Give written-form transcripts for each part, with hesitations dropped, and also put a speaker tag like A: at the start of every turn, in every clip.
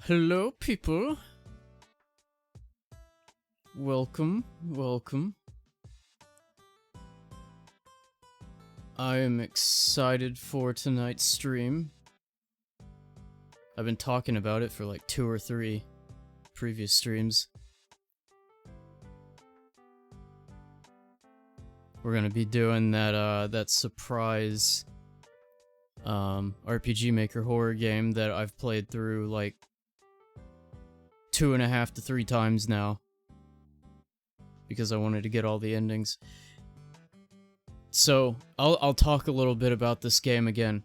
A: Hello, people. Welcome, welcome. I am excited for tonight's stream. I've been talking about it for like 2 or 3 previous streams. We're gonna be doing that surprise RPG Maker horror game that I've played through like 2.5 to 3 times now. Because I wanted to get all the endings. So, I'll talk a little bit about this game again.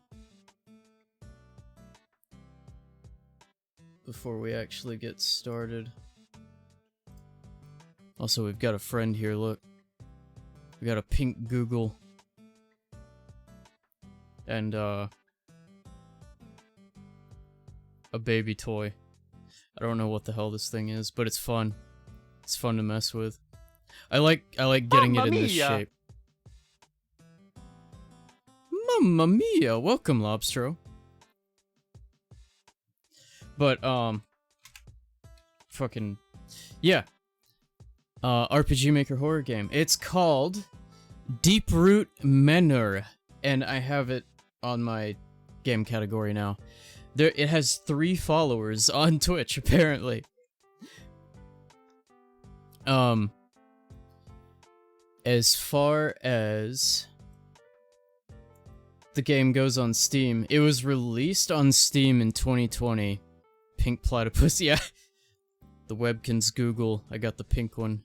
A: Before we actually get started. Also, we've got a friend here, look. We got a pink Google. And, a baby toy. I don't know what the hell this thing is, but it's fun. It's fun to mess with. I like getting it in this shape. Mamma mia! Welcome, Lobstro. But, fucking... yeah. RPG Maker horror game. It's called Deeproot Manor, and I have it on my game category now. It has 3 followers on Twitch, apparently. As far as the game goes on Steam, it was released on Steam in 2020. Pink platypus, yeah. The Webkins Google, I got the pink one.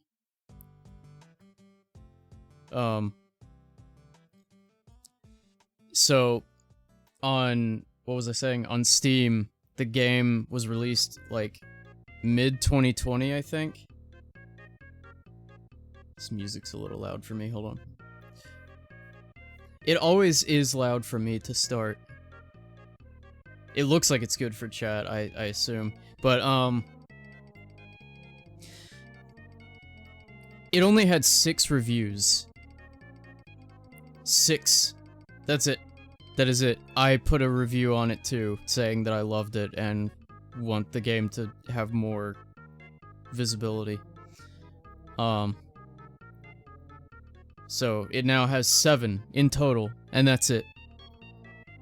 A: So, on, what was I saying? On Steam, the game was released, like, mid-2020, I think. This music's a little loud for me, hold on. It always is loud for me to start. It looks like it's good for chat, I assume. But, it only had 6 reviews. 6. That's it. That is it. I put a review on it too, saying that I loved it and want the game to have more visibility. So it now has 7 in total, and that's it.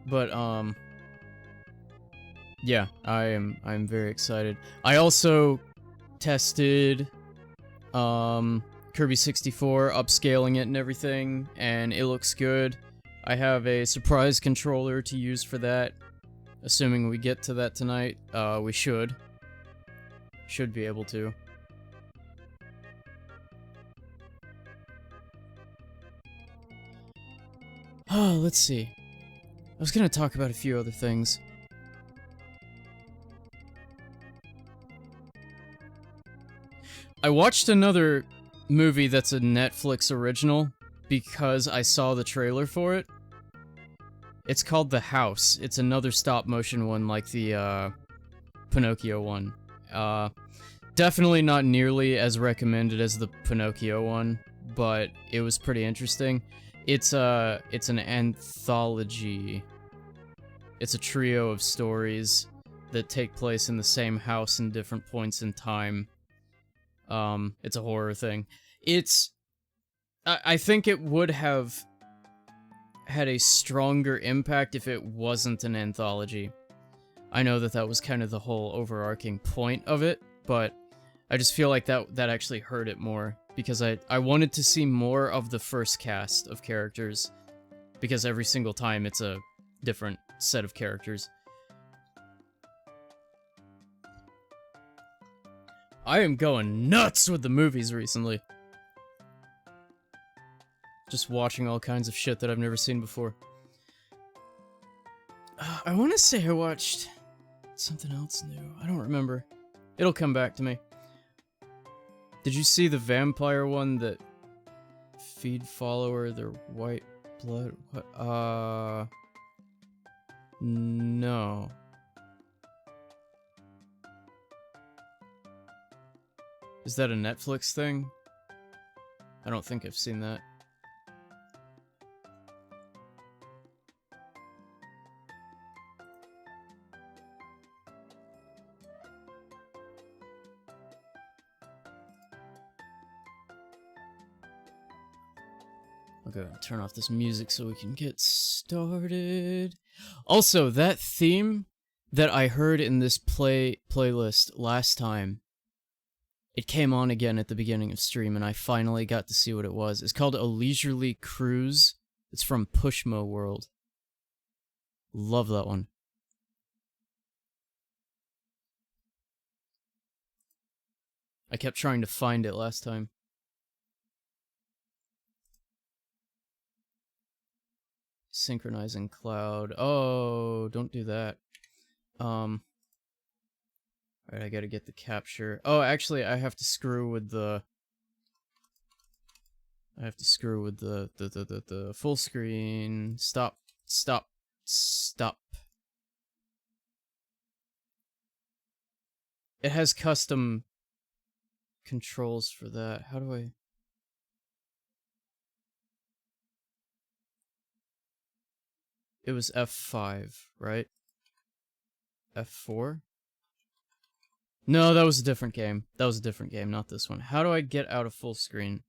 A: But yeah, I'm very excited. I also tested Kirby 64, upscaling it and everything, and it looks good. I have a surprise controller to use for that. Assuming we get to that tonight, we should. Should be able to. Oh, let's see. I was gonna talk about a few other things. I watched another movie that's a Netflix original because I saw the trailer for it. It's called The House. It's another stop-motion one like the, Pinocchio one. Definitely not nearly as recommended as the Pinocchio one, but it was pretty interesting. It's an anthology. It's a trio of stories that take place in the same house in different points in time. It's a horror thing. I think it would have had a stronger impact if it wasn't an anthology. I know that was kind of the whole overarching point of it, but I just feel like that actually hurt it more, because I wanted to see more of the first cast of characters, because every single time it's a different set of characters. I am going nuts with the movies recently. Just watching all kinds of shit that I've never seen before. I want to say I watched something else new. I don't remember. It'll come back to me. Did you see the vampire one that feed follower their white blood? What? No. Is that a Netflix thing? I don't think I've seen that. Okay, turn off this music so we can get started. Also, that theme that I heard in this playlist last time, it came on again at the beginning of stream, and I finally got to see what it was. It's called A Leisurely Cruise. It's from Pushmo World. Love that one. I kept trying to find it last time. Synchronizing cloud. Oh, don't do that. Alright, I gotta get the capture. Oh, actually, I have to screw with the... I have to screw with the full screen. Stop. Stop. Stop. It has custom controls for that. How do I... It was F5, right? F4? No, that was a different game. That was a different game, not this one. How do I get out of full screen?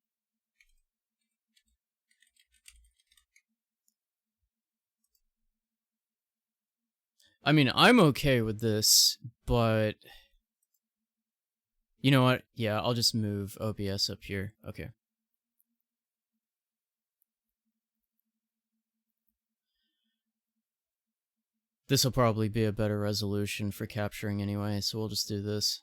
A: I mean, I'm okay with this, but... You know what? Yeah, I'll just move OBS up here. Okay. This will probably be a better resolution for capturing anyway, so we'll just do this.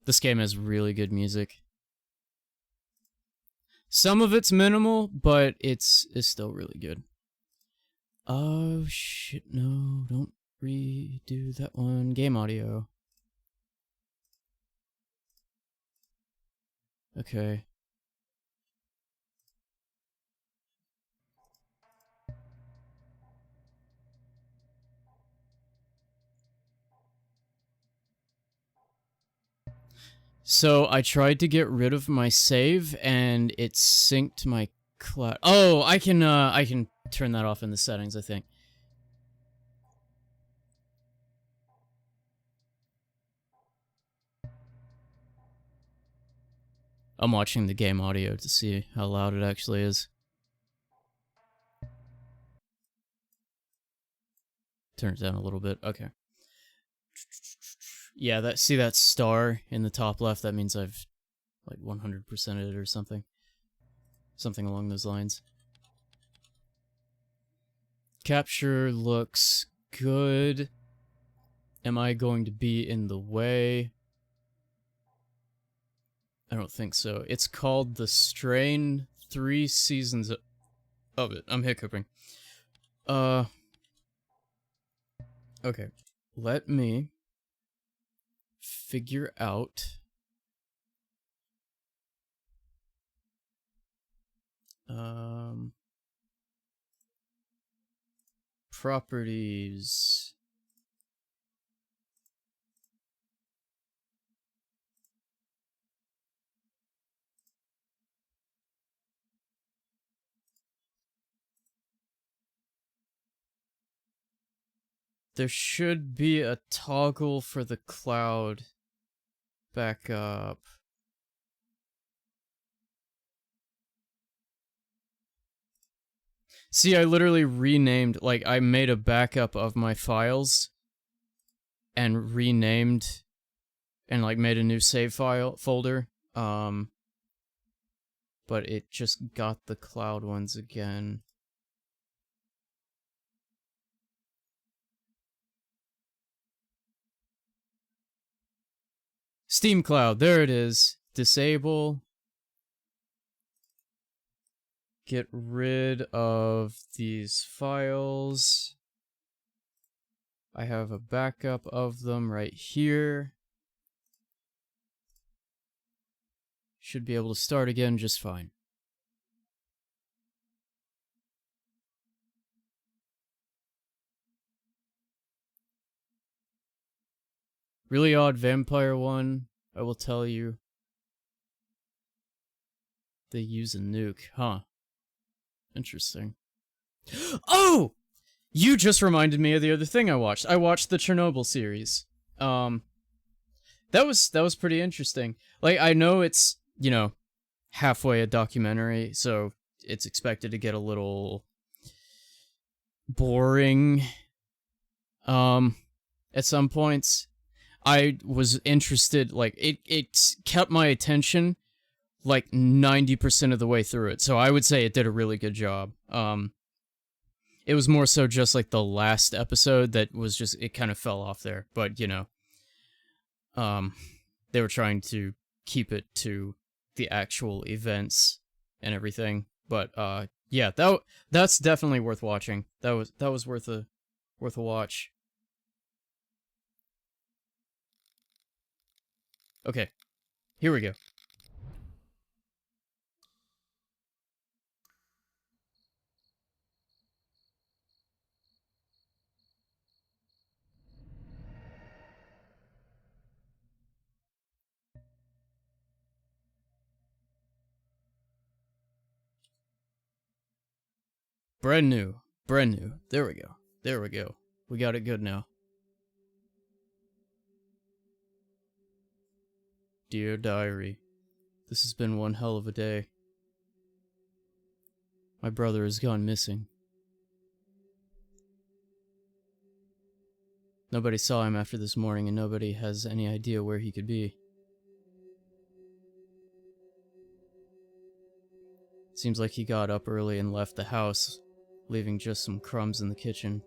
A: This game has really good music. Some of it's minimal, but it's still really good. Oh shit, no, don't redo that one. Game audio. Okay. So I tried to get rid of my save and it synced my cloud. Oh, I can turn that off in the settings, I think. I'm watching the game audio to see how loud it actually is. Turn it down a little bit. Okay. Yeah, see that star in the top left? That means I've like 100%ed it or something. Something along those lines. Capture looks good. Am I going to be in the way? I don't think so. It's called The Strain, 3 seasons of it. I'm hiccuping. Okay. Let me figure out... properties... There should be a toggle for the cloud backup. See, I literally renamed, like, I made a backup of my files and renamed and, like, made a new save file folder. But it just got the cloud ones again. Steam Cloud, there it is. Disable. Get rid of these files. I have a backup of them right here. Should be able to start again just fine. Really odd vampire one, I will tell you. They use a nuke, huh? Interesting. Oh! You just reminded me of the other thing I watched. I watched the Chernobyl series. That was pretty interesting. Like, I know it's, you know, halfway a documentary, so it's expected to get a little boring at some points. I was interested, like, it kept my attention like 90% of the way through it, so I would say it did a really good job. It was more so just like the last episode that was just, it kind of fell off there, but you know, they were trying to keep it to the actual events and everything, but yeah, that's definitely worth watching. That was worth a watch. Okay, here we go. Brand new. There we go. We got it good now. Dear Diary, this has been one hell of a day. My brother has gone missing. Nobody saw him after this morning, and nobody has any idea where he could be. Seems like he got up early and left the house, leaving just some crumbs in the kitchen.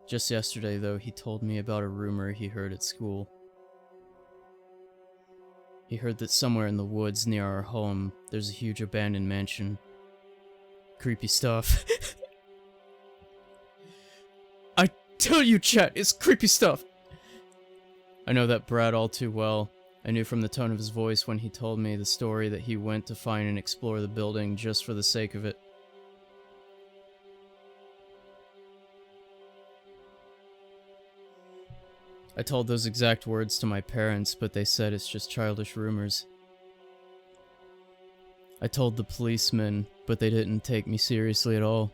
A: Just yesterday, though, he told me about a rumor he heard at school. He heard that somewhere in the woods near our home, there's a huge abandoned mansion. Creepy stuff. I tell you, chat, it's creepy stuff! I know that Brad all too well. I knew from the tone of his voice when he told me the story that he went to find and explore the building just for the sake of it. I told those exact words to my parents, but they said it's just childish rumors. I told the policemen, but they didn't take me seriously at all.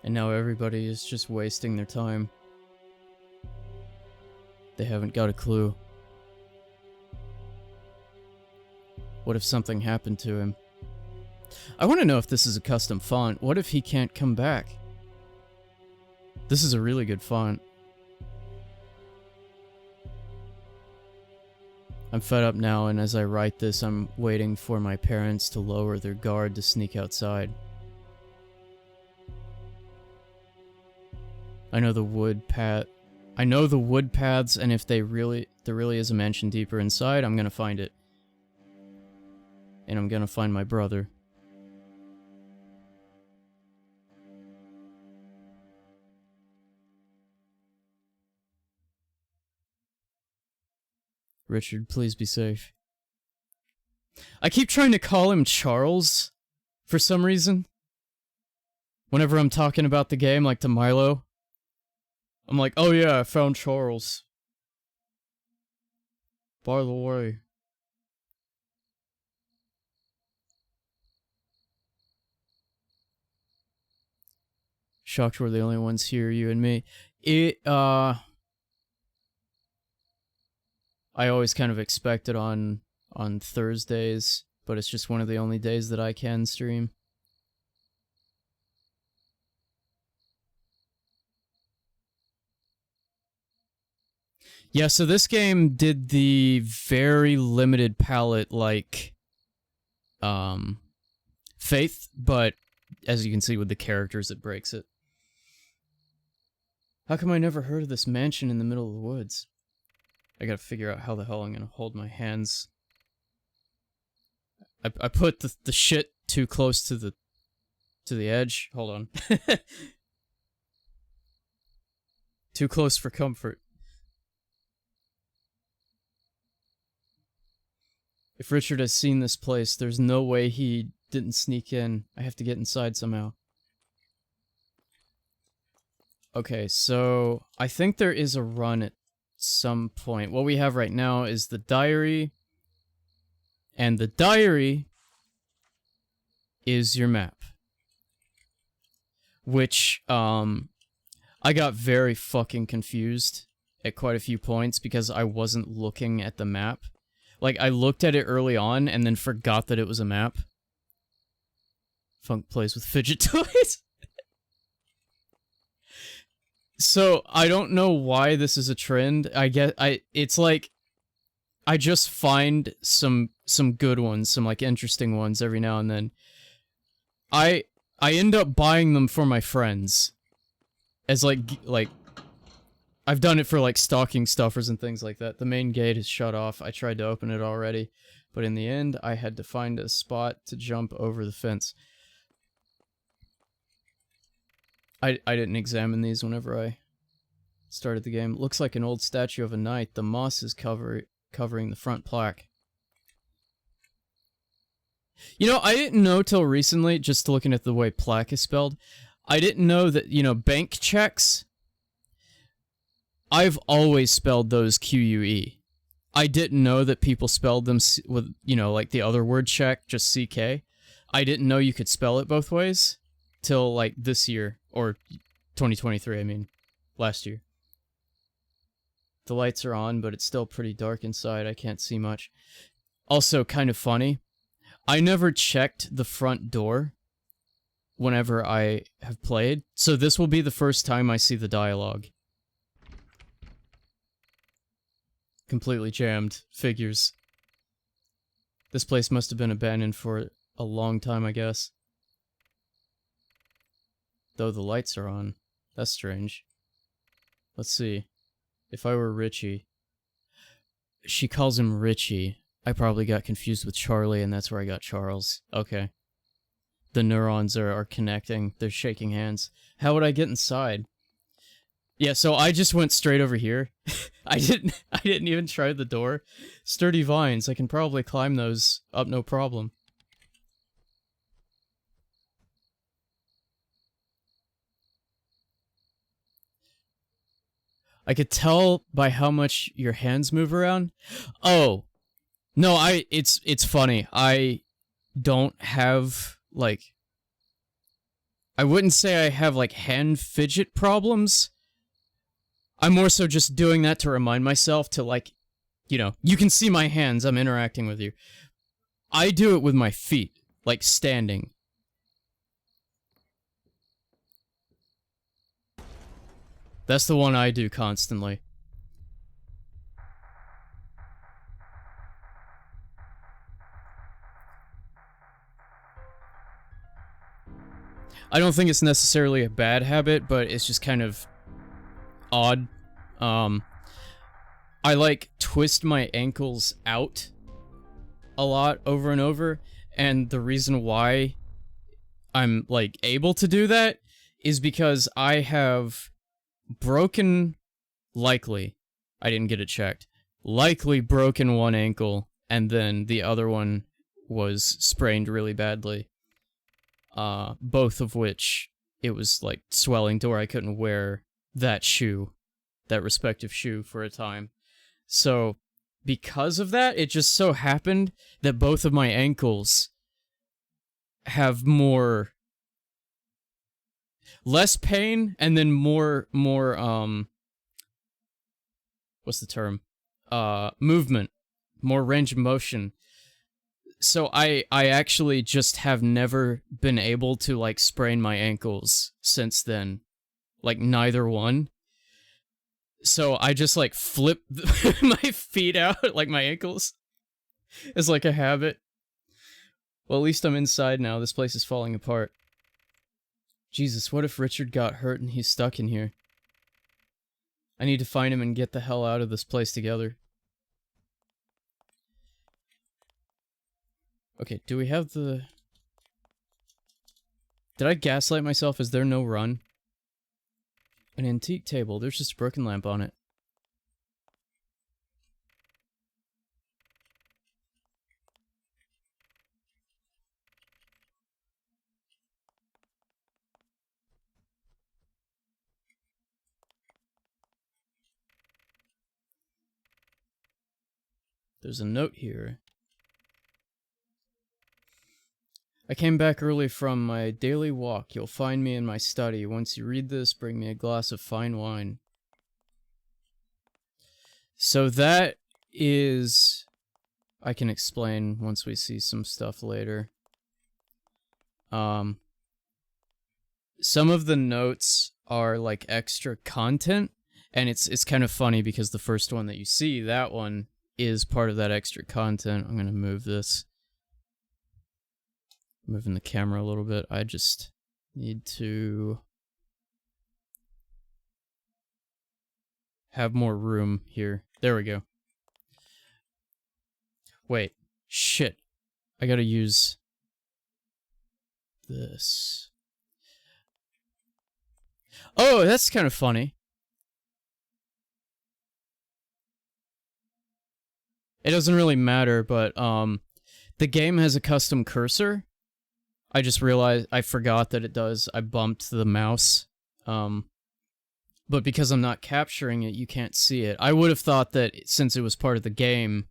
A: And now everybody is just wasting their time. They haven't got a clue. What if something happened to him? I want to know if this is a custom font. What if he can't come back? This is a really good font. I'm fed up now, and as I write this, I'm waiting for my parents to lower their guard to sneak outside. I know the wood paths, and if there really is a mansion deeper inside, I'm gonna find it. And I'm gonna find my brother. Richard, please be safe. I keep trying to call him Charles, for some reason. Whenever I'm talking about the game, like to Milo, I'm like, oh yeah, I found Charles. By the way. Shocked we're the only ones here, you and me. I always kind of expect it on Thursdays, but it's just one of the only days that I can stream. Yeah, so this game did the very limited palette like Faith, but as you can see with the characters, it breaks it. How come I never heard of this mansion in the middle of the woods? I gotta figure out how the hell I'm gonna hold my hands. I put the shit too close to the To the edge. Hold on. Too close for comfort. If Richard has seen this place, there's no way he didn't sneak in. I have to get inside somehow. Okay, so I think there is a run at some point. What we have right now is the diary. And the diary is your map. Which, I got very fucking confused at quite a few points because I wasn't looking at the map. Like, I looked at it early on and then forgot that it was a map. Funk plays with fidget toys. So, I don't know why this is a trend. It's like, I just find some good ones, some, like, interesting ones every now and then. I end up buying them for my friends. As, like, I've done it for, like, stocking stuffers and things like that. The main gate is shut off. I tried to open it already. But in the end, I had to find a spot to jump over the fence. I didn't examine these whenever I started the game. Looks like an old statue of a knight. The moss is covering the front plaque. You know, I didn't know till recently, just looking at the way plaque is spelled, I didn't know that, you know, bank checks, I've always spelled those Q-U-E. I didn't know that people spelled them with, you know, like the other word check, just C-K. I didn't know you could spell it both ways till, like, this year, or 2023, I mean, last year. The lights are on, but it's still pretty dark inside, I can't see much. Also, kind of funny, I never checked the front door whenever I have played, so this will be the first time I see the dialogue. Completely jammed. Figures. This place must have been abandoned for a long time, I guess. Though the lights are on. That's strange. Let's see. If I were Richie... She calls him Richie. I probably got confused with Charlie, and that's where I got Charles. Okay. The neurons are connecting. They're shaking hands. How would I get inside? Yeah, so I just went straight over here. I didn't even try the door. Sturdy vines. I can probably climb those up no problem. I could tell by how much your hands move around. Oh. No, it's funny. I don't have, like... I wouldn't say I have, like, hand fidget problems. I'm more so just doing that to remind myself to, like, you know, you can see my hands, I'm interacting with you. I do it with my feet, like standing. That's the one I do constantly. I don't think it's necessarily a bad habit, but it's just kind of odd. I like twist my ankles out a lot over and over, and the reason why I'm like able to do that is because I have broken, likely, I didn't get it checked, likely broken one ankle, and then the other one was sprained really badly. Both of which, it was like swelling to where I couldn't wear that shoe, that respective shoe for a time. So, because of that, it just so happened that both of my ankles have less pain, and then more, what's the term? Movement. More range of motion. So I actually just have never been able to, like, sprain my ankles since then. Like, neither one. So I just, like, flip my feet out, like my ankles. It's like a habit. Well, at least I'm inside now. This place is falling apart. Jesus, what if Richard got hurt and he's stuck in here? I need to find him and get the hell out of this place together. Okay, do we have the... Did I gaslight myself? Is there no run? An antique table. There's just a broken lamp on it. There's a note here. I came back early from my daily walk. You'll find me in my study. Once you read this, bring me a glass of fine wine. So that is... I can explain once we see some stuff later. Some of the notes are like extra content, and it's kind of funny because the first one that you see, that one, is part of that extra content. I'm gonna move this. Moving the camera a little bit. I just need to have more room here. There we go. Wait. Shit. I gotta use this. Oh, that's kind of funny. It doesn't really matter, but the game has a custom cursor. I just realized, I forgot that it does. I bumped the mouse. But because I'm not capturing it, you can't see it. I would have thought that since it was part of the game,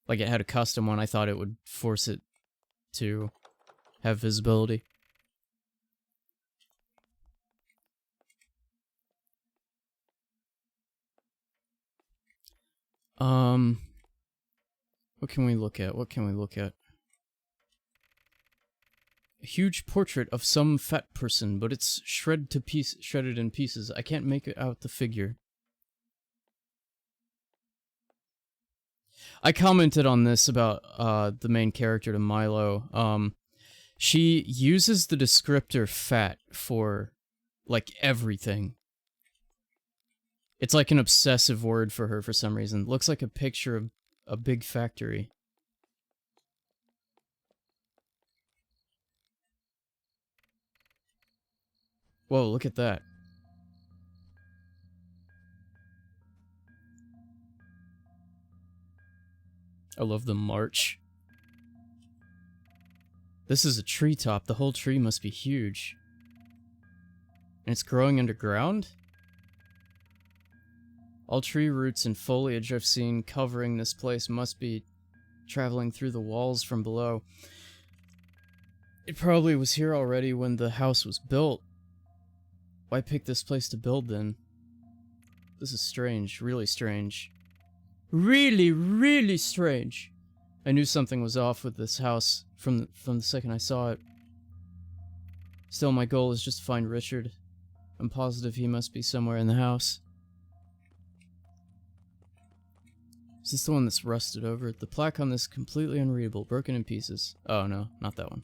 A: like it had a custom one, I thought it would force it to have visibility. What can we look at? What can we look at? A huge portrait of some fat person, but it's shredded in pieces. I can't make out the figure. I commented on this about the main character to Milo. She uses the descriptor fat for like everything. It's like an obsessive word for her for some reason. Looks like a picture of a big factory. Whoa, look at that. I love the march. This is a treetop. The whole tree must be huge. And it's growing underground? All tree roots and foliage I've seen covering this place must be traveling through the walls from below. It probably was here already when the house was built. Why pick this place to build then? This is strange, really strange. Really, really strange. I knew something was off with this house from the second I saw it. Still, my goal is just to find Richard. I'm positive he must be somewhere in the house. Is this the one that's rusted over? The plaque on this is completely unreadable, broken in pieces. Oh no, not that one.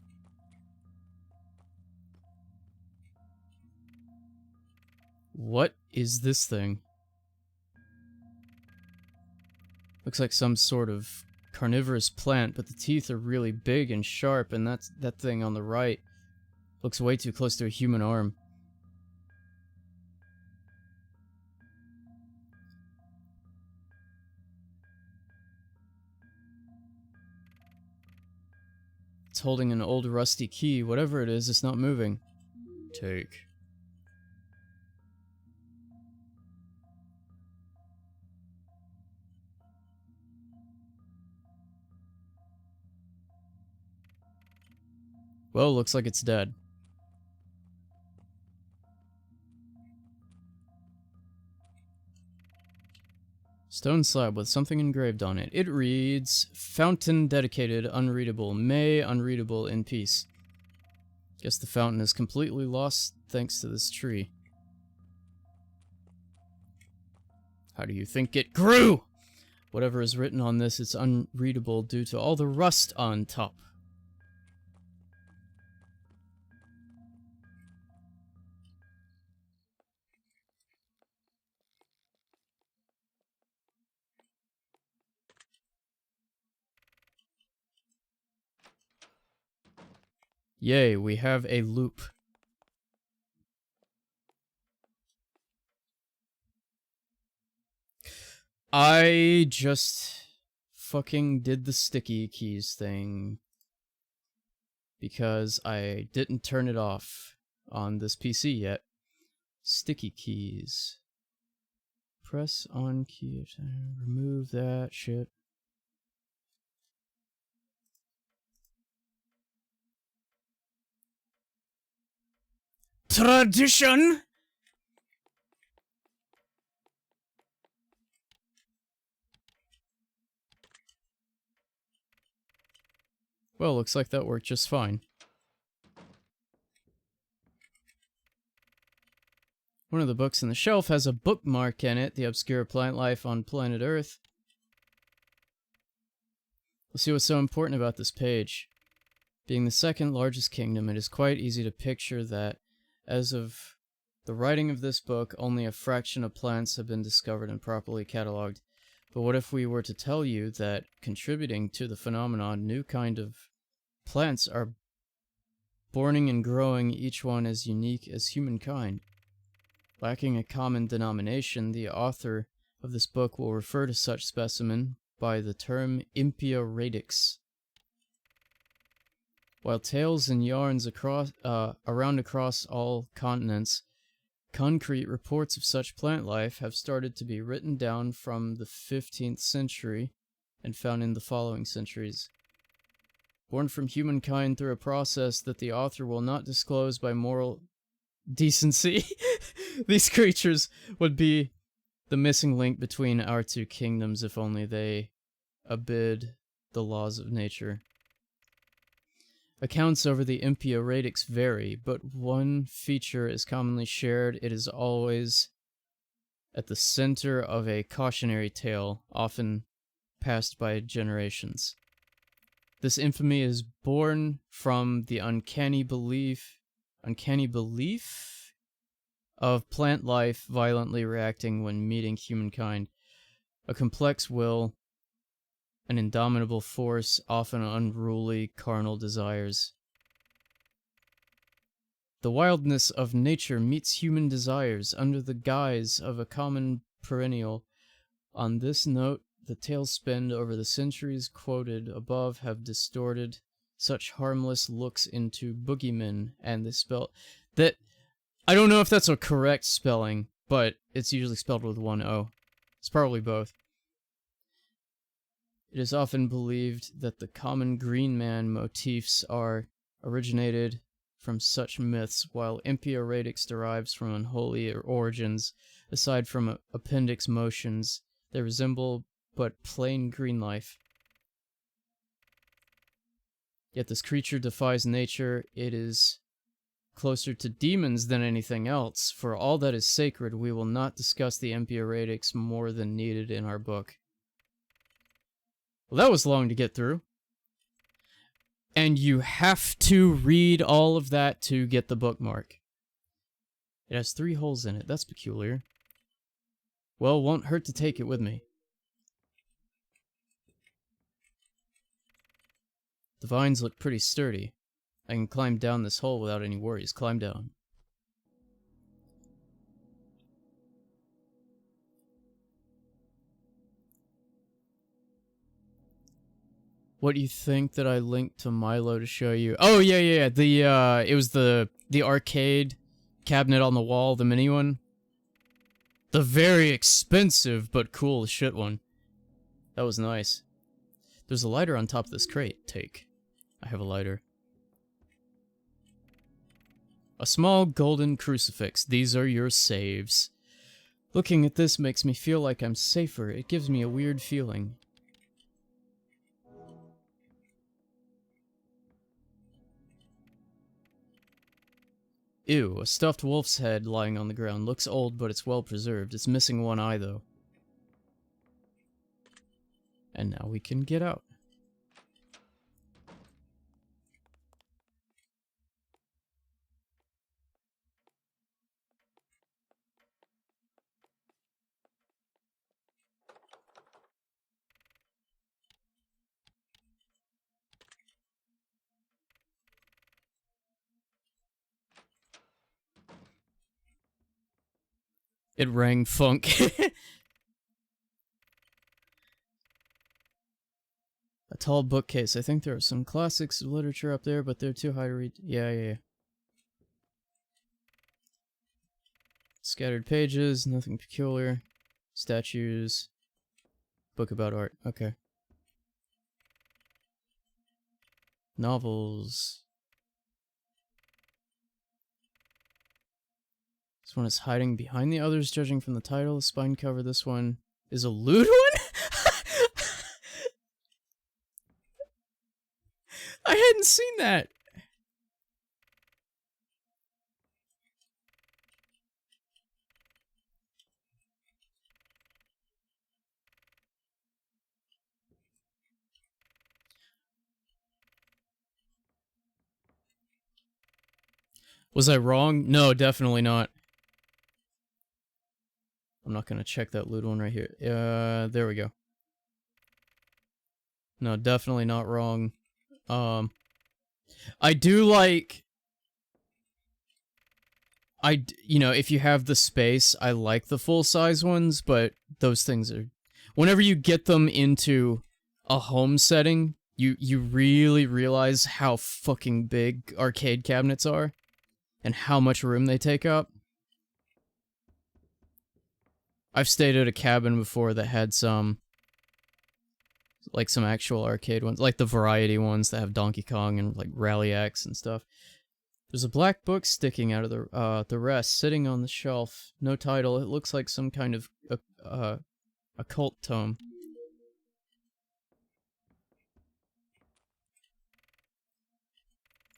A: What is this thing? Looks like some sort of carnivorous plant, but the teeth are really big and sharp, and that thing on the right looks way too close to a human arm. It's holding an old rusty key. Whatever it is, it's not moving. Take. Well, looks like it's dead. Stone slab with something engraved on it. It reads, Fountain dedicated, unreadable. May unreadable in peace. Guess the fountain is completely lost thanks to this tree. How do you think it grew? Whatever is written on this, it's unreadable due to all the rust on top. Yay, we have a loop. I just fucking did the sticky keys thing because I didn't turn it off on this PC yet. Sticky keys. Press on key to remove that shit. Tradition! Well, looks like that worked just fine. One of the books in the shelf has a bookmark in it, The Obscure Plant Life on Planet Earth. Let's see what's so important about this page. Being the second largest kingdom, it is quite easy to picture that, as of the writing of this book, only a fraction of plants have been discovered and properly catalogued. But what if we were to tell you that, contributing to the phenomenon, new kind of plants are borning and growing, each one as unique as humankind? Lacking a common denomination, the author of this book will refer to such specimen by the term Impia radix. While tales and yarns around across all continents, concrete reports of such plant life have started to be written down from the 15th century and found in the following centuries. Born from humankind through a process that the author will not disclose by moral decency, these creatures would be the missing link between our two kingdoms if only they obeyed the laws of nature. Accounts over the Impia radix vary, but one feature is commonly shared. It is always at the center of a cautionary tale, often passed by generations. This infamy is born from the uncanny belief of plant life violently reacting when meeting humankind. A complex will, an indomitable force, often unruly carnal desires. The wildness of nature meets human desires under the guise of a common perennial. On this note, the tales spun over the centuries quoted above have distorted such harmless looks into boogeymen, and the spell that I don't know if that's a correct spelling, but it's usually spelled with one O. It's probably both. It is often believed that the common green man motifs are originated from such myths, while Impia radix derives from unholy origins. Aside from appendix motions, they resemble but plain green life. Yet this creature defies nature. It is closer to demons than anything else. For all that is sacred, we will not discuss the Impia radix more than needed in our book. Well, that was long to get through. And you have to read all of that to get the bookmark. It has 3 holes in it. That's peculiar. Well, won't hurt to take it with me. The vines look pretty sturdy. I can climb down this hole without any worries. Climb down. What do you think that I linked to Milo to show you? Oh, yeah. It was the arcade cabinet on the wall, the mini one. The very expensive but cool as shit one. That was nice. There's a lighter on top of this crate. Take. I have a lighter. A small golden crucifix. These are your saves. Looking at this makes me feel like I'm safer. It gives me a weird feeling. Ew, a stuffed wolf's head lying on the ground. Looks old, but it's well preserved. It's missing one eye, though. And now we can get out. It rang funk. A tall bookcase. I think there are some classics of literature up there, but they're too high to read. Yeah. Scattered pages, nothing peculiar. Statues. Book about art. Okay. Novels. This one is hiding behind the others, judging from the title. The spine cover. This one is a lewd one? I hadn't seen that. Was I wrong? No, definitely not. I'm not gonna check that lewd one right here. There we go. No, definitely not wrong. I do like... you know, if you have the space, I like the full-size ones, but those things are... Whenever you get them into a home setting, you really realize how fucking big arcade cabinets are, and how much room they take up. I've stayed at a cabin before that had some... like some actual arcade ones, like the variety ones that have Donkey Kong and like Rally X and stuff. There's a black book sticking out of the rest, sitting on the shelf. No title. It looks like some kind of occult tome.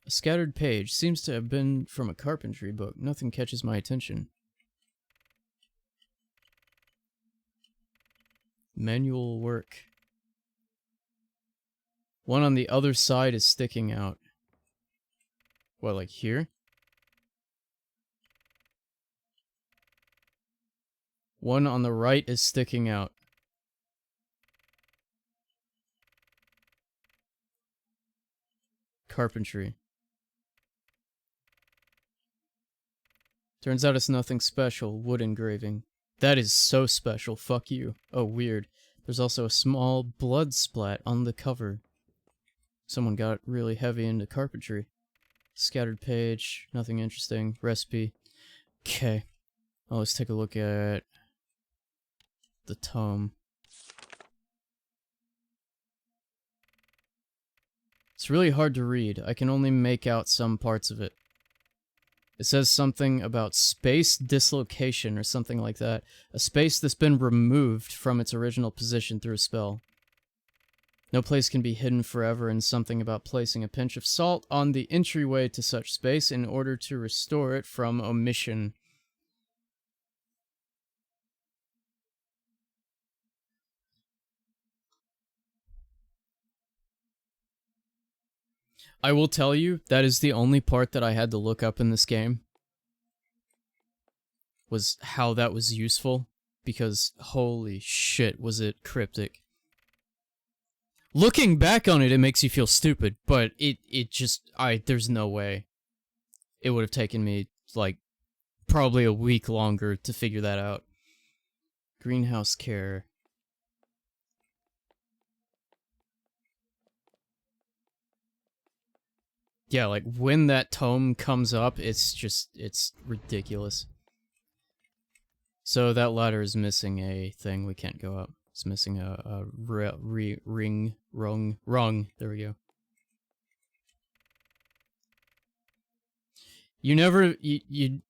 A: A scattered page. Seems to have been from a carpentry book. Nothing catches my attention. Manual work. One on the other side is sticking out. What, like here? One on the right is sticking out. Carpentry. Turns out it's nothing special. Wood engraving. That is so special. Fuck you. Oh, weird. There's also a small blood splat on the cover. Someone got really heavy into carpentry. Scattered page. Nothing interesting. Recipe. Okay. Well, let's take a look at the tome. It's really hard to read. I can only make out some parts of it. It says something about space dislocation or something like that. A space that's been removed from its original position through a spell. No place can be hidden forever, and something about placing a pinch of salt on the entryway to such space in order to restore it from omission. I will tell you, that is the only part that I had to look up in this game. Was how that was useful. Because, holy shit, was it cryptic. Looking back on it, it makes you feel stupid, but it just, there's no way. It would have taken me, like, probably a week longer to figure that out. Greenhouse care. Yeah, like, when that tome comes up, it's ridiculous. So that ladder is missing a thing, we can't go up. It's missing a rung. There we go. You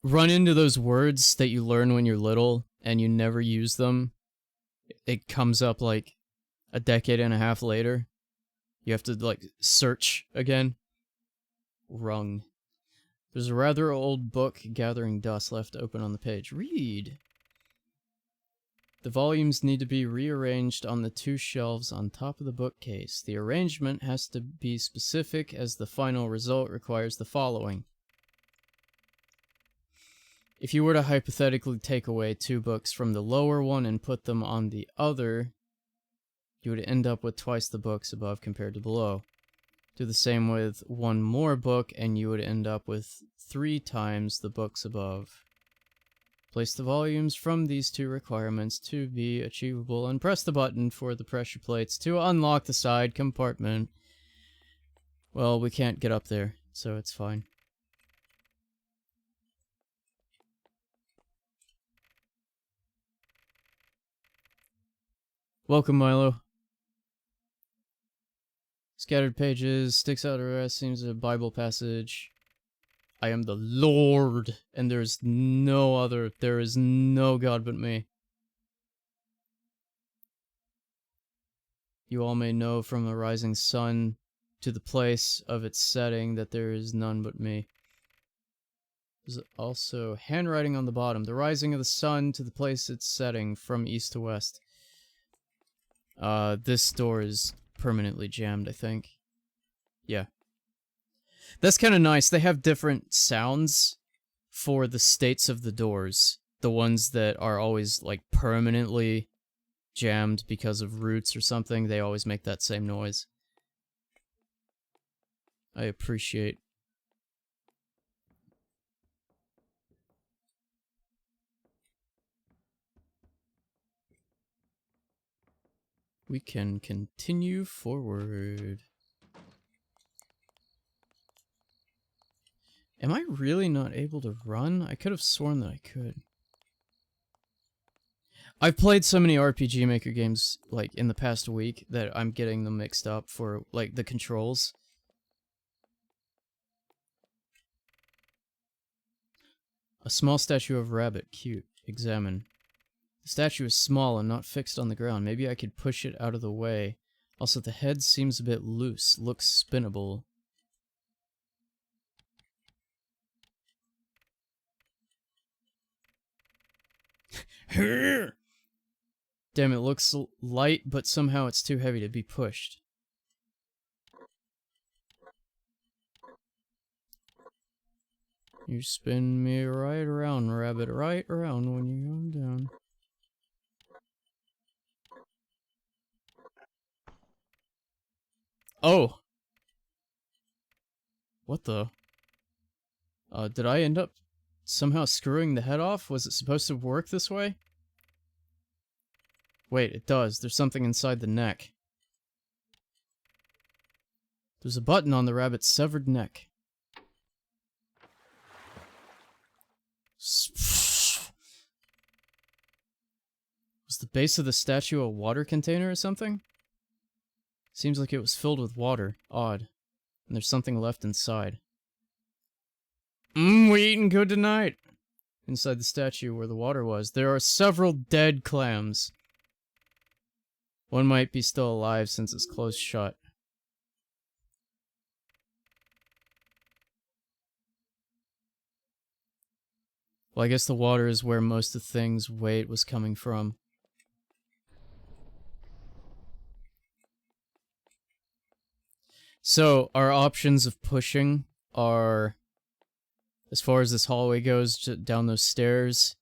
A: run into those words that you learn when you're little, and you never use them. It comes up, like, a decade and a half later. You have to, like, search again. Rung. There's a rather old book gathering dust left open on the page. Read! The volumes need to be rearranged on the two shelves on top of the bookcase. The arrangement has to be specific as the final result requires the following. If you were to hypothetically take away 2 books from the lower one and put them on the other, you would end up with twice the books above compared to below. Do the same with 1 more book and you would end up with 3 times the books above. Place the volumes from these two requirements to be achievable and press the button for the pressure plates to unlock the side compartment. Well, we can't get up there, so it's fine. Welcome, Milo. Scattered pages, sticks out of rest, seems a Bible passage. I am the Lord, and there is no other. There is no God but me. You all may know from the rising sun to the place of its setting that there is none but me. There's also handwriting on the bottom. The rising of the sun to the place it's setting from east to west. This door is permanently jammed, I think. Yeah. That's kind of nice. They have different sounds for the states of the doors. The ones that are always, like, permanently jammed because of roots or something, they always make that same noise. I appreciate. We can continue forward. Am I really not able to run? I could have sworn that I could. I've played so many RPG Maker games, like, in the past week that I'm getting them mixed up for, like, the controls. A small statue of rabbit. Cute. Examine. The statue is small and not fixed on the ground. Maybe I could push it out of the way. Also, the head seems a bit loose. Looks spinnable. Damn, it looks light, but somehow it's too heavy to be pushed. You spin me right around, rabbit, right around when you go down. Oh! What the? Did I end up somehow screwing the head off? Was it supposed to work this way? Wait, it does. There's something inside the neck. There's a button on the rabbit's severed neck. Was the base of the statue a water container or something? Seems like it was filled with water. Odd. And there's something left inside. We eating good tonight. Inside the statue where the water was, there are several dead clams. One might be still alive since it's closed shut. Well, I guess the water is where most of the thing's weight was coming from. So, our options of pushing are, as far as this hallway goes, down those stairs,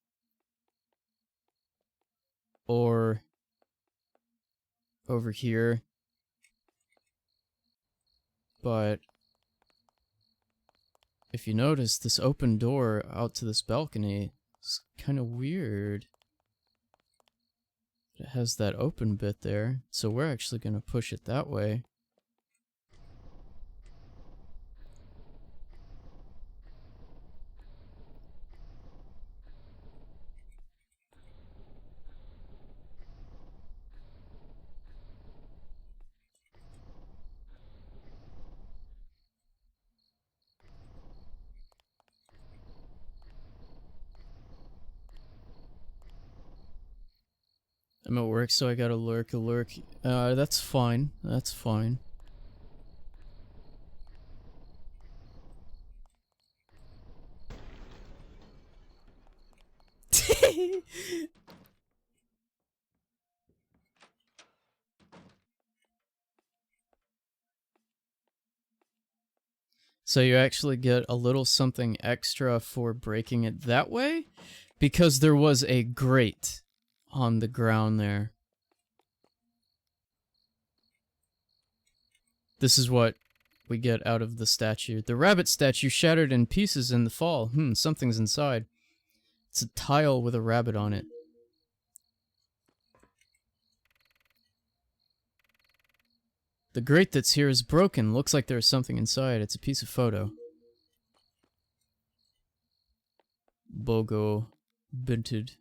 A: or over here. But if you notice, this open door out to this balcony is kind of weird. It has that open bit there, so we're actually going to push it that way. I'm at work, so I gotta lurk. That's fine. That's fine. So you actually get a little something extra for breaking it that way? Because there was a grate on the ground there. This is what we get out of the statue. The rabbit statue shattered in pieces in the fall. Something's inside. It's a tile with a rabbit on it. The grate that's here is broken. Looks like there's something inside. It's a piece of photo. Bogo Binted.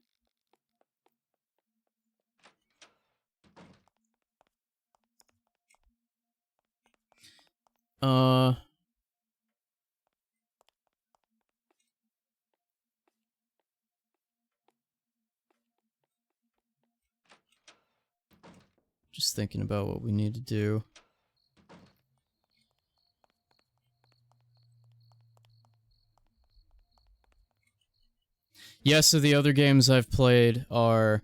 A: Just thinking about what we need to do. Yeah, so the other games I've played are...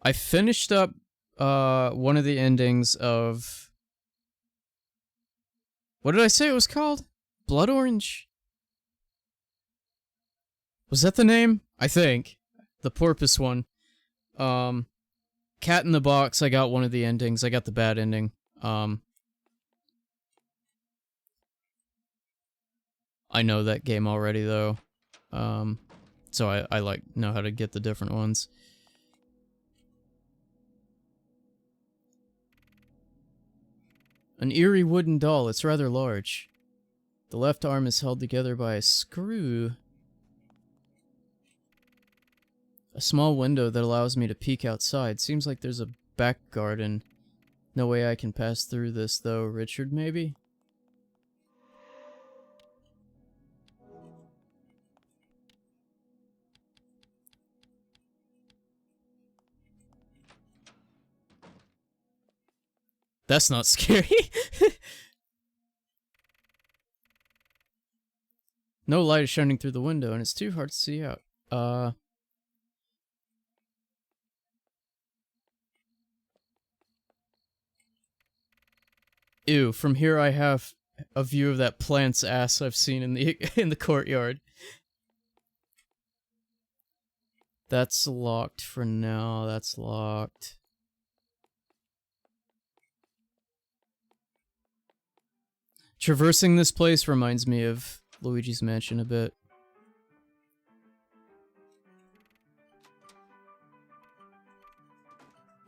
A: I finished up one of the endings of... What did I say it was called? Blood Orange? Was that the name? I think. The porpoise one. Cat in the Box, I got one of the endings. I got the bad ending. I know that game already, though. So I like know how to get the different ones. An eerie wooden doll. It's rather large. The left arm is held together by a screw. A small window that allows me to peek outside. Seems like there's a back garden. No way I can pass through this, though. Richard, maybe? That's not scary. No light is shining through the window, and it's too hard to see out. Ew, from here I have a view of that plant's ass I've seen in the courtyard. That's locked for now, that's locked. Traversing this place reminds me of Luigi's Mansion a bit.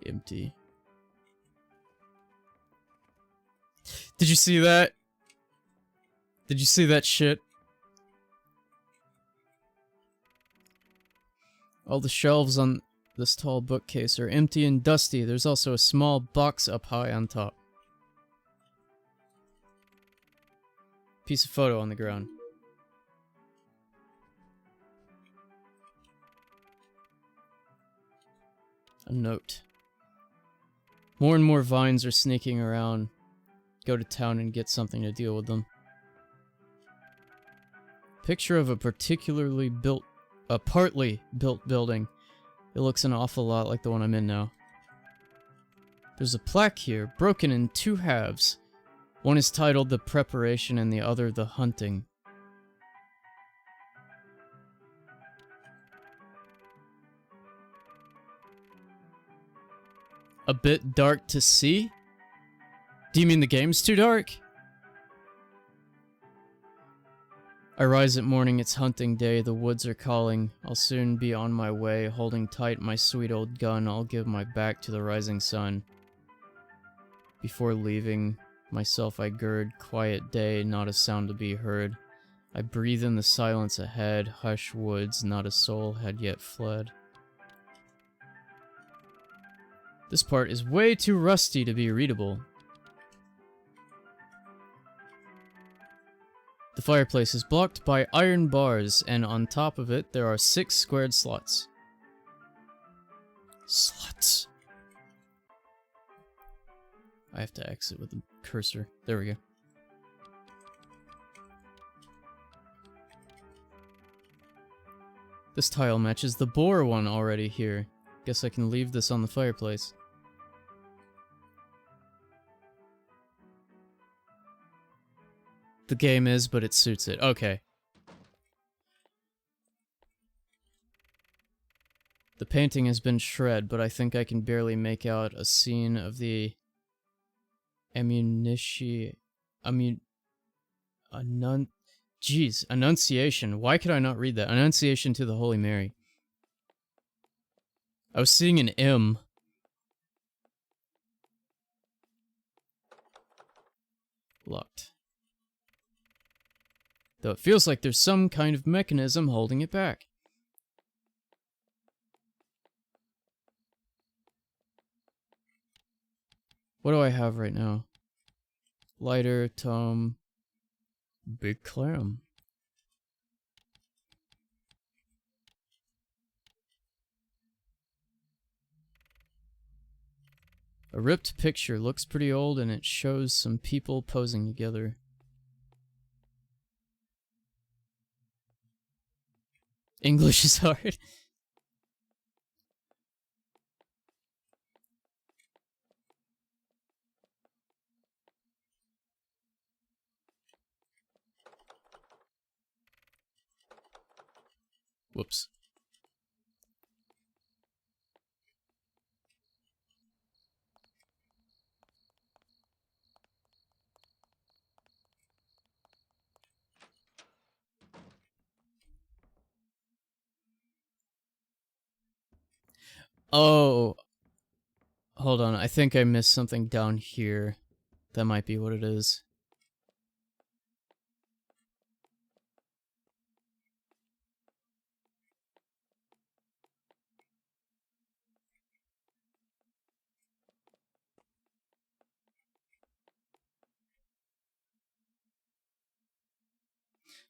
A: Empty. Did you see that? Did you see that shit? All the shelves on this tall bookcase are empty and dusty. There's also a small box up high on top. Piece of photo on the ground. A note. More and more vines are sneaking around. Go to town and get something to deal with them. Picture of a partly built building. It looks an awful lot like the one I'm in now. There's a plaque here, broken in two halves. One is titled The Preparation and the other The Hunting. A bit dark to see? Do you mean the game's too dark? I rise at morning, it's hunting day, the woods are calling. I'll soon be on my way, holding tight my sweet old gun. I'll give my back to the rising sun. Before leaving myself I gird, quiet day, not a sound to be heard. I breathe in the silence ahead, hush woods, not a soul had yet fled. This part is way too rusty to be readable. The fireplace is blocked by iron bars, and on top of it there are 6 squared slots. Slots. I have to exit with the cursor. There we go. This tile matches the boar one already here. Guess I can leave this on the fireplace. The game is, but it suits it. Okay. The painting has been shred, but I think I can barely make out a scene of the Jeez, Annunciation. Why could I not read that? Annunciation to the Holy Mary. I was seeing an M. Locked. Though it feels like there's some kind of mechanism holding it back. What do I have right now? Lighter, tome, big clam. A ripped picture looks pretty old and it shows some people posing together. English is hard. Whoops. Oh, hold on. I think I missed something down here. That might be what it is.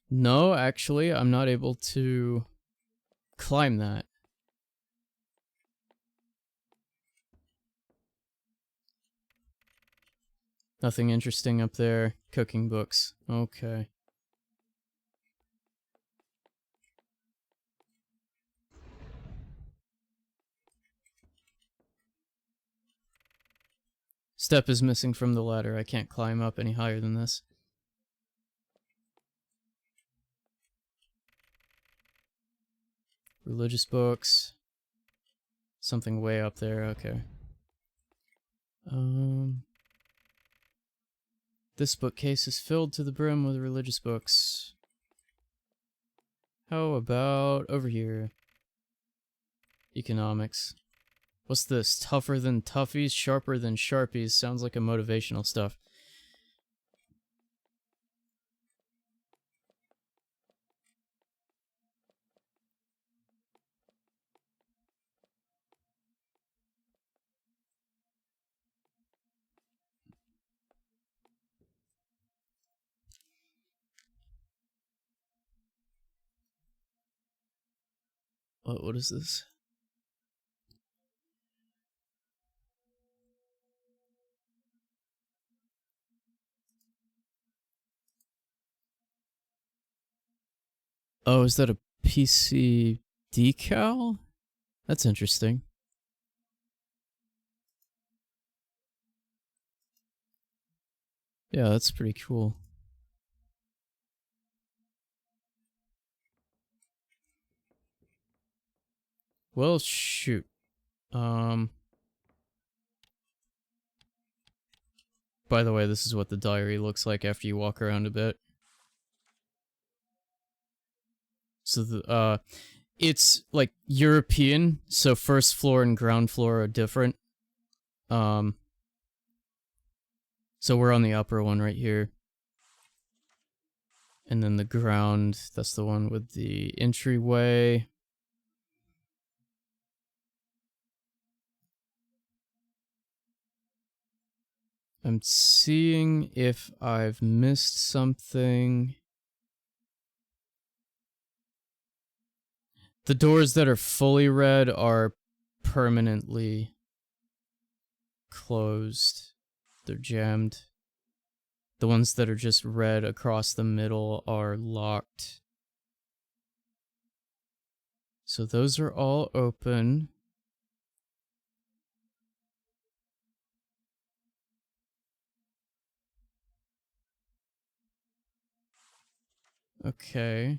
A: No, actually, I'm not able to climb that. Nothing interesting up there. Cooking books. Okay. Step is missing from the ladder. I can't climb up any higher than this. Religious books. Something way up there. Okay. This bookcase is filled to the brim with religious books. How about over here? Economics. What's this? Tougher than toughies, sharper than sharpies. Sounds like a motivational stuff. What is this? Oh, is that a PC decal? That's interesting. Yeah, that's pretty cool. Well, shoot. By the way, this is what the diary looks like after you walk around a bit. So it's like European, so first floor and ground floor are different. So we're on the upper one right here. And then the ground, that's the one with the entryway. I'm seeing if I've missed something. The doors that are fully red are permanently closed. They're jammed. The ones that are just red across the middle are locked. So those are all open. Okay.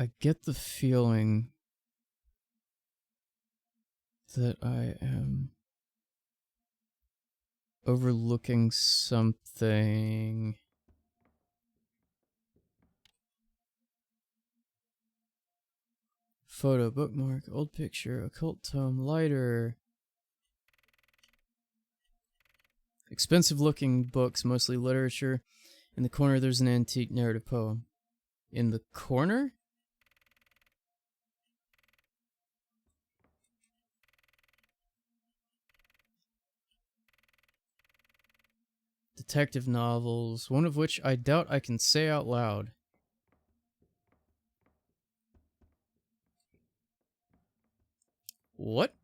A: I get the feeling that I am overlooking something. Photo, bookmark, old picture, occult tome, lighter. Expensive looking books, mostly literature. In the corner there's an antique narrative poem. In the corner? Detective novels, one of which I doubt I can say out loud. What?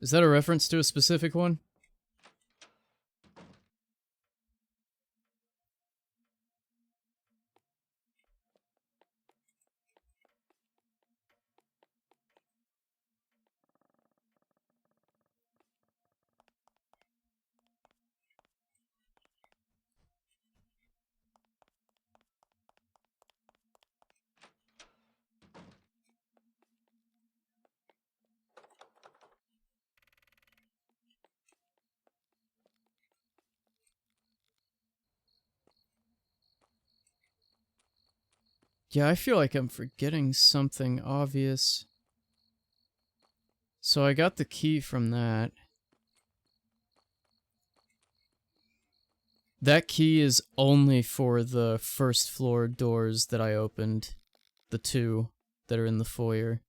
A: Is that a reference to a specific one? Yeah, I feel like I'm forgetting something obvious. So I got the key from that. That key is only for the first floor doors that I opened. The two that are in the foyer.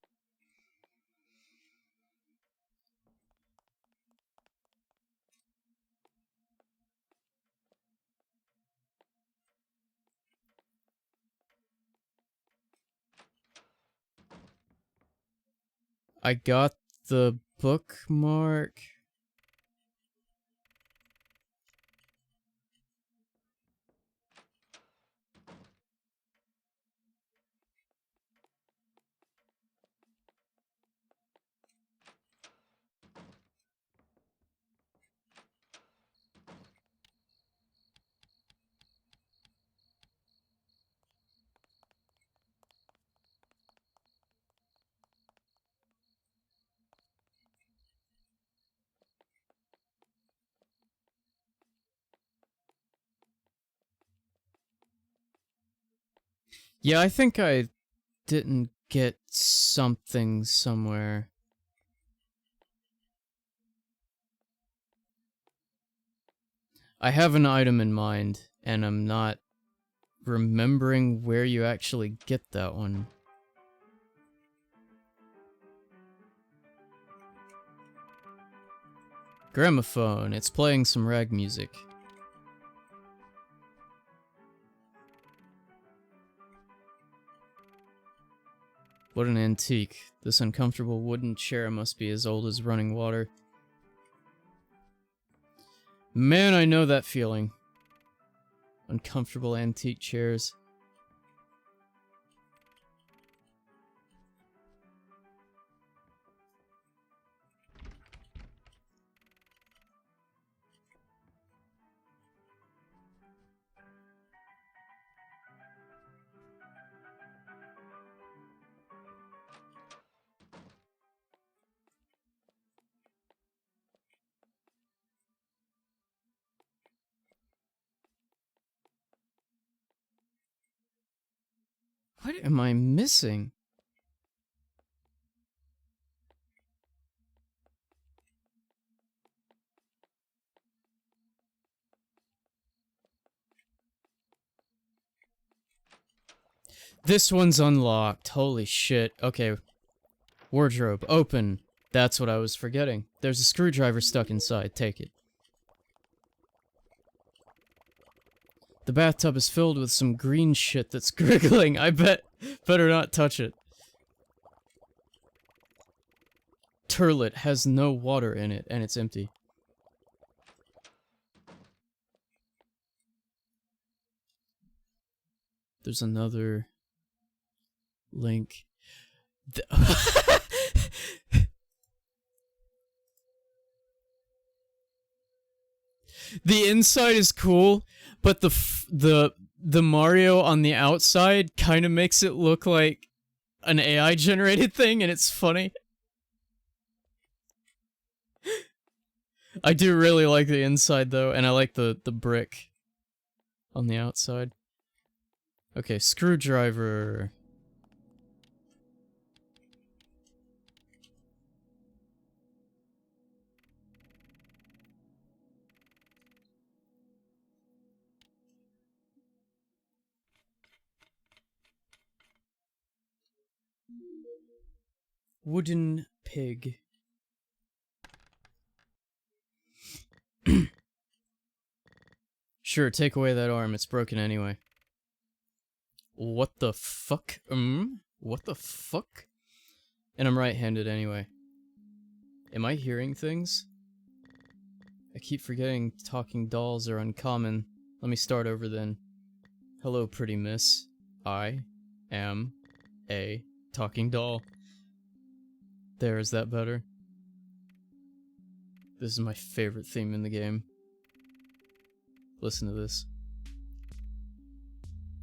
A: I got the bookmark. Yeah, I think I didn't get something somewhere. I have an item in mind, and I'm not remembering where you actually get that one. Gramophone, it's playing some rag music. What an antique. This uncomfortable wooden chair must be as old as running water. Man, I know that feeling. Uncomfortable antique chairs. What am I missing? This one's unlocked. Holy shit. Okay. Wardrobe. Open. That's what I was forgetting. There's a screwdriver stuck inside. Take it. The bathtub is filled with some green shit that's griggling. I bet. Better not touch it. Turlet has no water in it, and it's empty. There's another link. The inside is cool, but the Mario on the outside kind of makes it look like an AI generated thing, and it's funny. I do really like the inside though, and I like the brick on the outside. Okay, screwdriver. Wooden pig. Sure, take away that arm, it's broken anyway. What the fuck? What the fuck? And I'm right-handed anyway. Am I hearing things? I keep forgetting talking dolls are uncommon. Let me start over then. Hello, pretty miss. I am a talking doll. There, is that better? This is my favorite theme in the game. Listen to this.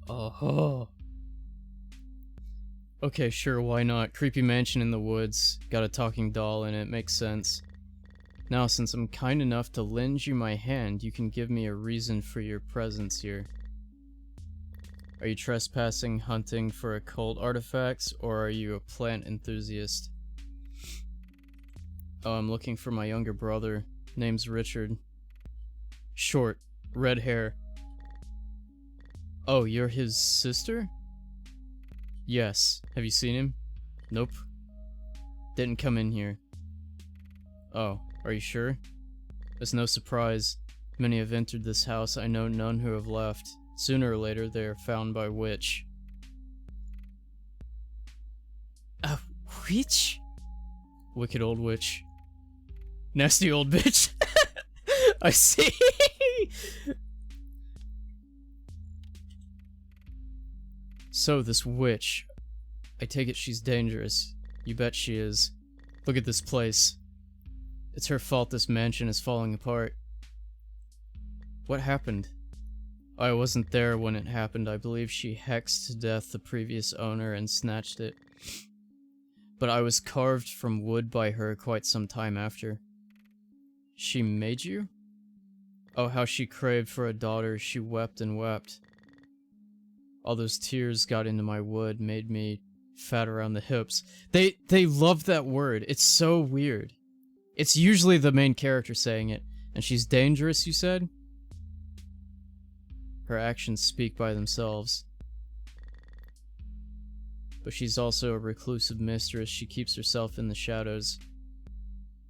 A: Oh. Okay, sure, why not? Creepy mansion in the woods. Got a talking doll in it, makes sense. Now, since I'm kind enough to lend you my hand, you can give me a reason for your presence here. Are you trespassing, hunting for occult artifacts, or are you a plant enthusiast? Oh, I'm looking for my younger brother. Name's Richard. Short, red hair. Oh, you're his sister? Yes. Have you seen him? Nope. Didn't come in here. Oh, are you sure? It's no surprise. Many have entered this house. I know none who have left. Sooner or later, they are found by witch. A witch? Wicked old witch. Nasty old bitch. I see. So, this witch. I take it she's dangerous. You bet she is. Look at this place. It's her fault this mansion is falling apart. What happened? I wasn't there when it happened. I believe she hexed to death the previous owner and snatched it. But I was carved from wood by her quite some time after. She made you? Oh, how she craved for a daughter. She wept and wept. All those tears got into my wood, made me fat around the hips. They love that word. It's so weird. It's usually the main character saying it. And she's dangerous, you said? Her actions speak by themselves. But she's also a reclusive mistress. She keeps herself in the shadows.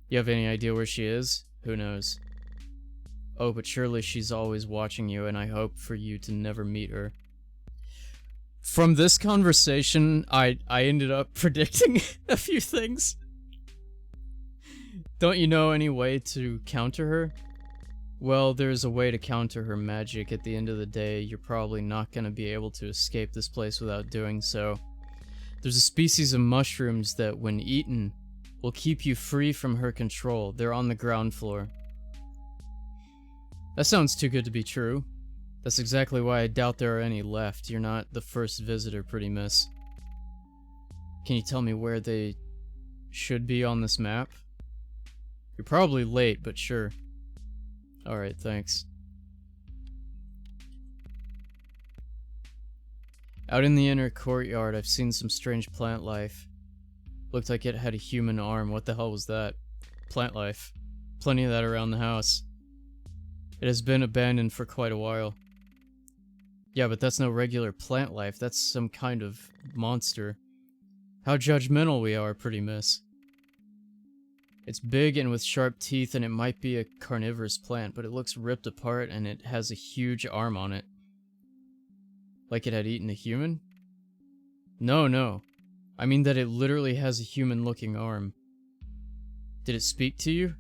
A: You have any idea where she is? Who knows? Oh, but surely she's always watching you, and I hope for you to never meet her. From this conversation, I ended up predicting a few things. Don't you know any way to counter her? Well, there's a way to counter her magic. At the end of the day, you're probably not going to be able to escape this place without doing so. There's a species of mushrooms that, when eaten, will keep you free from her control. They're on the ground floor. That sounds too good to be true. That's exactly why I doubt there are any left. You're not the first visitor, pretty miss. Can you tell me where they should be on this map? You're probably late, but sure. Alright, thanks. Out in the inner courtyard, I've seen some strange plant life. Looked like it had a human arm. What the hell was that? Plant life. Plenty of that around the house. It has been abandoned for quite a while. Yeah, but that's no regular plant life. That's some kind of monster. How judgmental we are, pretty miss. It's big and with sharp teeth, and it might be a carnivorous plant, but it looks ripped apart and it has a huge arm on it. Like it had eaten a human? No. I mean that it literally has a human-looking arm. Did it speak to you?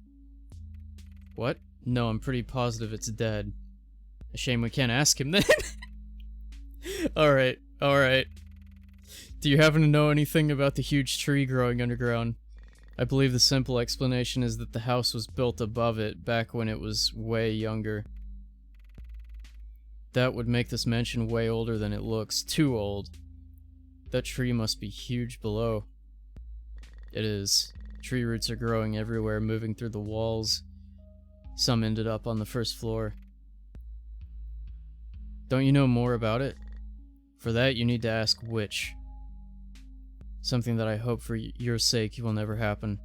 A: What? No, I'm pretty positive it's dead. A shame we can't ask him then. Alright. Do you happen to know anything about the huge tree growing underground? I believe the simple explanation is that the house was built above it back when it was way younger. That would make this mansion way older than it looks. Too old. That tree must be huge below. It is. Tree roots are growing everywhere, moving through the walls. Some ended up on the first floor. Don't you know more about it? For that, you need to ask Witch. Something that I hope for your sake will never happen.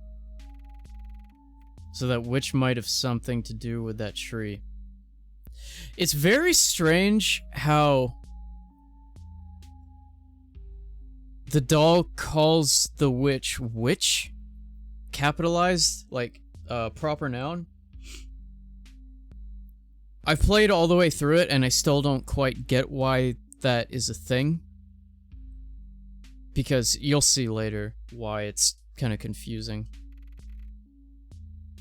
A: So that Witch might have something to do with that tree. It's very strange how the doll calls the witch witch, capitalized, like proper noun. I've played all the way through it and I still don't quite get why that is a thing. Because you'll see later why it's kind of confusing.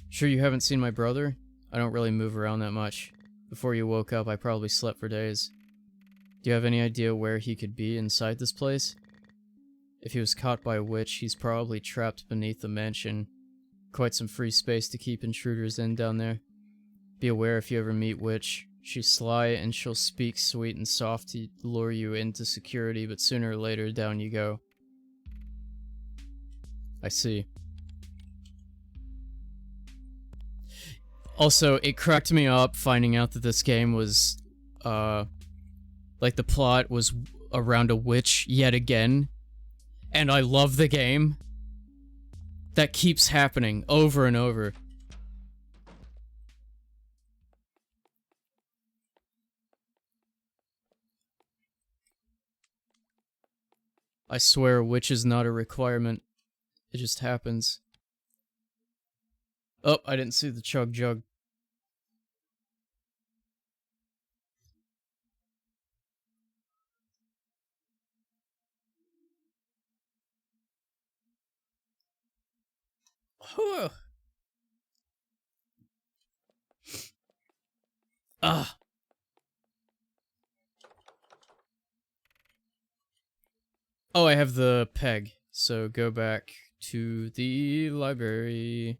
A: Sure you haven't seen my brother? I don't really move around that much. Before you woke up, I probably slept for days. Do you have any idea where he could be inside this place? If he was caught by a witch, he's probably trapped beneath the mansion. Quite some free space to keep intruders in down there. Be aware if you ever meet Witch. She's sly and she'll speak sweet and soft to lure you into security, but sooner or later, down you go. I see. Also, it cracked me up finding out that this game was, like the plot was around a witch yet again. And I love the game. That keeps happening over and over. I swear, witch is not a requirement. It just happens. Oh, I didn't see the chug jug. Whew. Ah. Oh, I have the peg, so go back to the library.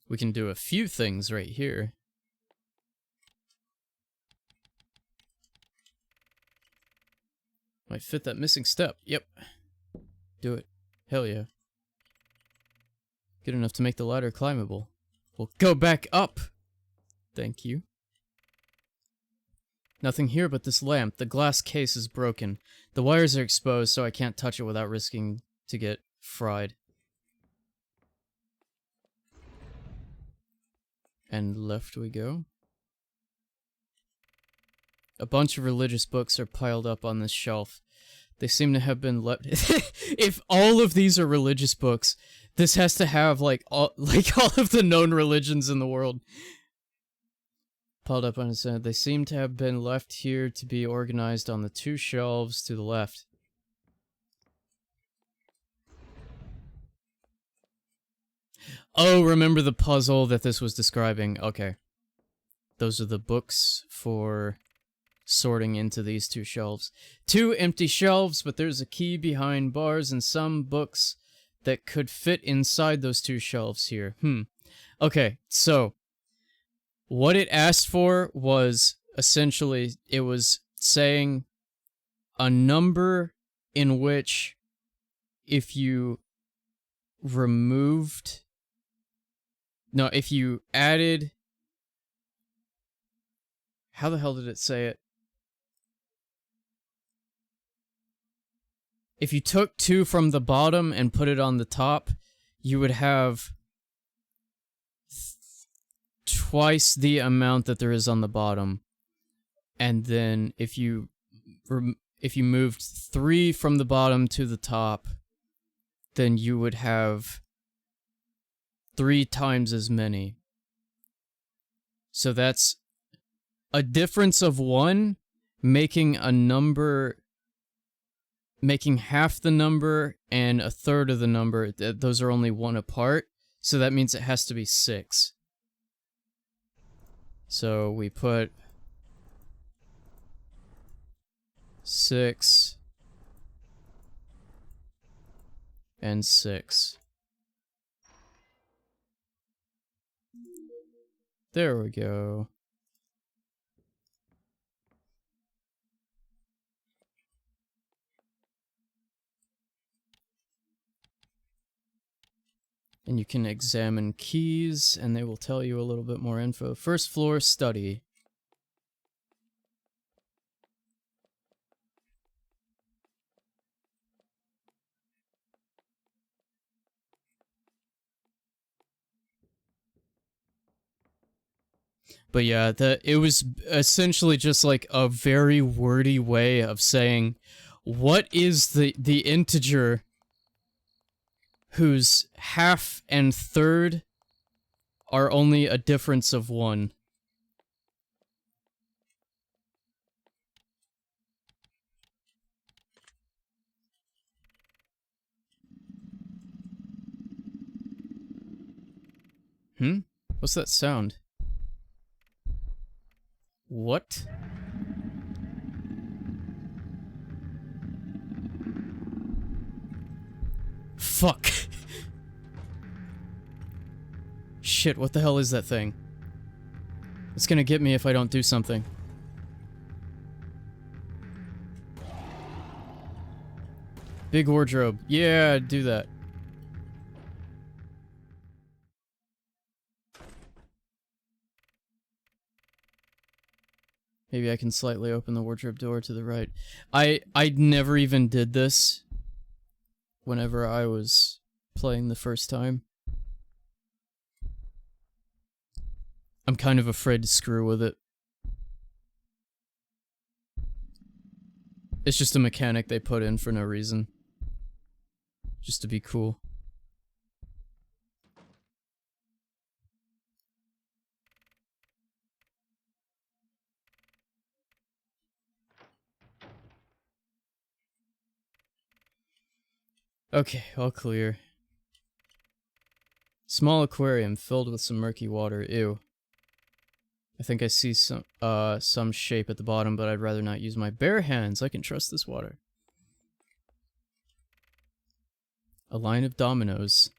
A: We can do a few things right here. Might fit that missing step. Yep. Do it. Hell yeah. Good enough to make the ladder climbable. We'll go back up! Thank you. Nothing here but this lamp. The glass case is broken. The wires are exposed, so I can't touch it without risking to get fried. And left we go. A bunch of religious books are piled up on this shelf. They seem to have been left. If all of these are religious books, this has to have like all of the known religions in the world. Piled up on his head. They seem to have been left here to be organized on the two shelves to the left. Oh, remember the puzzle that this was describing. Okay. Those are the books for sorting into these two shelves. Two empty shelves, but there's a key behind bars and some books that could fit inside those two shelves here. Okay, so what it asked for was essentially, it was saying a number in which if you removed... No, if you added... How the hell did it say it? If you took 2 from the bottom and put it on the top, you would have twice the amount that there is on the bottom. And then if you moved 3 from the bottom to the top, then you would have 3 times as many. So that's a difference of 1, making a number, making half the number and a third of the number. Those are only 1 apart, so that means it has to be 6. So we put 6, and 6. There we go. And you can examine keys, and they will tell you a little bit more info. First floor, study. But yeah, it was essentially just like a very wordy way of saying, what is the integer whose half and third are only a difference of 1? What's that sound? What? Fuck. Shit, what the hell is that thing? It's gonna get me if I don't do something. Big wardrobe. Yeah, do that. Maybe I can slightly open the wardrobe door to the right. I never even did this whenever I was playing the first time. I'm kind of afraid to screw with it. It's just a mechanic they put in for no reason. Just to be cool. Okay, all clear. Small aquarium filled with some murky water. Ew. I think I see some shape at the bottom, but I'd rather not use my bare hands. I can trust this water. A line of dominoes.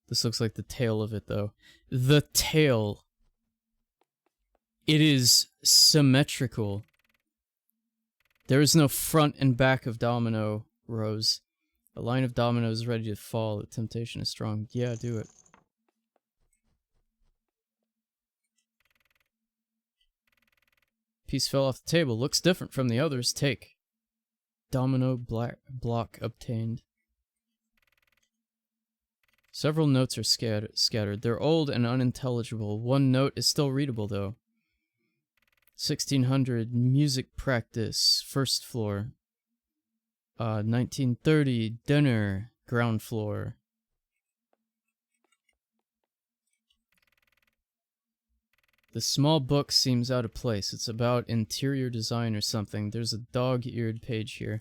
A: This looks like the tail of it, though. The tail. It is symmetrical. There is no front and back of domino rows. A line of dominoes ready to fall. The temptation is strong. Yeah, do it. Piece fell off the table. Looks different from the others. Take. Domino block obtained. Several notes are scattered. They're old and unintelligible. One note is still readable, though. 1600, music practice, first floor. 1930, dinner, ground floor. The small book seems out of place. It's about interior design or something. There's a dog-eared page here.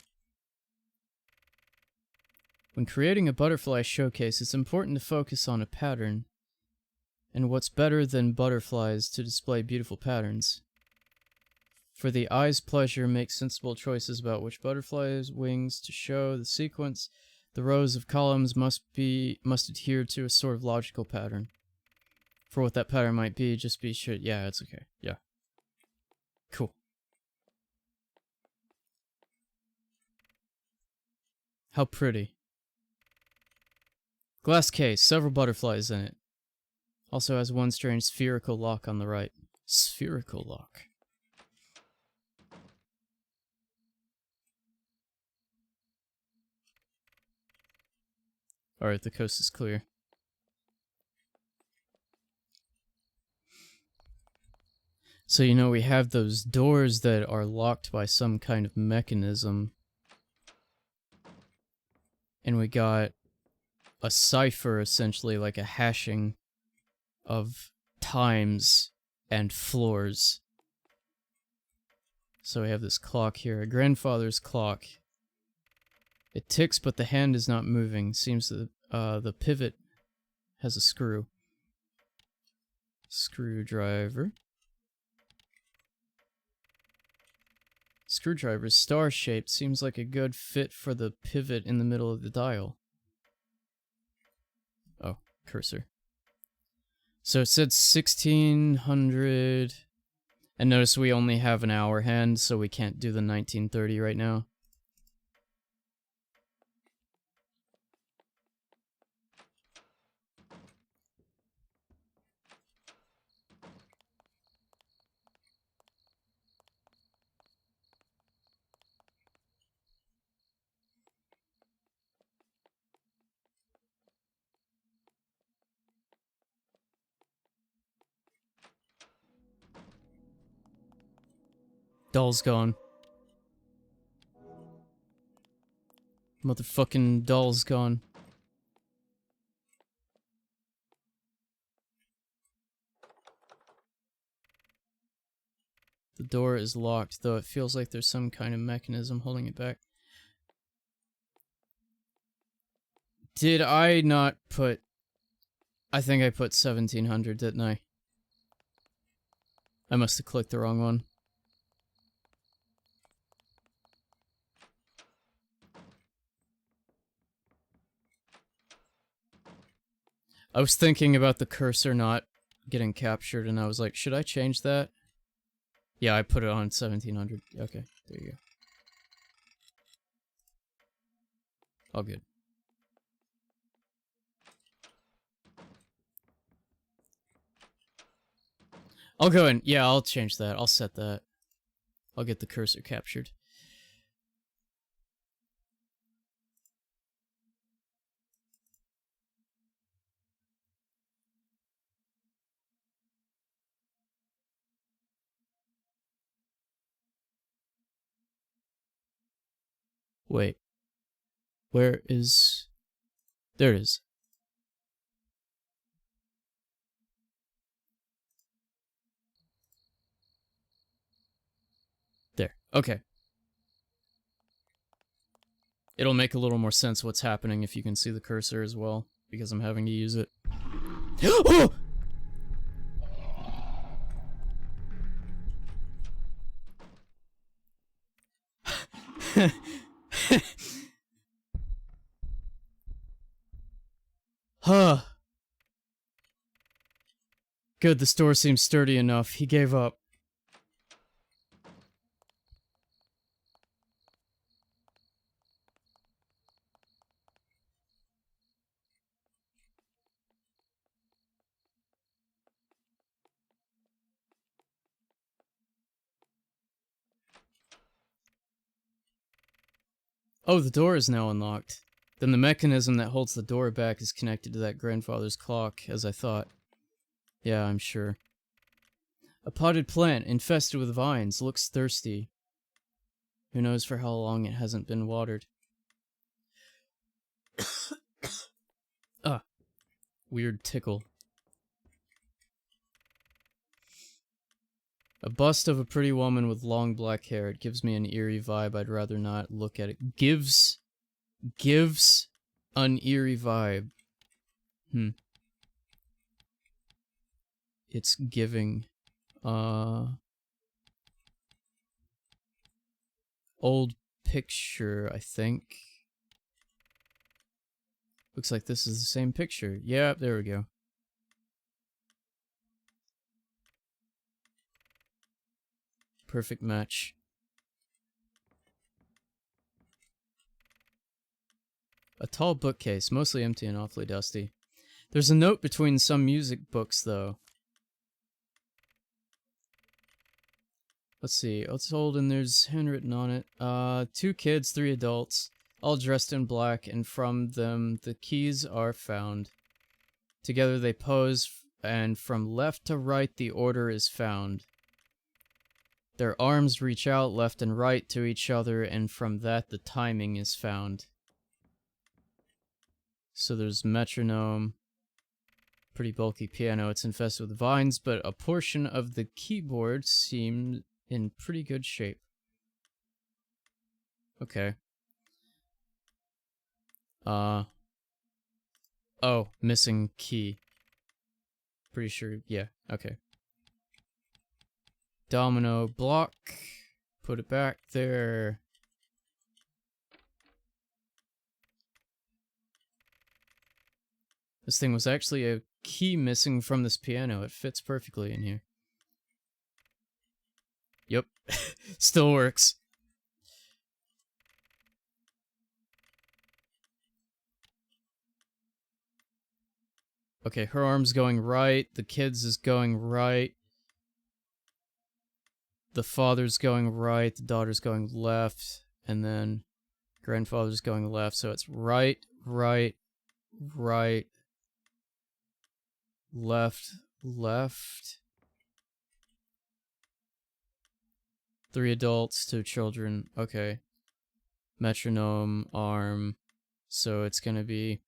A: When creating a butterfly showcase, it's important to focus on a pattern. And what's better than butterflies to display beautiful patterns? For the eye's pleasure, make sensible choices about which butterfly's wings to show. The sequence, the rows of columns must adhere to a sort of logical pattern. For what that pattern might be, just be sure. Yeah, it's okay. Yeah. Cool. How pretty. Glass case, several butterflies in it. Also has one strange spherical lock on the right. Spherical lock. Alright, the coast is clear. So, you know, we have those doors that are locked by some kind of mechanism. And we got a cipher, essentially, like a hashing of times and floors. So we have this clock here, a grandfather's clock. It ticks, but the hand is not moving. Seems that the pivot has a screw. Screwdriver. screwdriver is star-shaped. Seems like a good fit for the pivot in the middle of the dial. Oh, cursor. So it said 1600... And notice we only have an hour hand, so we can't do the 1930 right now. Doll's gone. Motherfucking doll's gone. The door is locked, though it feels like there's some kind of mechanism holding it back. Did I not put... I think I put 1700, didn't I? I must have clicked the wrong one. I was thinking about the cursor not getting captured, and I was like, should I change that? Yeah, I put it on 1700. Okay, there you go. All good. I'll go in. Yeah, I'll change that. I'll set that. I'll get the cursor captured. Wait. Where is... There it is. There. Okay. It'll make a little more sense what's happening if you can see the cursor as well, because I'm having to use it. Oh! Huh. Good, the store seems sturdy enough. He gave up. Oh, the door is now unlocked. Then the mechanism that holds the door back is connected to that grandfather's clock, as I thought. Yeah, I'm sure. A potted plant infested with vines looks thirsty. Who knows for how long it hasn't been watered. Ah, weird tickle. A bust of a pretty woman with long black hair. It gives me an eerie vibe. I'd rather not look at it. Gives an eerie vibe. It's giving. Old picture, I think. Looks like this is the same picture. Yeah, there we go. Perfect match. A tall bookcase, mostly empty and awfully dusty. There's a note between some music books, though. Let's see, it's old and there's handwritten on it. 2 kids, 3 adults, all dressed in black, and from them the keys are found. Together they pose, and from left to right the order is found. Their arms reach out left and right to each other, and from that the timing is found. So there's metronome, pretty bulky piano. It's infested with vines, but a portion of the keyboard seems in pretty good shape. Okay. Oh, missing key. Pretty sure, yeah, okay. Domino block. Put it back there. This thing was actually a key missing from this piano. It fits perfectly in here. Yep. Still works. Okay, her arm's going right. The kid's is going right. The father's going right. The daughter's going left. And then grandfather's going left. So it's right, right, right, left, left. 3 adults, 2 children. Okay. Metronome, arm. So it's gonna be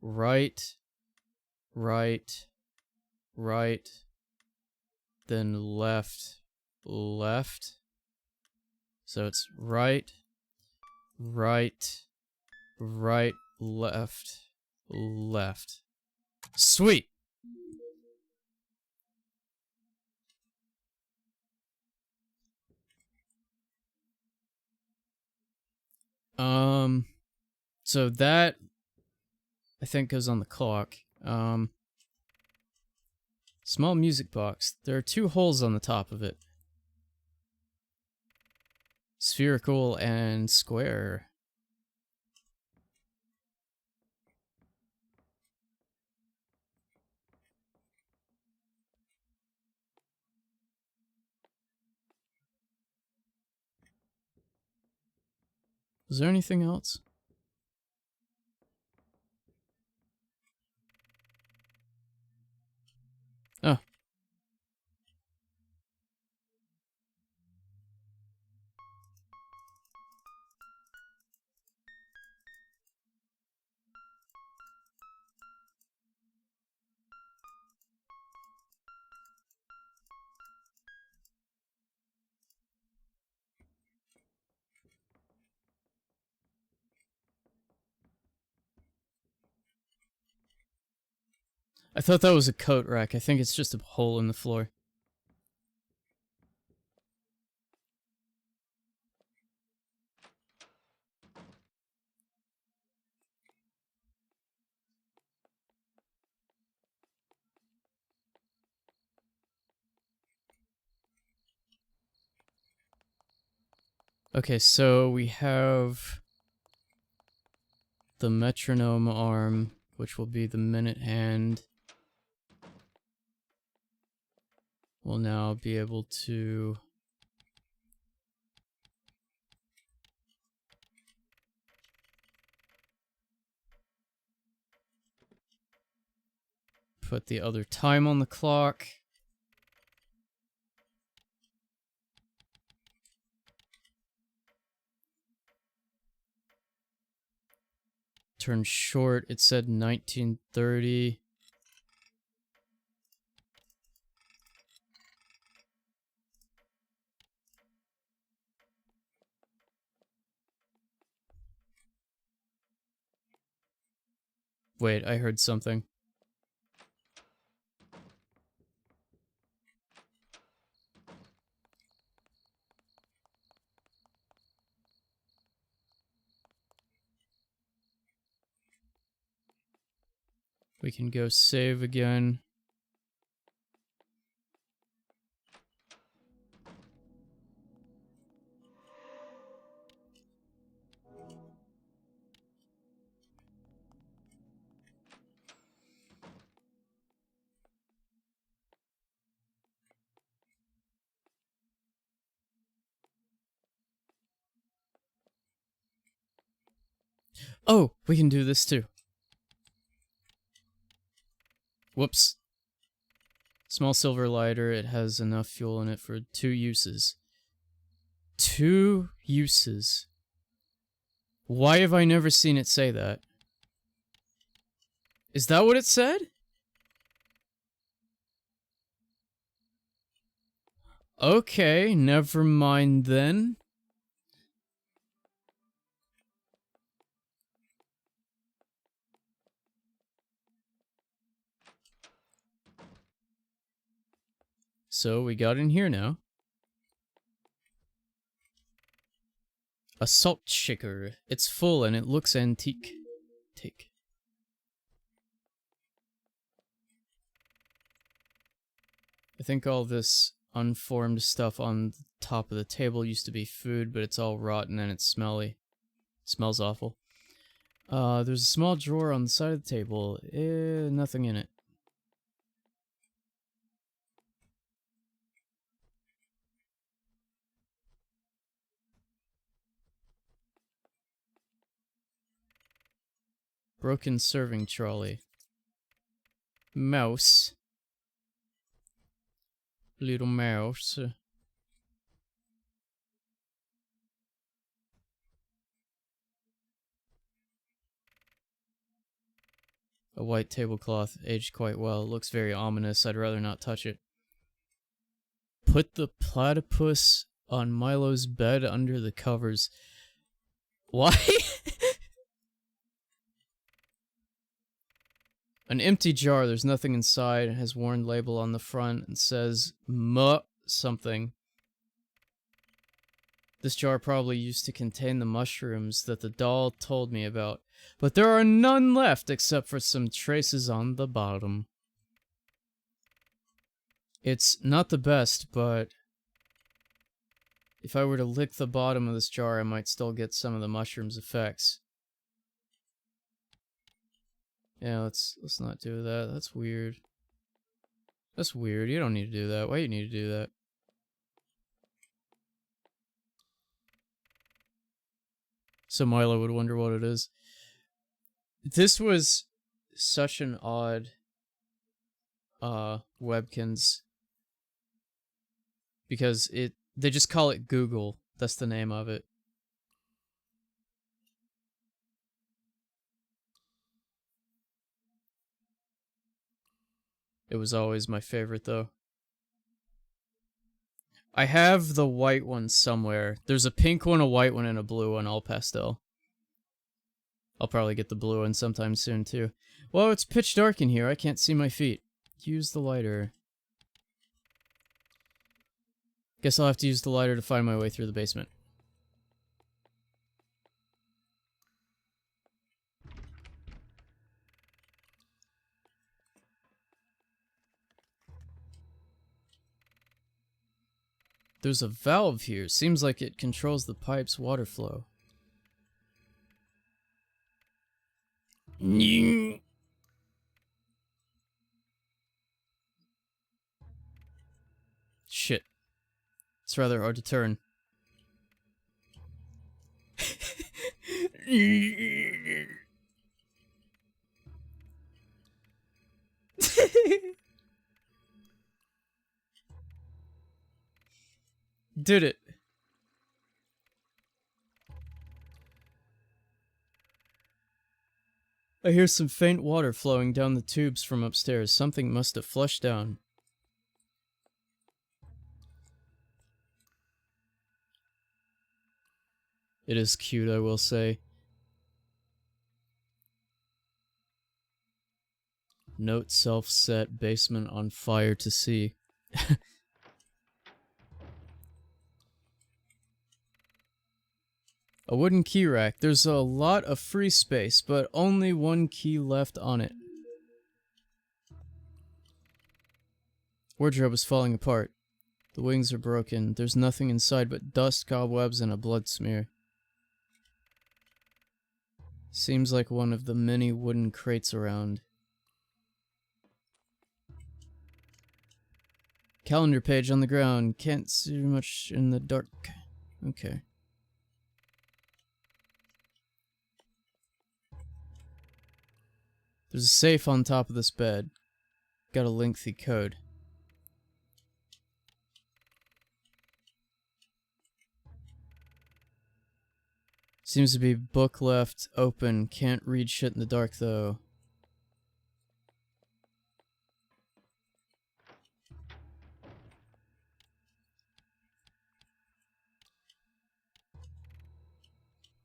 A: right, right, right, then left, left. So it's right, right, right, left, left. Sweet! So that, I think, goes on the clock. Small music box. There are 2 holes on the top of it. Spherical and square. Was there anything else? Oh. I thought that was a coat rack. I think it's just a hole in the floor. Okay, so we have the metronome arm, which will be the minute hand. We'll now be able to put the other time on the clock. Turn short, it said 1930. Wait, I heard something. We can go save again. Oh, we can do this too. Whoops. Small silver lighter, it has enough fuel in it for 2 uses. 2 uses. Why have I never seen it say that? Is that what it said? Okay, never mind then. So we got in here now. A salt shaker. It's full and it looks antique. Take. I think all this unformed stuff on the top of the table used to be food, but it's all rotten and it's smelly. It smells awful. There's a small drawer on the side of the table. Nothing in it. Broken serving trolley. Mouse. Little mouse. A white tablecloth, aged quite well. It looks very ominous. I'd rather not touch it. Put the platypus on Milo's bed under the covers. Why? An empty jar, there's nothing inside. It has worn label on the front and says something. This jar probably used to contain the mushrooms that the doll told me about, but there are none left except for some traces on the bottom. It's not the best, but if I were to lick the bottom of this jar, I might still get some of the mushroom's effects. Yeah, let's not do that. That's weird. That's weird. You don't need to do that. Why do you need to do that? So Milo would wonder what it is. This was such an odd Webkinz, because they just call it Google. That's the name of it. It was always my favorite, though. I have the white one somewhere. There's a pink one, a white one, and a blue one, all pastel. I'll probably get the blue one sometime soon, too. Well, it's pitch dark in here. I can't see my feet. Use the lighter. Guess I'll have to use the lighter to find my way through the basement. There's a valve here. Seems like it controls the pipe's water flow. Shit. It's rather hard to turn. Did it. I hear some faint water flowing down the tubes from upstairs. Something must have flushed down. It is cute, I will say. Note self-set, basement on fire to see. A wooden key rack. There's a lot of free space, but only one key left on it. Wardrobe is falling apart. The wings are broken. There's nothing inside but dust, cobwebs, and a blood smear. Seems like one of the many wooden crates around. Calendar page on the ground. Can't see much in the dark. Okay. There's a safe on top of this bed. Got a lengthy code. Seems to be book left open. Can't read shit in the dark though.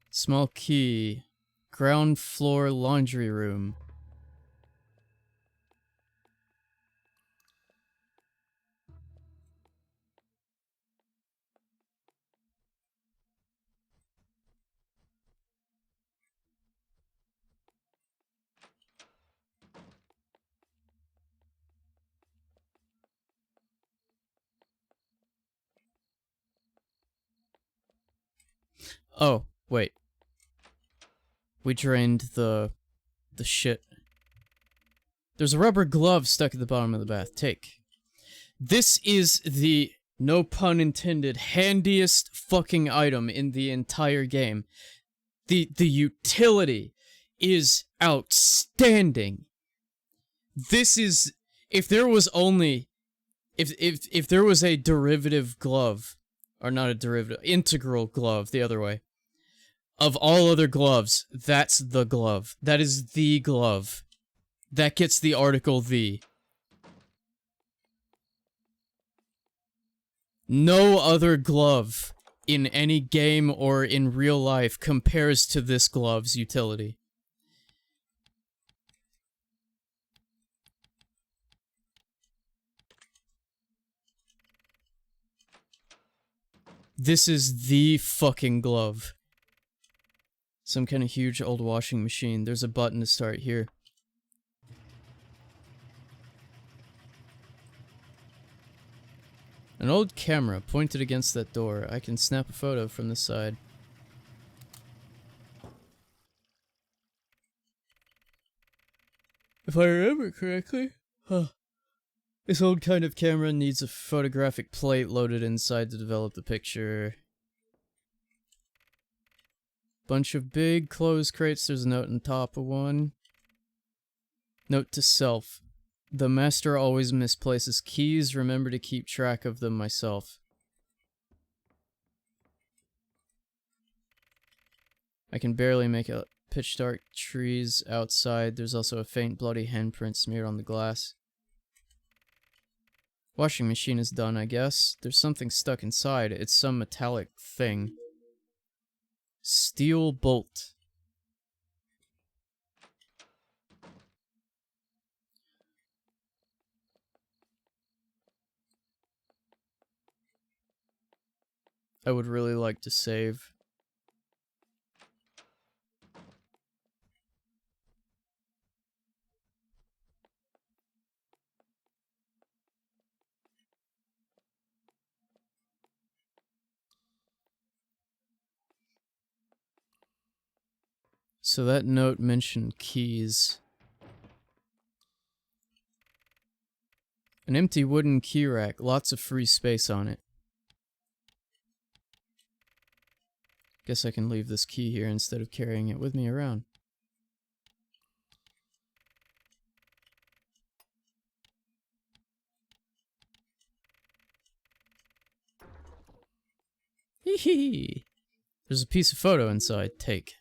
A: Small key. Ground floor laundry room. Oh, wait. We drained the shit. There's a rubber glove stuck at the bottom of the bath. Take. This is the, no pun intended, handiest fucking item in the entire game. The utility is outstanding. This is, if there was only, if there was a derivative glove, or not a derivative, integral glove, the other way, of all other gloves, that's the glove. That is the glove. That gets the article the. No other glove in any game or in real life compares to this glove's utility. This is the fucking glove. Some kind of huge old washing machine. There's a button to start here. An old camera pointed against that door. I can snap a photo from the side. If I remember correctly, this old kind of camera needs a photographic plate loaded inside to develop the picture. Bunch of big closed crates. There's a note on top of one. Note to self. The master always misplaces keys. Remember to keep track of them myself. I can barely make out pitch dark trees outside. There's also a faint bloody handprint smeared on the glass. Washing machine is done, I guess. There's something stuck inside. It's some metallic thing. Steel bolt. I would really like to save. So that note mentioned keys. An empty wooden key rack, lots of free space on it. Guess I can leave this key here instead of carrying it with me around. Hee hee! There's a piece of photo inside. Take.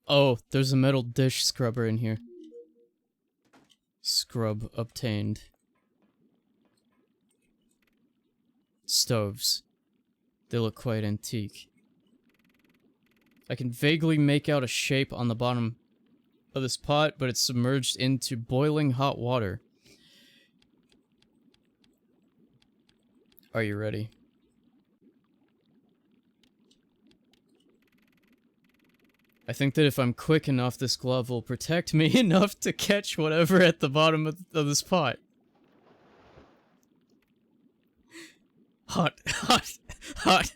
A: Oh, there's a metal dish scrubber in here. Scrub obtained. Stoves. They look quite antique. I can vaguely make out a shape on the bottom of this pot, but it's submerged into boiling hot water. Are you ready? I think that if I'm quick enough, this glove will protect me enough to catch whatever at the bottom of this pot. Hot, hot, hot.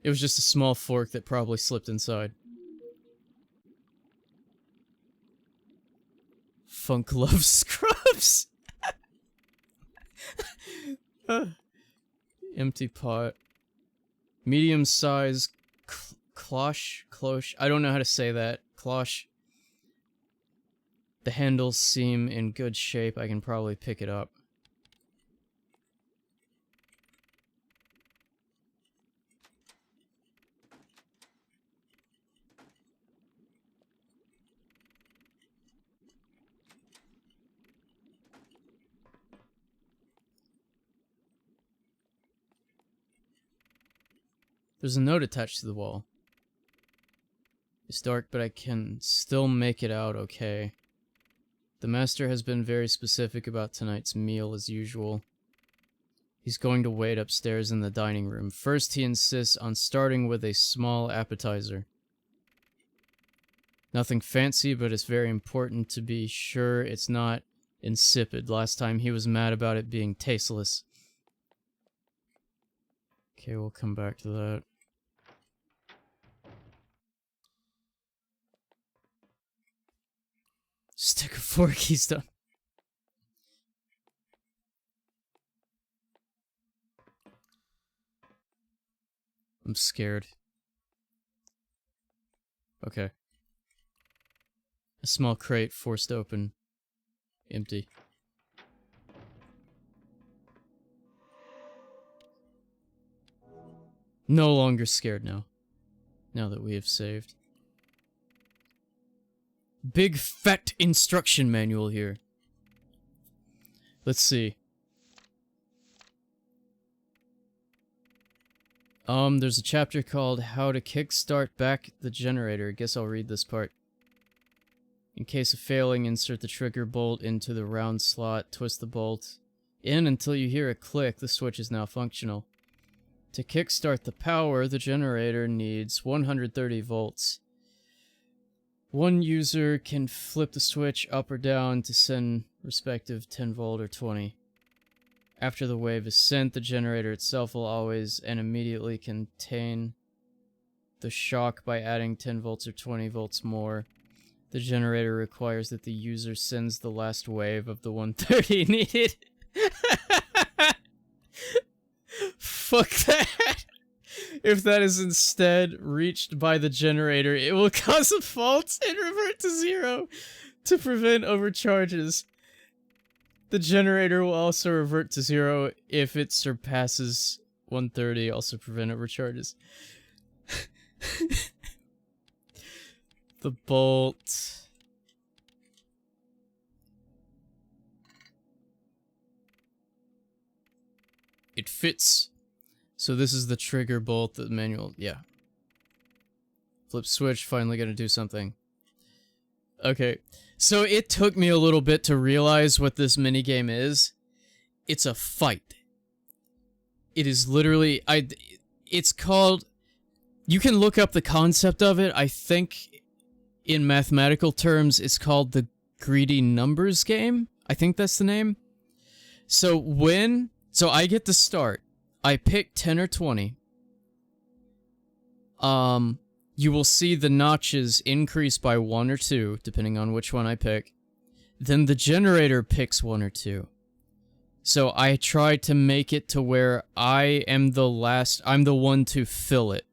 A: It was just a small fork that probably slipped inside. Funk loves scrubs. Empty pot. Medium size cloche. I don't know how to say that. Cloche. The handles seem in good shape. I can probably pick it up. There's a note attached to the wall. It's dark, but I can still make it out okay. The master has been very specific about tonight's meal as usual. He's going to wait upstairs in the dining room. First, he insists on starting with a small appetizer. Nothing fancy, but it's very important to be sure it's not insipid. Last time he was mad about it being tasteless. Okay, we'll come back to that. Stick a fork, he's done. I'm scared. Okay. A small crate forced open. Empty. No longer scared now. Now that we have saved. Big fat instruction manual here. Let's see. There's a chapter called How to Kickstart Back the Generator. I guess I'll read this part. In case of failing, insert the trigger bolt into the round slot, twist the bolt in until you hear a click. The switch is now functional. To kickstart the power, the generator needs 130 volts. One user can flip the switch up or down to send respective 10 volt or 20. After the wave is sent, the generator itself will always and immediately contain the shock by adding 10 volts or 20 volts more. The generator requires that the user sends the last wave of the 130 needed. Fuck that! If that is instead reached by the generator, it will cause a fault and revert to 0 to prevent overcharges. The generator will also revert to 0 if it surpasses 130, also prevent overcharges. The bolt. It fits. So this is the trigger bolt, the manual, yeah. Flip switch, finally gonna do something. Okay, so it took me a little bit to realize what this minigame is. It's a fight. It is literally, it's called, you can look up the concept of it. I think in mathematical terms, it's called the greedy numbers game. I think that's the name. So so I get to start. I pick 10 or 20. You will see the notches increase by 1 or 2, depending on which one I pick. Then the generator picks 1 or 2. So I try to make it to where I am I'm the one to fill it,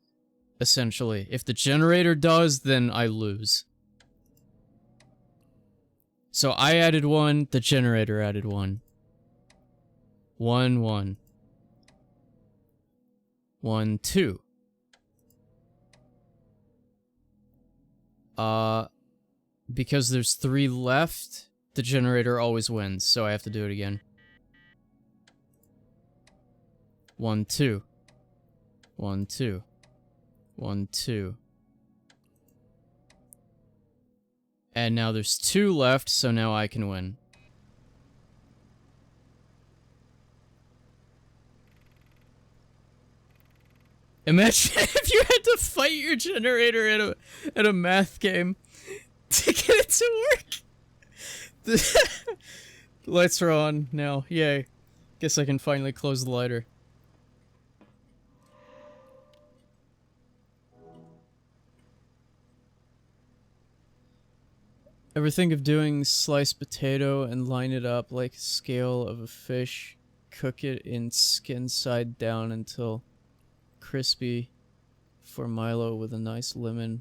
A: essentially. If the generator does, then I lose. So I added 1, the generator added 1. 1, 1. 1, 2. Because there's 3 left, the generator always wins, so I have to do it again. 1, 2. 1, 2. 1, 2. And now there's 2 left, so now I can win. Imagine if you had to fight your generator at a math game to get it to work. The lights are on now. Yay. Guess I can finally close the lighter. Ever think of doing sliced potato and line it up like a scale of a fish? Cook it in skin side down until crispy for Milo with a nice lemon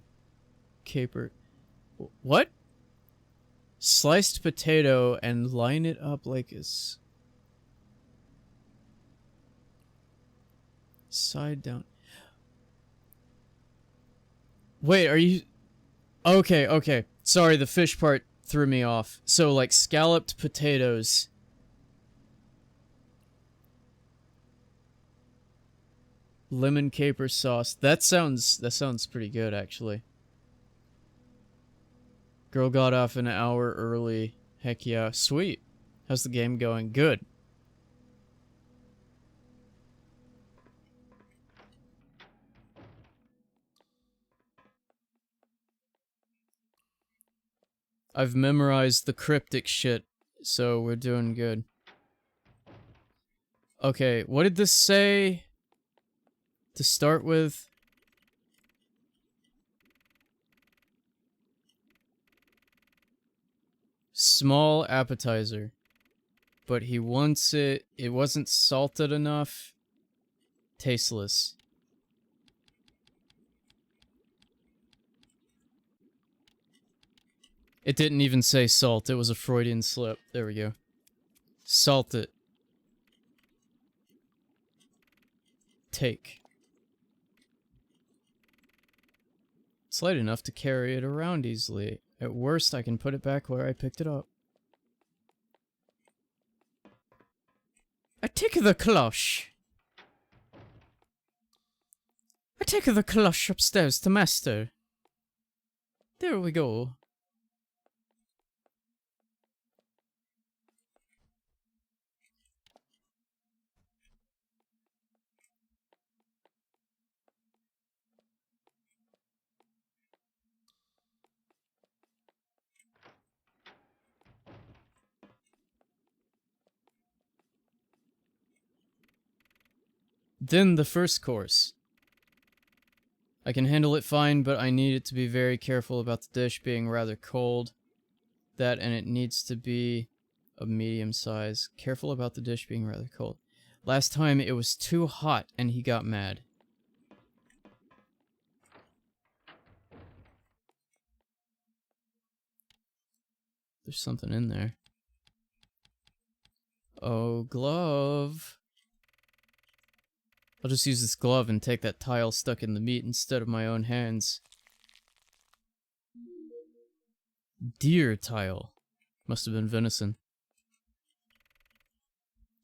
A: caper. What? Sliced potato and line it up like a side down. Wait, are you... Okay, okay. Sorry, the fish part threw me off. So, like, scalloped potatoes. Lemon caper sauce. That sounds pretty good, actually. Girl got off an hour early. Heck yeah. Sweet. How's the game going? Good. I've memorized the cryptic shit, so we're doing good. Okay, what did this say? To start with? Small appetizer. But he wants it. It wasn't salted enough. Tasteless. It didn't even say salt. It was a Freudian slip. There we go. Salt it. Take. It's light enough to carry it around easily. At worst, I can put it back where I picked it up. I take the cloche. I take the cloche upstairs to master. There we go. Then the first course. I can handle it fine, but I need it to be very careful about the dish being rather cold. That, and it needs to be a medium size. Careful about the dish being rather cold. Last time it was too hot and he got mad. There's something in there. Oh, glove. I'll just use this glove and take that tile stuck in the meat instead of my own hands. Deer tile. Must have been venison.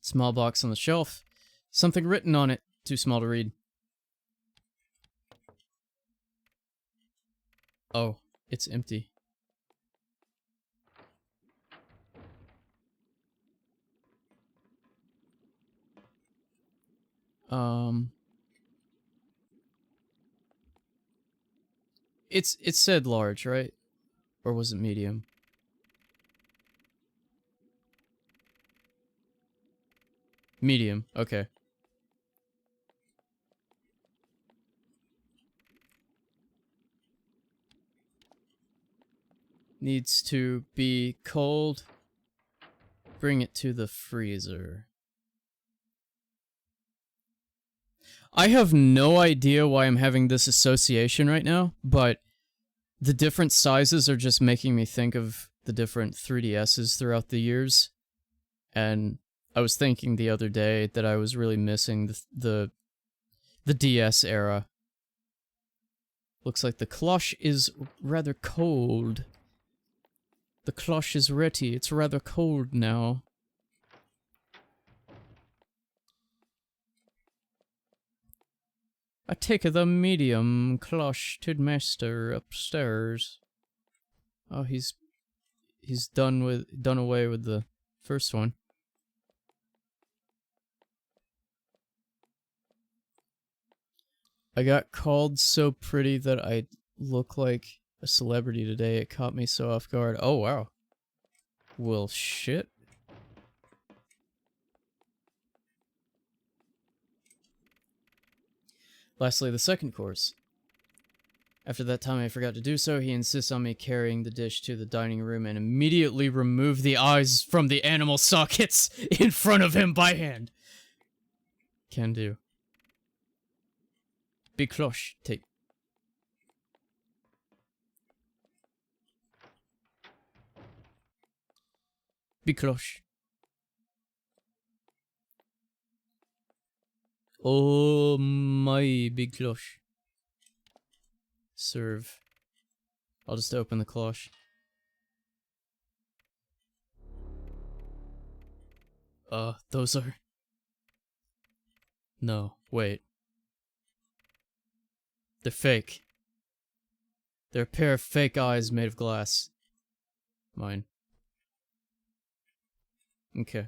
A: Small box on the shelf. Something written on it. Too small to read. Oh, it's empty. It said large, right? Or was it medium? Medium, okay. Needs to be cold. Bring it to the freezer. I have no idea why I'm having this association right now, but the different sizes are just making me think of the different 3DSs throughout the years. And I was thinking the other day that I was really missing the DS era. Looks like the cloche is rather cold. The cloche is ready. It's rather cold now. I take the medium cloche to master upstairs. Oh, he's done away with the first one. I got called so pretty that I look like a celebrity today. It caught me so off guard. Oh, wow. Well, shit. Lastly, the second course. After that time I forgot to do so, he insists on me carrying the dish to the dining room and immediately remove the eyes from the animal sockets in front of him by hand. Can do. Big cloche, take. Big cloche. Oh my big cloche. Serve. I'll just open the cloche. Those are... No, wait. They're fake. They're a pair of fake eyes made of glass. Mine. Okay.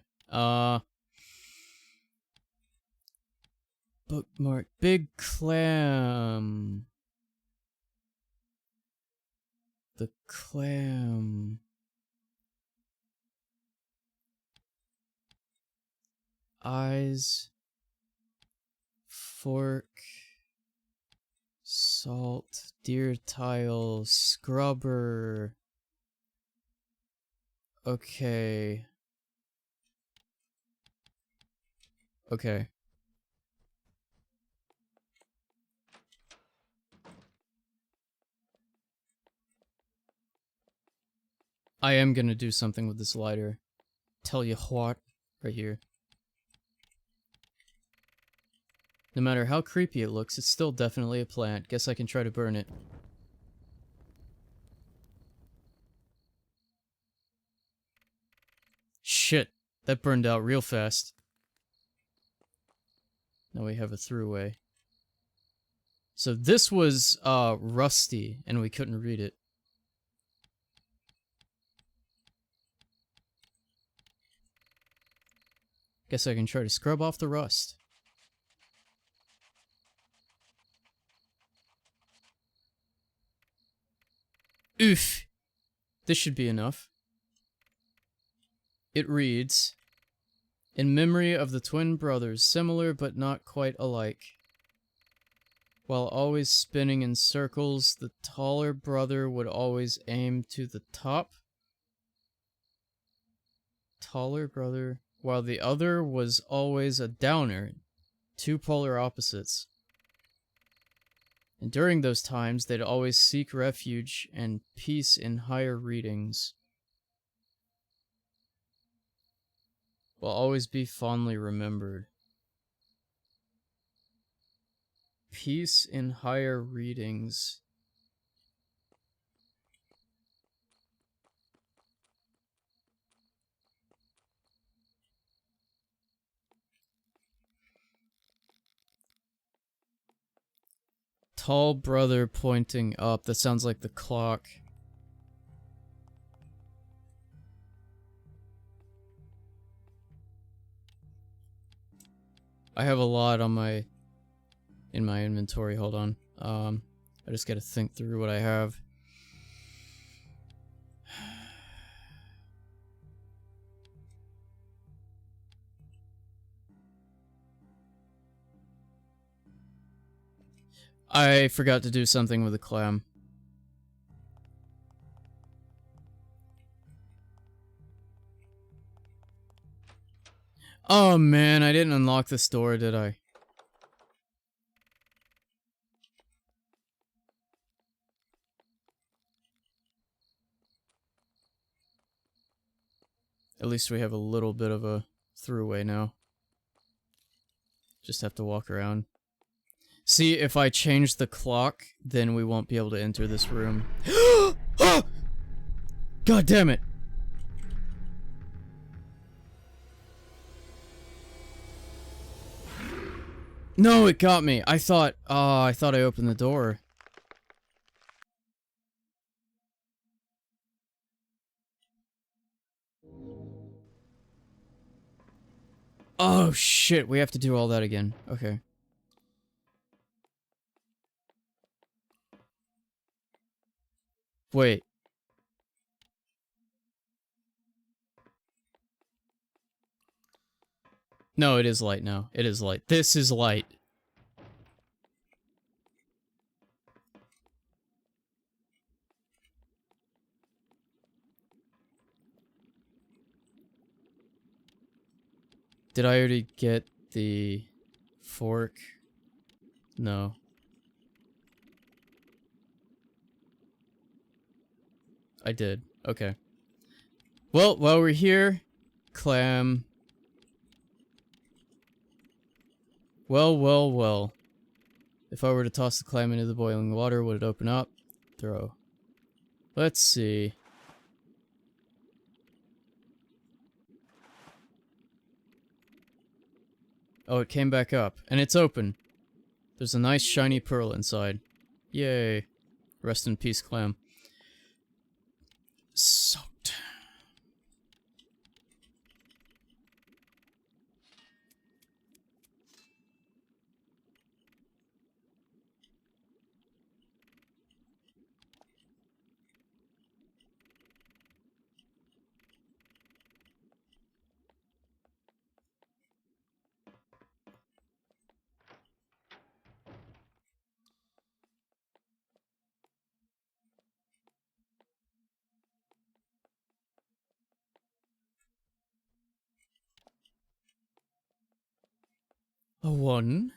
A: Bookmark. Big clam. The clam. Eyes. Fork. Salt. Deer tile. Scrubber. Okay. Okay. I am gonna do something with this lighter. Tell you what, right here. No matter how creepy it looks, it's still definitely a plant. Guess I can try to burn it. Shit, that burned out real fast. Now we have a throughway. So this was, rusty, and we couldn't read it. Guess I can try to scrub off the rust. Oof! This should be enough. It reads, in memory of the twin brothers, similar but not quite alike. While always spinning in circles, the taller brother would always aim to the top. Taller brother, while the other was always a downer, two polar opposites. And during those times, they'd always seek refuge and peace in higher readings. Will always be fondly remembered. Peace in higher readings. Tall brother pointing up. That sounds like the clock. I have a lot on in my inventory. Hold on. I just gotta think through what I have. I forgot to do something with the clam. Oh man, I didn't unlock this door, did I? At least we have a little bit of a throughway now. Just have to walk around. See, if I change the clock, then we won't be able to enter this room. Oh! God damn it! No, it got me. I thought I opened the door. Oh shit, we have to do all that again. Okay. Wait. No, it is light now. It is light. This is light. Did I already get the fork? No. I did. Okay. Well, while we're here, clam. Well. If I were to toss the clam into the boiling water, would it open up? Throw. Let's see. Oh, it came back up. And it's open. There's a nice shiny pearl inside. Yay. Rest in peace, clam. Soaked. A 1.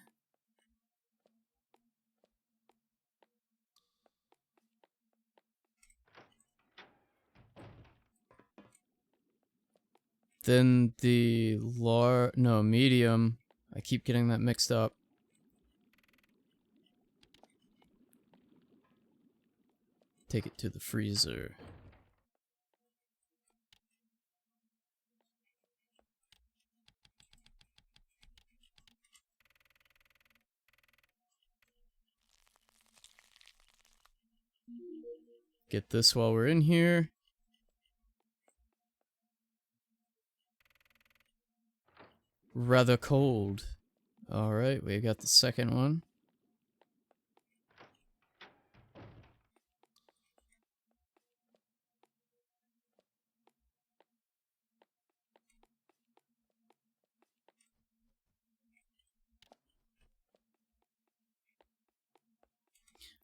A: Then the medium. I keep getting that mixed up. Take it to the freezer. Get this while we're in here. Rather cold. Alright, we got the second one.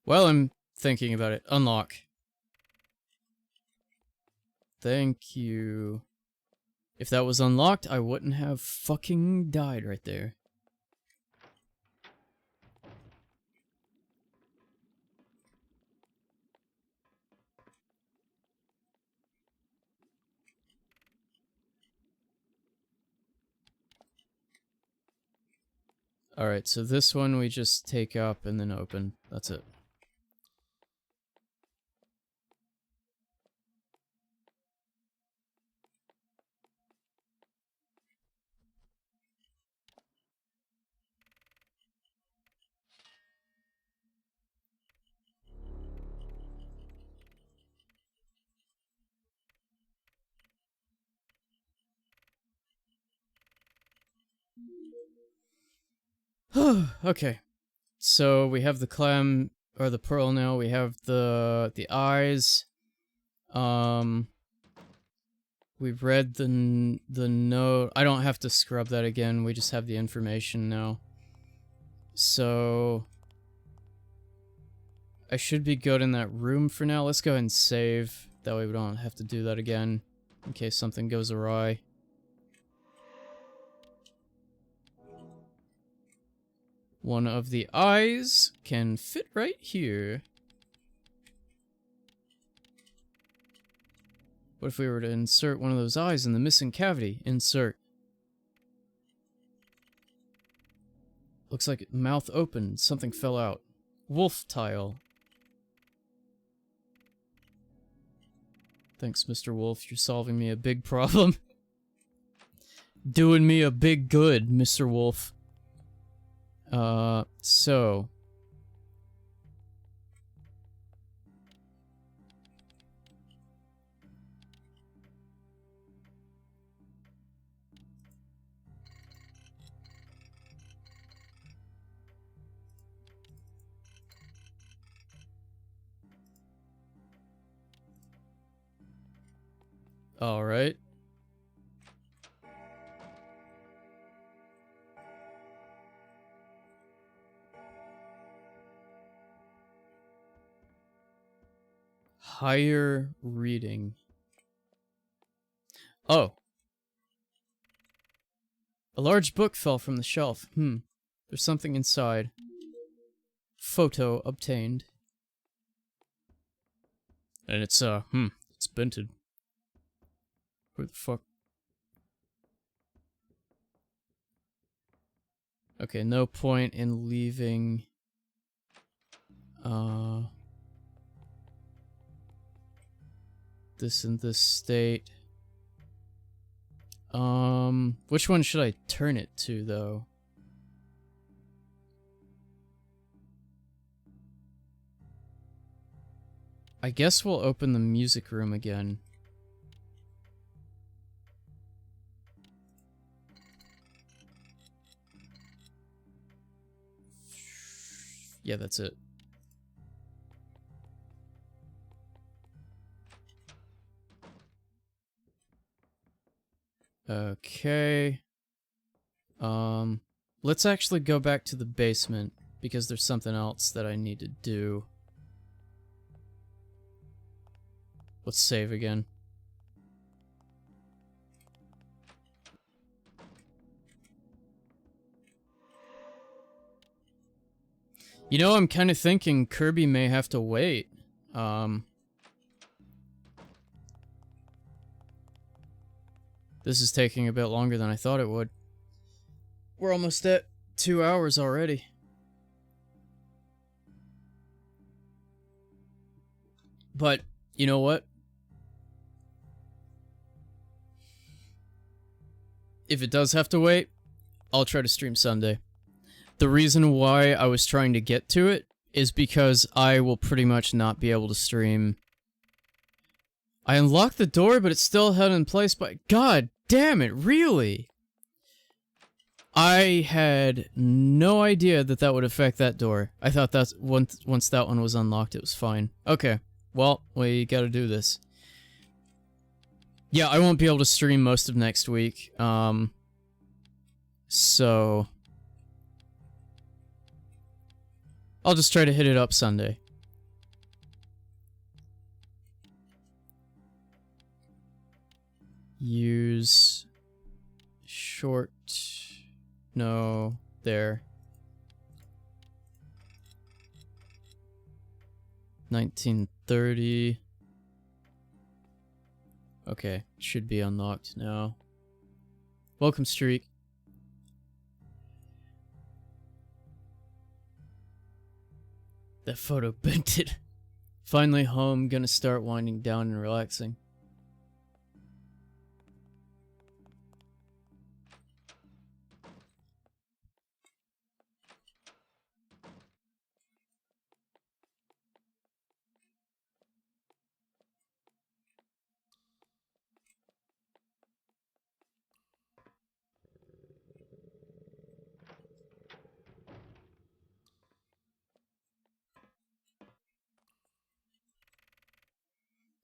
A: While I'm thinking about it, unlock. Thank you. If that was unlocked, I wouldn't have fucking died right there. Alright, so this one we just take up and then open. That's it. Okay. So we have the clam or the pearl now. We have the eyes. We've read the note. I don't have to scrub that again. We just have the information now. So I should be good in that room for now. Let's go ahead and save. That way we don't have to do that again in case something goes awry. One of the eyes can fit right here. What if we were to insert one of those eyes in the missing cavity? Insert. Looks like mouth open. Something fell out. Wolf tile. Thanks, Mr. Wolf. You're solving me a big problem. Doing me a big good, Mr. Wolf. So... Alright. Higher reading. Oh. A large book fell from the shelf. There's something inside. Photo obtained. And it's binted. Who the fuck? Okay, no point in leaving. This in this state. Which one should I turn it to, though? I guess we'll open the music room again. Yeah, that's it. Okay. Let's actually go back to the basement, because there's something else that I need to do. Let's save again. You know, I'm kind of thinking Kirby may have to wait. This is taking a bit longer than I thought it would. We're almost at 2 hours already. But, you know what? If it does have to wait, I'll try to stream Sunday. The reason why I was trying to get to it is because I will pretty much not be able to stream. I unlocked the door, but it's still held in place by... God damn it, really? I had no idea that that would affect that door. I thought that's once that one was unlocked, it was fine. Okay, well, we gotta do this. Yeah, I won't be able to stream most of next week. So... I'll just try to hit it up Sunday. Use... short... No, there. 1930. Okay, should be unlocked now. Welcome, Streak. That photo bent it. Finally home, gonna start winding down and relaxing.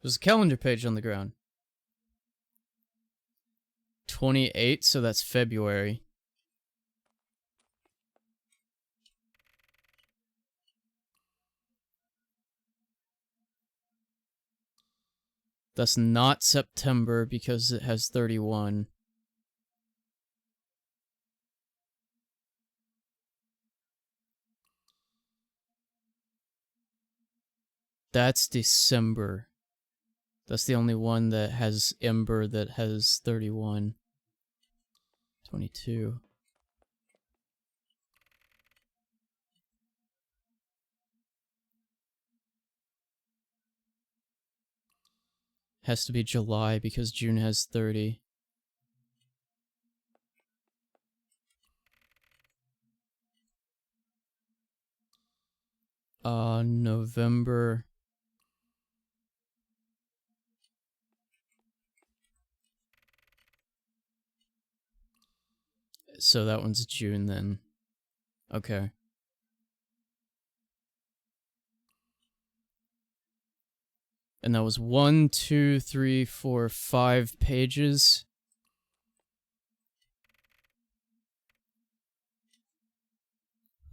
A: There's a calendar page on the ground. 28, so that's February. That's not September because it has 31. That's December. That's the only one that has Ember that has 31. 22. Has to be July because June has 30. November. So that one's June then. Okay. And that was 1, 2, 3, 4, 5 pages.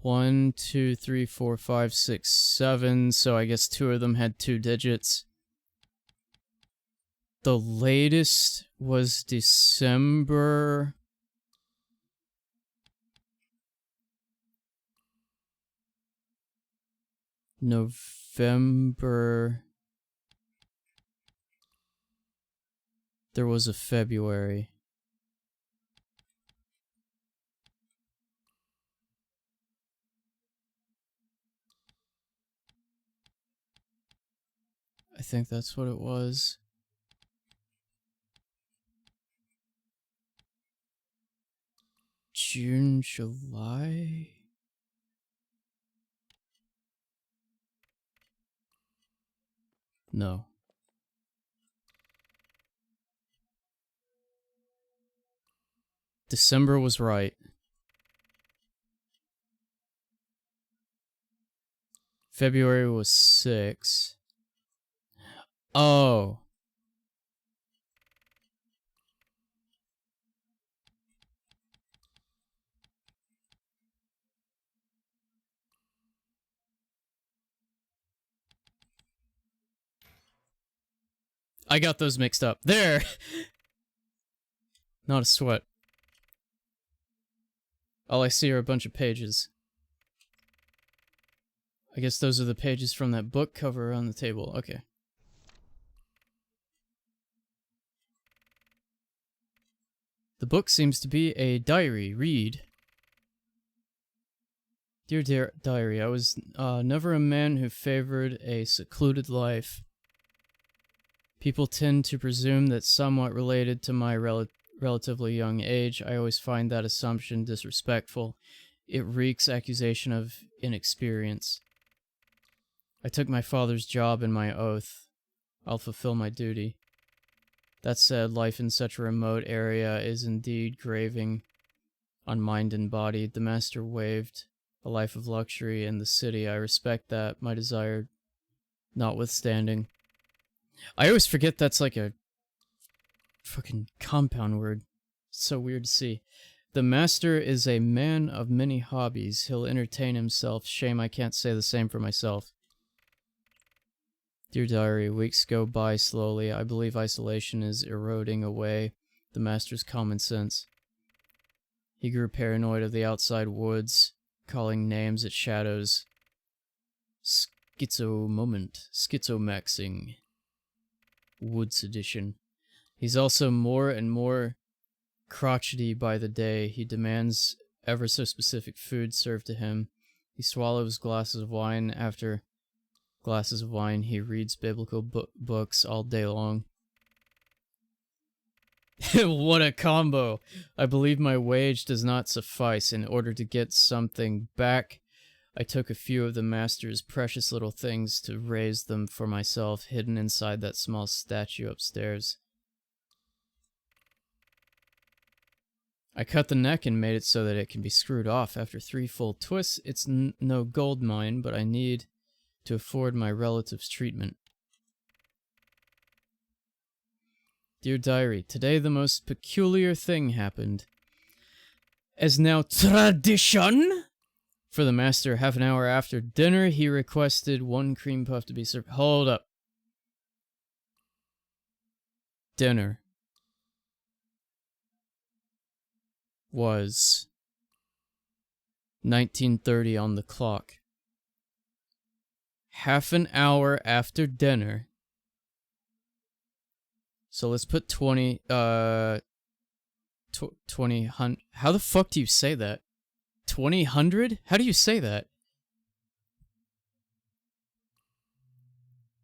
A: One, 2, 3, 4, 5, 6, 7. So I guess 2 of them had 2 digits. The latest was December. November. There was a February. I think that's what it was. June, July? No. December was right. February was 6. Oh. I got those mixed up. There! Not a sweat. All I see are a bunch of pages. I guess those are the pages from that book cover on the table. Okay. The book seems to be a diary. Read. Dear diary, I was never a man who favored a secluded life. People tend to presume that somewhat related to my relatively young age. I always find that assumption disrespectful. It reeks accusation of inexperience. I took my father's job and my oath. I'll fulfill my duty. That said, life in such a remote area is indeed graving on mind and body. The master waved a life of luxury in the city. I respect that, my desire notwithstanding. I always forget that's like a fucking compound word. It's so weird to see. The master is a man of many hobbies. He'll entertain himself. Shame I can't say the same for myself. Dear diary, weeks go by slowly. I believe isolation is eroding away the master's common sense. He grew paranoid of the outside woods, calling names at shadows. Schizomaxing. Woods edition. He's also more and more crotchety by the day. He demands ever so specific food served to him. He swallows glasses of wine after glasses of wine. He reads biblical books all day long. What a combo! I believe my wage does not suffice. In order to get something back, I took a few of the master's precious little things to raise them for myself, hidden inside that small statue upstairs. I cut the neck and made it so that it can be screwed off after 3 full twists. It's no gold mine, but I need to afford my relatives treatment. Dear diary, today the most peculiar thing happened. As now tradition for the master, half an hour after dinner, he requested 1 cream puff to be served. Hold up. Dinner was 19:30 on the clock. Half an hour after dinner. So let's put 20, 2000. How the fuck do you say that? 2000? How do you say that?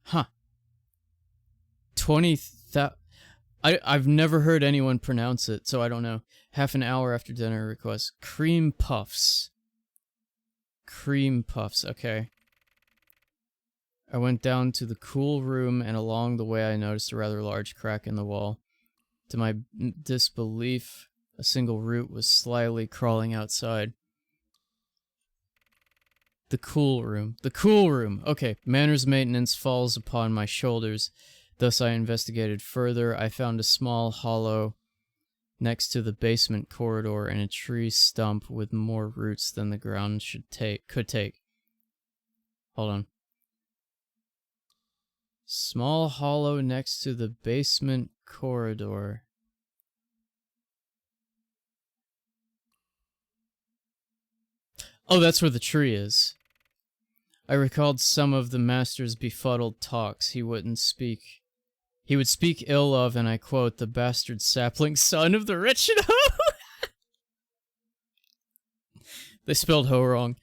A: Huh. 20,000. I've never heard anyone pronounce it, so I don't know. Half an hour after dinner request. Cream puffs. Cream puffs, okay. I went down to the cool room, and along the way I noticed a rather large crack in the wall. To my disbelief, a single root was slyly crawling outside. The cool room. The cool room! Okay, manners maintenance falls upon my shoulders. Thus I investigated further. I found a small hollow next to the basement corridor and a tree stump with more roots than the ground could take. Hold on. Small hollow next to the basement corridor. Oh, that's where the tree is. I recalled some of the master's befuddled talks. He would speak ill of, and I quote, the bastard sapling son of the wretched hoe. They spelled hoe wrong.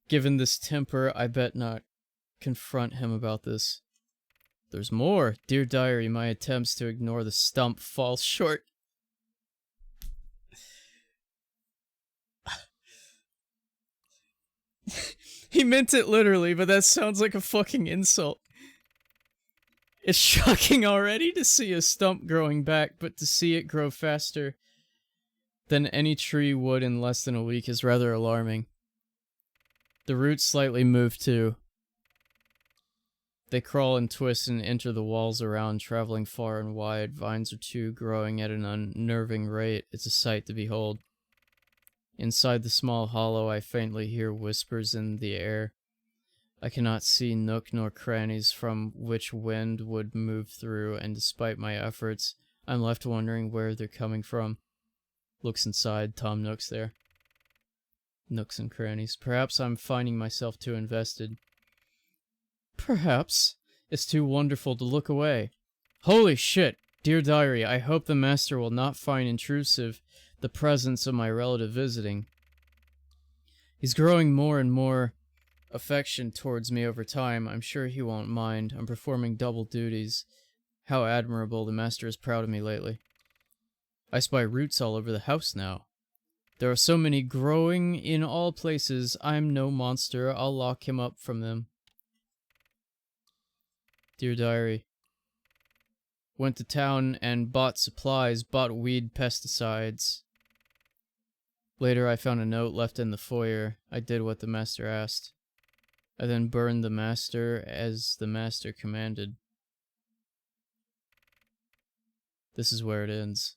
A: Given this temper, I bet not confront him about this. There's more. Dear diary, my attempts to ignore the stump fall short. He meant it literally, but that sounds like a fucking insult. It's shocking already to see a stump growing back, but to see it grow faster than any tree would in less than a week is rather alarming. The roots slightly move too. They crawl and twist and enter the walls around, traveling far and wide. Vines are too, growing at an unnerving rate. It's a sight to behold. Inside the small hollow, I faintly hear whispers in the air. I cannot see nook nor crannies from which wind would move through, and despite my efforts, I'm left wondering where they're coming from. Looks inside, Tom Nook's there. Nooks and crannies. Perhaps I'm finding myself too invested. Perhaps. It's too wonderful to look away. Holy shit! Dear Diary, I hope the master will not find intrusive the presence of my relative visiting. He's growing more and more affection towards me over time. I'm sure he won't mind. I'm performing double duties. How admirable. The master is proud of me lately. I spy roots all over the house now. There are so many growing in all places. I'm no monster. I'll lock him up from them. Dear Diary, went to town and bought supplies, bought weed pesticides. Later I found a note left in the foyer. I did what the master asked. I then burned the master as the master commanded. This is where it ends.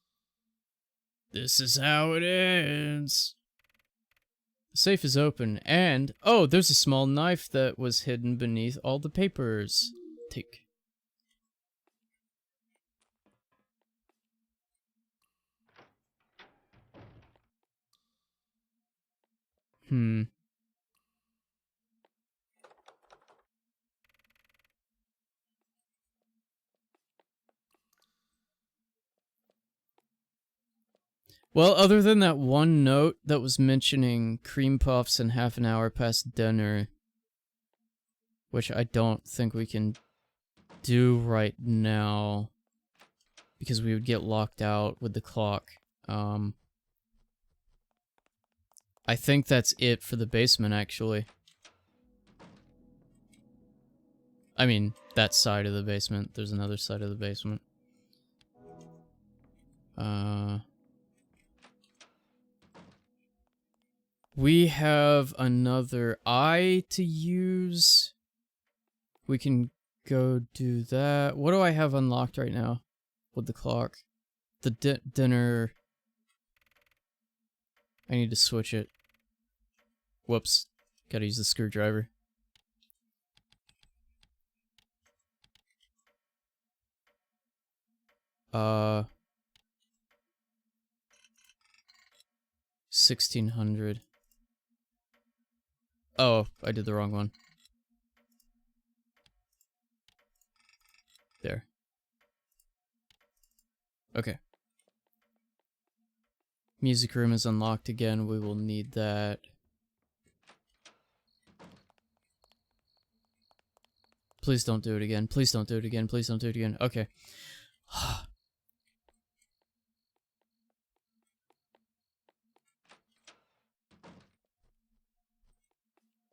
A: This is how it ends. The safe is open, and... oh, there's a small knife that was hidden beneath all the papers. Take. Well, other than that one note that was mentioning cream puffs and half an hour past dinner, which I don't think we can do right now, because we would get locked out with the clock. I think that's it for the basement, actually. I mean, that side of the basement. There's another side of the basement. We have another eye to use. We can go do that. What do I have unlocked right now with the clock? The dinner. I need to switch it. Whoops. Gotta use the screwdriver. $1,600. Oh, I did the wrong one. There. Okay. Music room is unlocked again. We will need that. Please don't do it again. Please don't do it again. Please don't do it again. Okay.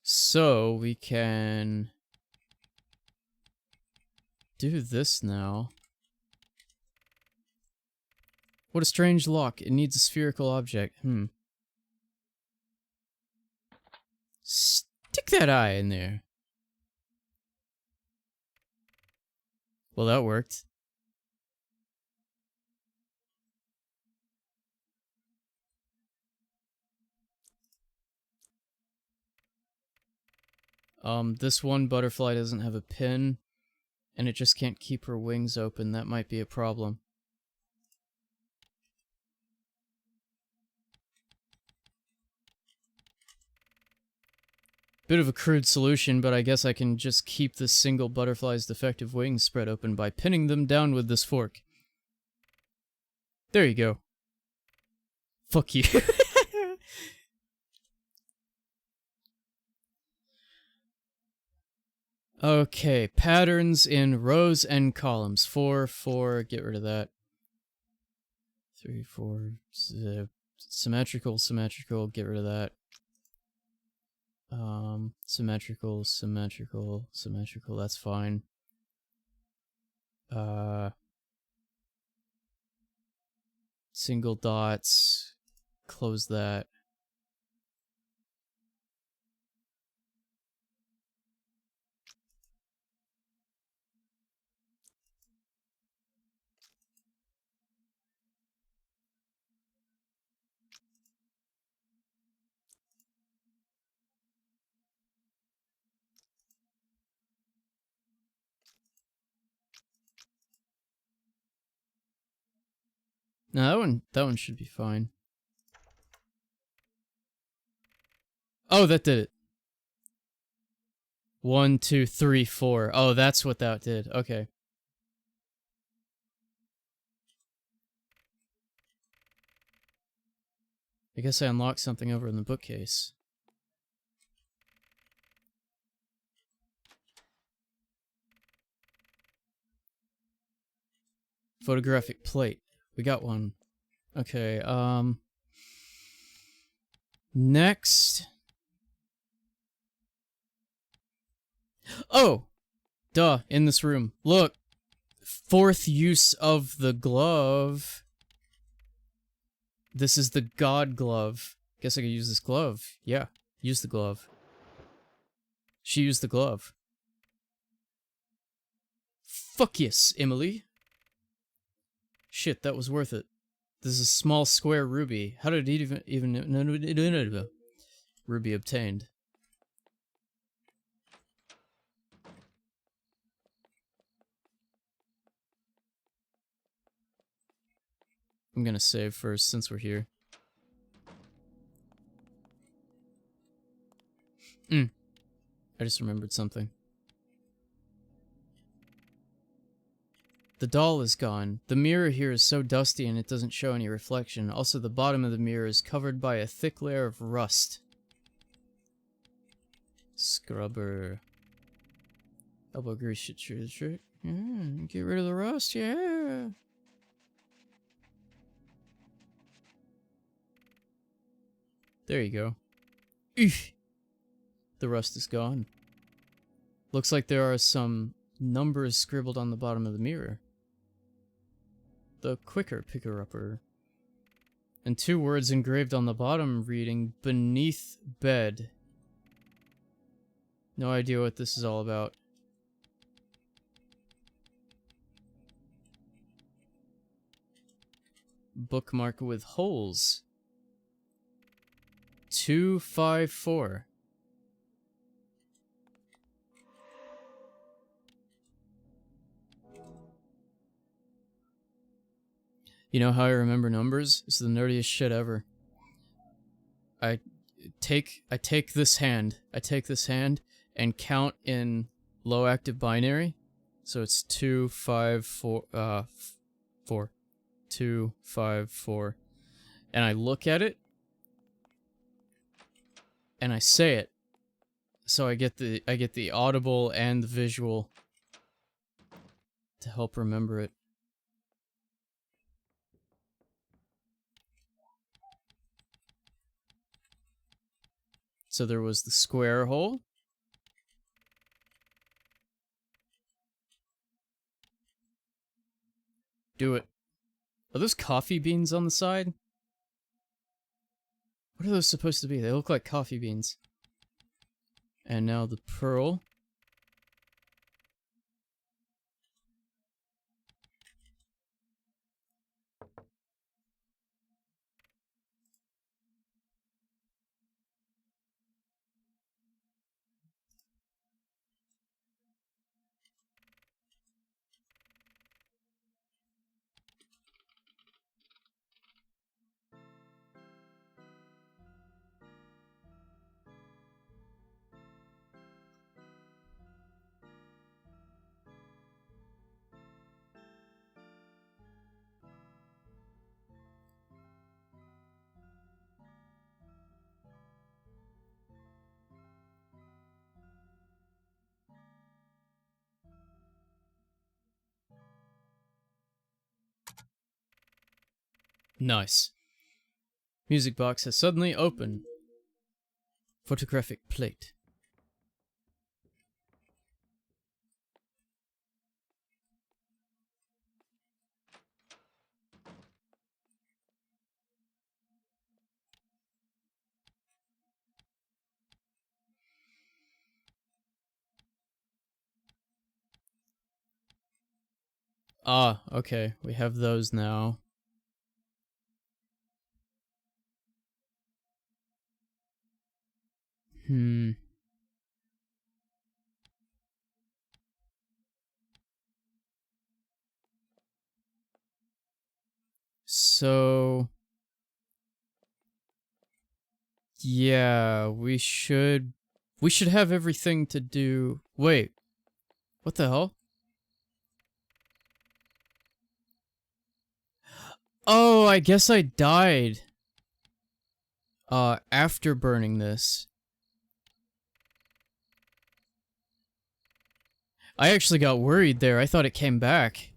A: So, we can do this now. What a strange lock. It needs a spherical object. Stick that eye in there. Well, that worked. This one butterfly doesn't have a pin, and it just can't keep her wings open. That might be a problem. Bit of a crude solution, but I guess I can just keep this single butterfly's defective wings spread open by pinning them down with this fork. There you go. Fuck you. Okay, patterns in rows and columns. 4, 4, get rid of that. 3, 4, symmetrical, symmetrical, get rid of that. Symmetrical, symmetrical, symmetrical, that's fine. Single dots, close that. No, that one should be fine. Oh, that did it. 1, 2, 3, 4. Oh, that's what that did. Okay. I guess I unlocked something over in the bookcase. Photographic plate. We got one. Okay, next. Oh! Duh, in this room. Look! Fourth use of the glove. This is the god glove. Guess I could use this glove. Yeah, use the glove. She used the glove. Fuck yes, Emily. Shit, that was worth it. This is a small square ruby. How did it even ruby obtained? I'm gonna save first since we're here. I just remembered something. The doll is gone. The mirror here is so dusty and it doesn't show any reflection. Also, the bottom of the mirror is covered by a thick layer of rust. Scrubber. Elbow grease should do the trick. Yeah, get rid of the rust, yeah. There you go. Eesh. The rust is gone. Looks like there are some numbers scribbled on the bottom of the mirror. The quicker picker-upper. And 2 words engraved on the bottom reading, beneath bed. No idea what this is all about. Bookmark with holes. 254. You know how I remember numbers? It's the nerdiest shit ever. I take this hand. I take this hand and count in low active binary. So it's 2, 5, 4, 4. 2, 5, 4. And I look at it and I say it. So I get the audible and the visual to help remember it. So there was the square hole. Do it. Are those coffee beans on the side? What are those supposed to be? They look like coffee beans. And now the pearl. Nice. Music box has suddenly opened. Photographic plate. Ah, okay. We have those now. Hmm. So... yeah, we should have everything to do... Wait. What the hell? Oh, I guess I died. After burning this. I actually got worried there. I thought it came back.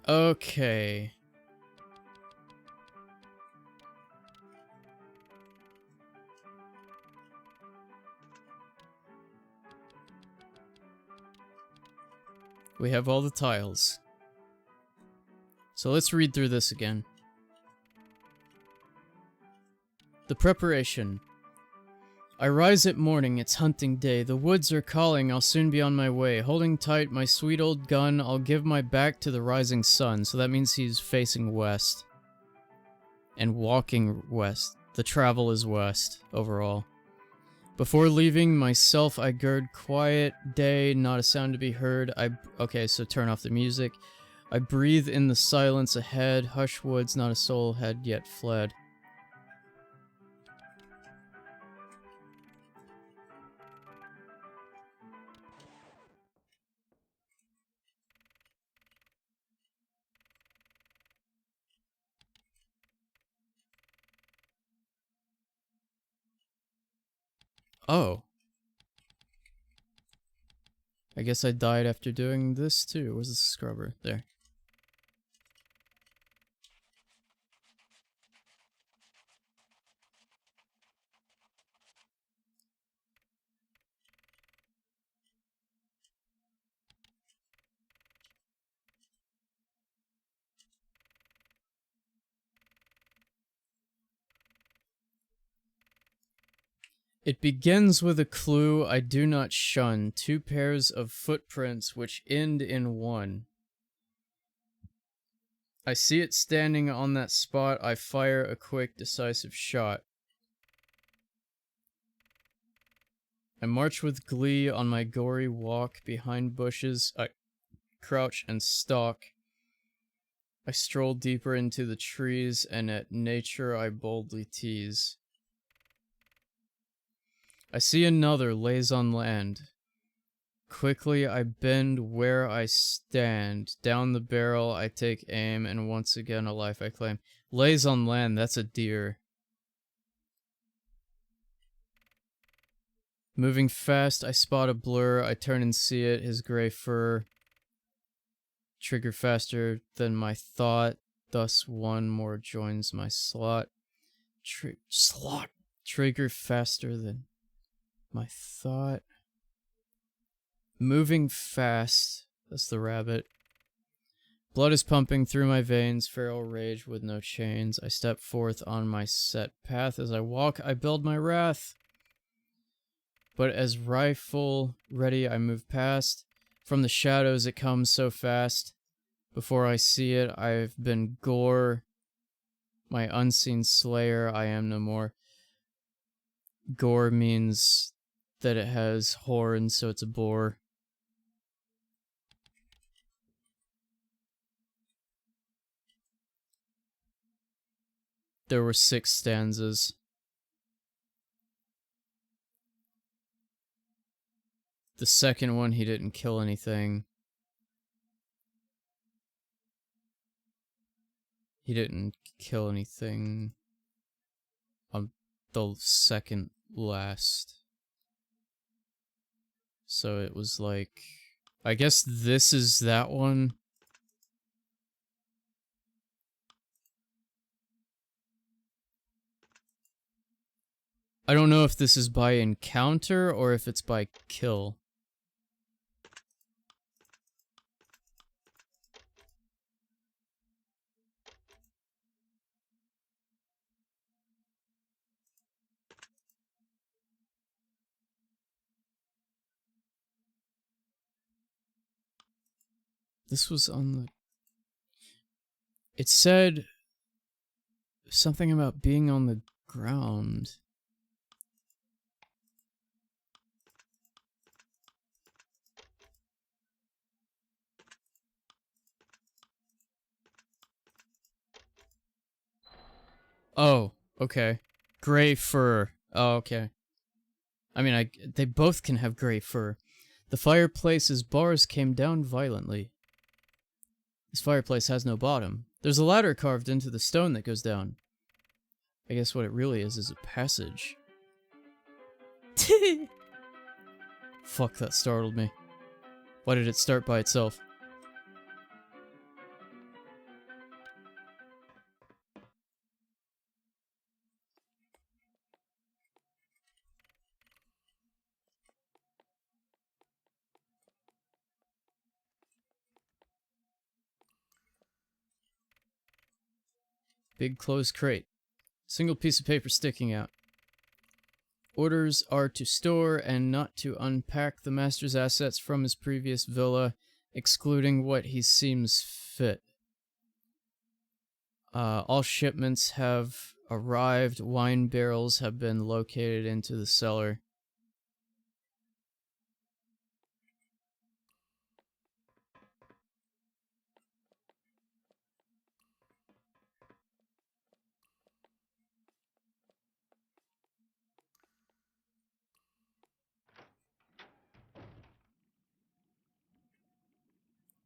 A: Okay. We have all the tiles. So let's read through this again. The preparation. I rise at morning, it's hunting day. The woods are calling, I'll soon be on my way. Holding tight my sweet old gun, I'll give my back to the rising sun. So that means he's facing west. And walking west. The travel is west, overall. Before leaving myself, I gird quiet day, not a sound to be heard. Okay, so turn off the music. I breathe in the silence ahead. Hush woods, not a soul had yet fled. Oh. I guess I died after doing this too. Where's the scrubber? There. It begins with a clue I do not shun. 2 pairs of footprints which end in one. I see it standing on that spot. I fire a quick, decisive shot. I march with glee on my gory walk. Behind bushes, I crouch and stalk. I stroll deeper into the trees, and at nature I boldly tease. I see another lays on land. Quickly I bend where I stand. Down the barrel I take aim, and once again a life I claim. Lays on land, that's a deer. Moving fast, I spot a blur. I turn and see it, his gray fur. Trigger faster than my thought. Thus one more joins my slot. Slot. Trigger faster than my thought. Moving fast. That's the rabbit. Blood is pumping through my veins. Feral rage with no chains. I step forth on my set path. As I walk, I build my wrath. But as rifle ready, I move past. From the shadows, it comes so fast. Before I see it, I've been gore. My unseen slayer, I am no more. Gore means that it has horns, so it's a boar. There were 6 stanzas. The second one, he didn't kill anything. He didn't kill anything on the second last. So it was like... I guess this is that one. I don't know if this is by encounter or if it's by kill. This was on the... It said something about being on the ground. Oh, okay. Gray fur. Oh, okay. I mean, they both can have gray fur. The fireplace's bars came down violently. This fireplace has no bottom. There's a ladder carved into the stone that goes down. I guess what it really is a passage. Fuck, that startled me. Why did it start by itself? Big closed crate. Single piece of paper sticking out. Orders are to store and not to unpack the master's assets from his previous villa, excluding what he seems fit. All shipments have arrived. Wine barrels have been located into the cellar.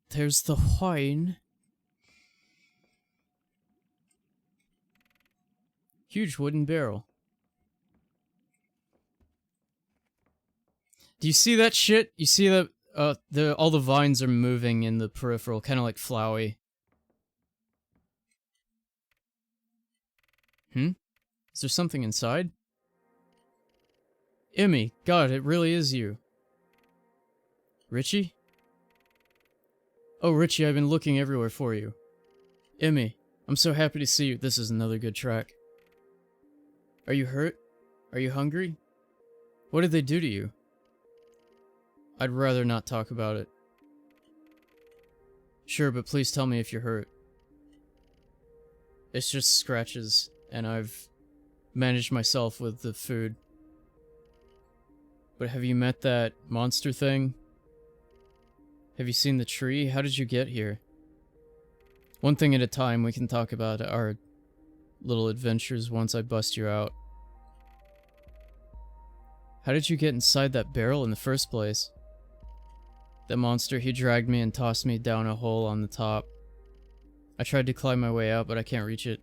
A: There's the wine. Huge wooden barrel. Do you see that shit? You see that all the vines are moving in the peripheral, kind of like Flowey. Is there something inside? Emmy, God, it really is you. Richie? Oh, Richie, I've been looking everywhere for you. Emmy, I'm so happy to see you. This is another good track. Are you hurt? Are you hungry? What did they do to you? I'd rather not talk about it. Sure, but please tell me if you're hurt. It's just scratches, and I've managed myself with the food. But have you met that monster thing? Have you seen the tree? How did you get here? One thing at a time, we can talk about our little adventures once I bust you out. How did you get inside that barrel in the first place? That monster, he dragged me and tossed me down a hole on the top. I tried to climb my way out, but I can't reach it.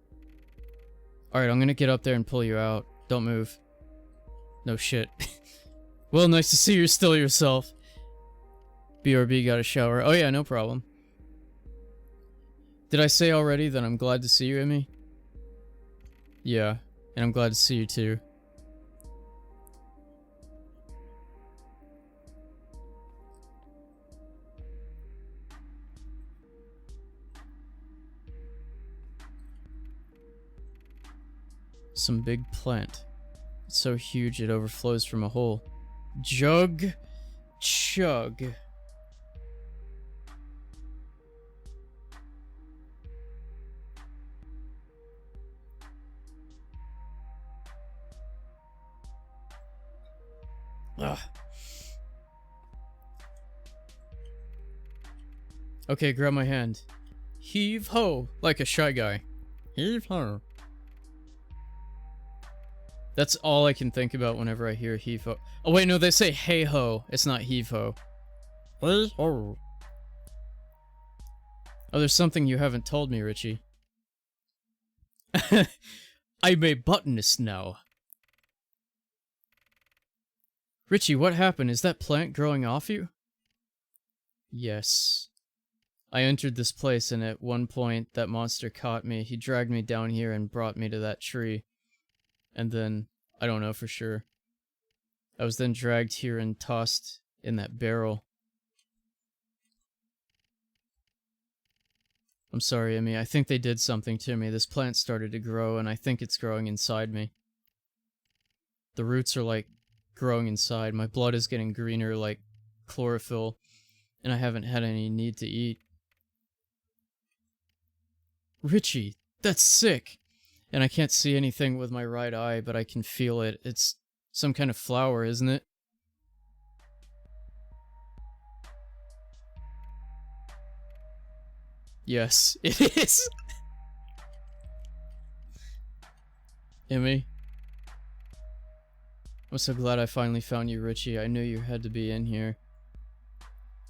A: Alright, I'm gonna get up there and pull you out. Don't move. No shit. Well, nice to see you're still yourself. BRB got a shower. Oh yeah, no problem. Did I say already that I'm glad to see you, Emmy? Yeah, and I'm glad to see you too. Some big plant. It's so huge it overflows from a hole. Jug. Chug. Ugh. Okay, grab my hand. Heave ho, like a shy guy. Heave ho. That's all I can think about whenever I hear heave ho. Oh wait, no, they say hey ho. It's not heave ho. Hey ho. Oh, there's something you haven't told me, Richie. I'm a botanist now. Richie, what happened? Is that plant growing off you? Yes. I entered this place and at one point that monster caught me. He dragged me down here and brought me to that tree. And then, I don't know for sure. I was then dragged here and tossed in that barrel. I'm sorry, Emmy. I think they did something to me. This plant started to grow and I think it's growing inside me. The roots are like growing inside. My blood is getting greener like chlorophyll. And I haven't had any need to eat. Richie, that's sick! And I can't see anything with my right eye, but I can feel it. It's some kind of flower, isn't it? Yes, it is! Emmy? I'm so glad I finally found you, Richie. I knew you had to be in here.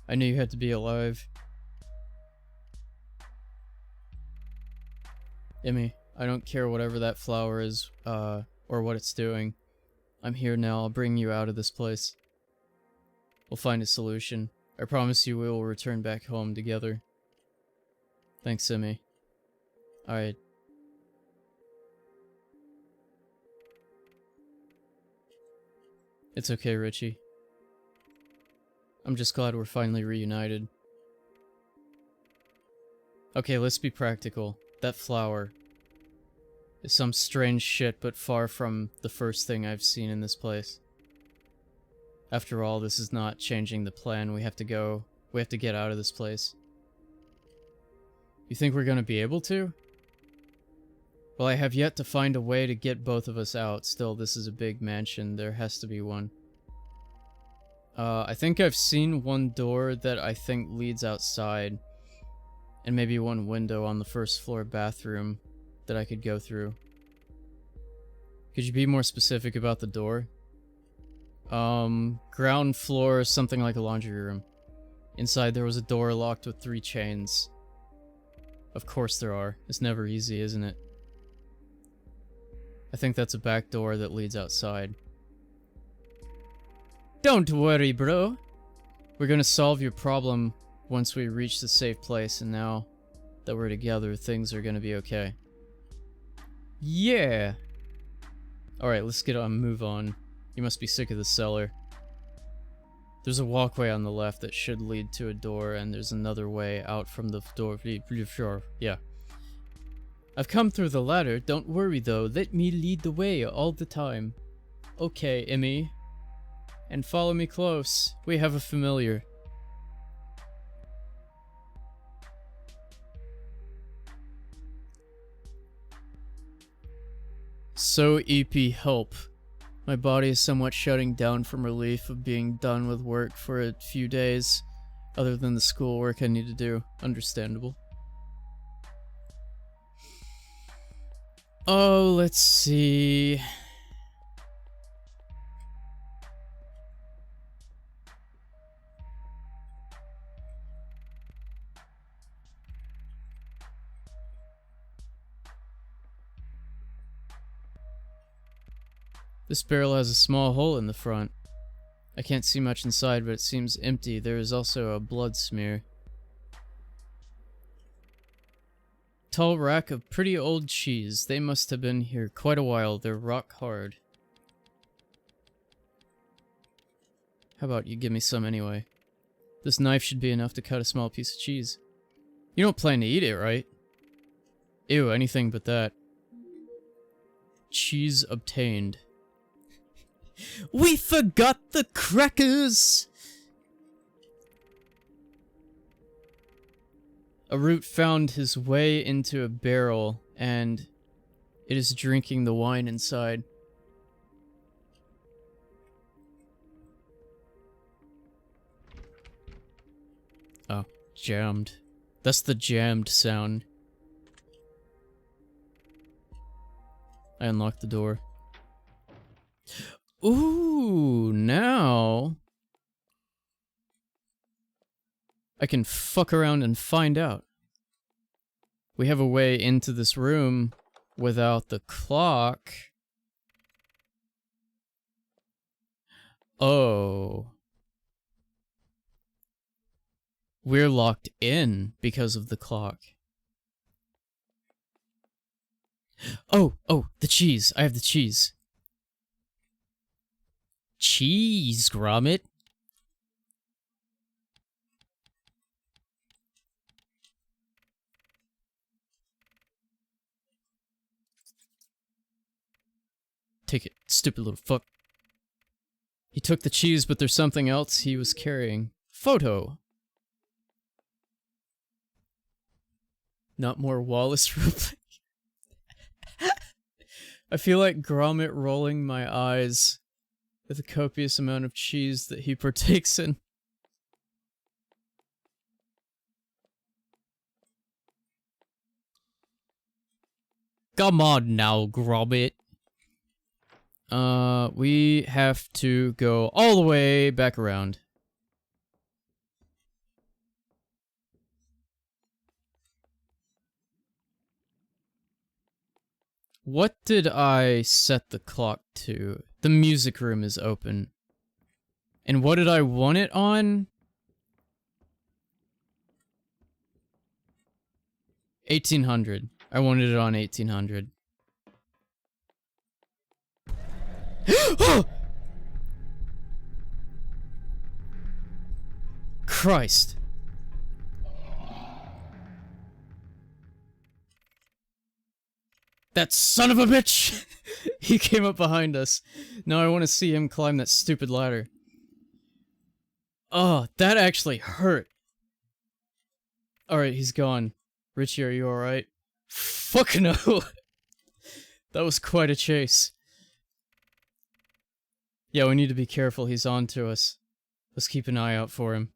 A: I knew you had to be alive. Emmy, I don't care whatever that flower is, or what it's doing. I'm here now, I'll bring you out of this place. We'll find a solution. I promise you we will return back home together. Thanks, Emmy. Alright. It's okay, Richie. I'm just glad we're finally reunited. Okay, let's be practical. That flower is some strange shit, but far from the first thing I've seen in this place. After all, this is not changing the plan. We have to get out of this place. You think we're gonna be able to? Well, I have yet to find a way to get both of us out. Still, this is a big mansion. There has to be one. I think I've seen one door that I think leads outside. And maybe one window on the first floor bathroom that I could go through. Could you be more specific about the door? Ground floor, something like a laundry room. Inside there was a door locked with 3 chains. Of course there are. It's never easy, isn't it? I think that's a back door that leads outside. Don't worry, bro. We're gonna solve your problem once we reach the safe place, and now that we're together, things are gonna be okay. Yeah! Alright, let's move on. You must be sick of the cellar. There's a walkway on the left that should lead to a door, and there's another way out from the door. Yeah. I've come through the ladder. Don't worry, though. Let me lead the way all the time. Okay, Emmy. And follow me close. We have a familiar. So, EP, help. My body is somewhat shutting down from relief of being done with work for a few days, other than the schoolwork I need to do. Understandable. Oh, let's see. This barrel has a small hole in the front. I can't see much inside, but it seems empty. There is also a blood smear. Tall rack of pretty old cheese. They must have been here quite a while. They're rock hard. How about you give me some anyway? This knife should be enough to cut a small piece of cheese. You don't plan to eat it, right? Ew, anything but that. Cheese obtained. We forgot the crackers! A root found his way into a barrel, and it is drinking the wine inside. Oh, jammed. That's the jammed sound. I unlocked the door. Ooh, now I can fuck around and find out. We have a way into this room without the clock. Oh. We're locked in because of the clock. Oh, the cheese. I have the cheese. Cheese, Gromit. Take it, stupid little fuck. He took the cheese, but there's something else he was carrying. Photo. Not more Wallace roleplay. I feel like Gromit rolling my eyes at the copious amount of cheese that he partakes in. Come on now, Gromit. We have to go all the way back around. What did I set the clock to? The music room is open. And what did I want it on? 1800. I wanted it on 1800. Christ. That son of a bitch! He came up behind us. Now I want to see him climb that stupid ladder. Oh, that actually hurt. Alright, he's gone. Richie, are you alright? Fuck no! That was quite a chase. Yeah, we need to be careful, he's on to us. Let's keep an eye out for him.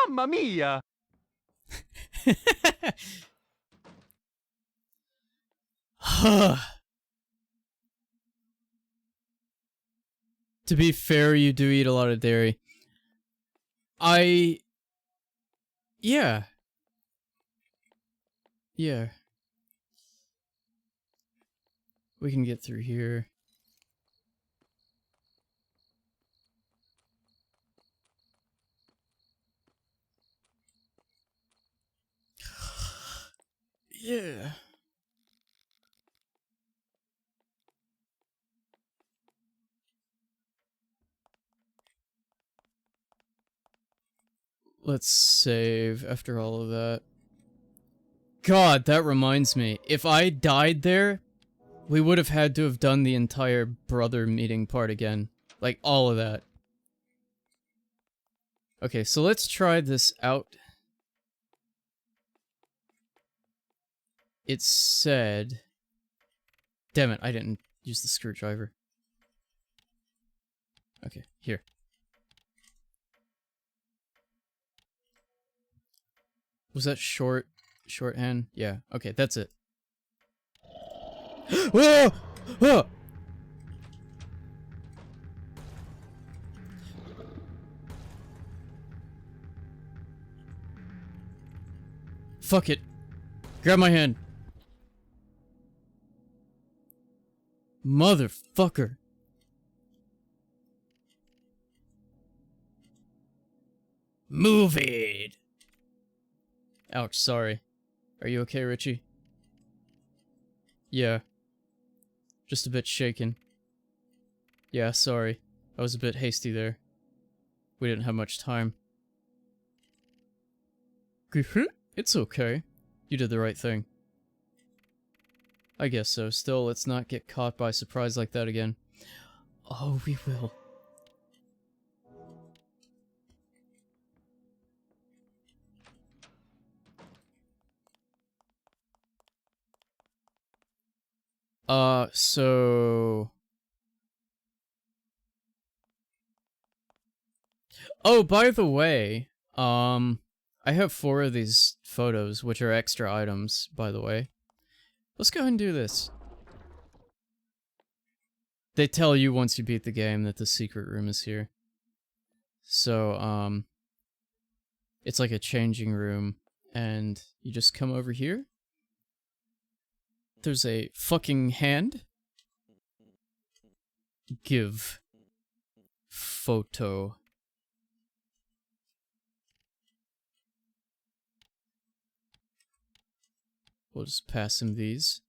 B: Mamma mia!
A: To be fair, you do eat a lot of dairy. Yeah. Yeah. We can get through here. Yeah. Let's save after all of that. God, that reminds me. If I died there, we would have had to have done the entire brother meeting part again. Like, all of that. Okay, so let's try this out. It said... Damn it, I didn't use the screwdriver. Okay, here. Was that shorthand? Yeah, okay, that's it. Whoa! Whoa! Fuck it. Grab my hand. Motherfucker. Move it! Ouch, sorry. Are you okay, Richie? Yeah. Just a bit shaken. Yeah, sorry. I was a bit hasty there. We didn't have much time. It's okay. You did the right thing. I guess so. Still, let's not get caught by surprise like that again. Oh, we will. So... Oh, by the way, I have 4 of these photos, which are extra items, by the way. Let's go ahead and do this. They tell you once you beat the game that the secret room is here. So, it's like a changing room, and you just come over here. There's a fucking hand. Give. photo. We'll just pass him these.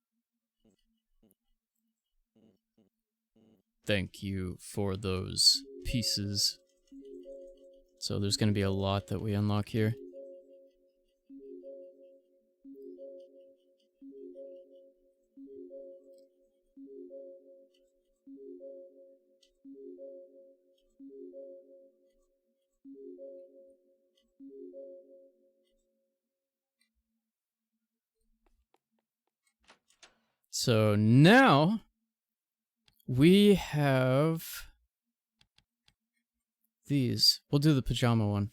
A: Thank you for those pieces. So there's going to be a lot that we unlock here. So now we have these. We'll do the pajama one.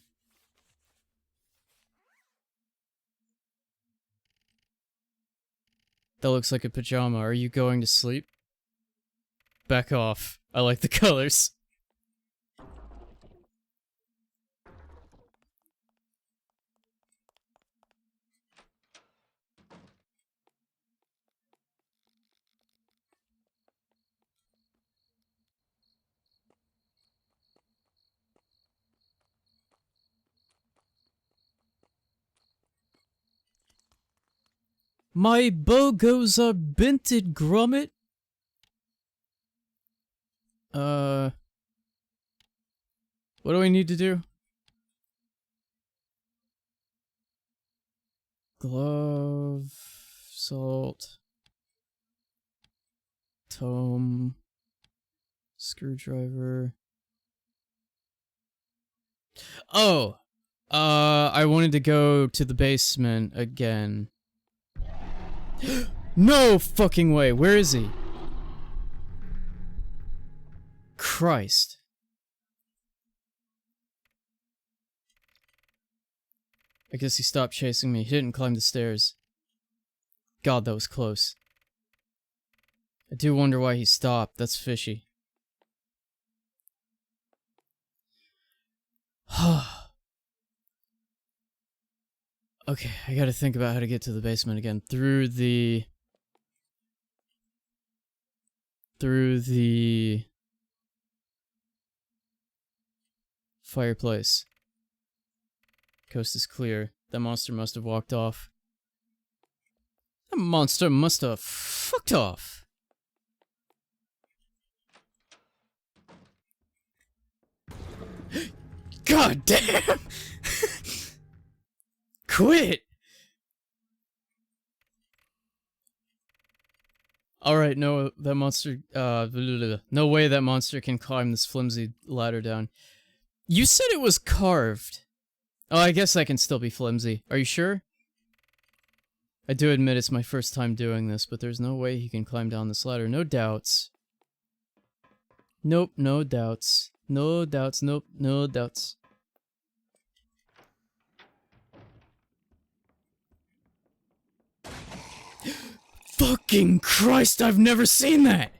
A: That looks like a pajama. Are you going to sleep? Back off. I like the colors. My bogos are bented, grommet. What do we need to do? Glove, salt, tome, screwdriver. Oh, I wanted to go to the basement again. No fucking way, where is he? Christ. I guess he stopped chasing me. He didn't climb the stairs. God, that was close. I do wonder why he stopped. That's fishy. Okay, I gotta think about how to get to the basement again. Through the fireplace. Coast is clear. That monster must have walked off. That monster must have fucked off. God damn! Quit! Alright, no, that monster, no way that monster can climb this flimsy ladder down. You said it was carved. Oh, I guess I can still be flimsy. Are you sure? I do admit it's my first time doing this, but there's no way he can climb down this ladder. No doubts. Nope, no doubts. No doubts, nope, no doubts. Fucking Christ, I've never seen that!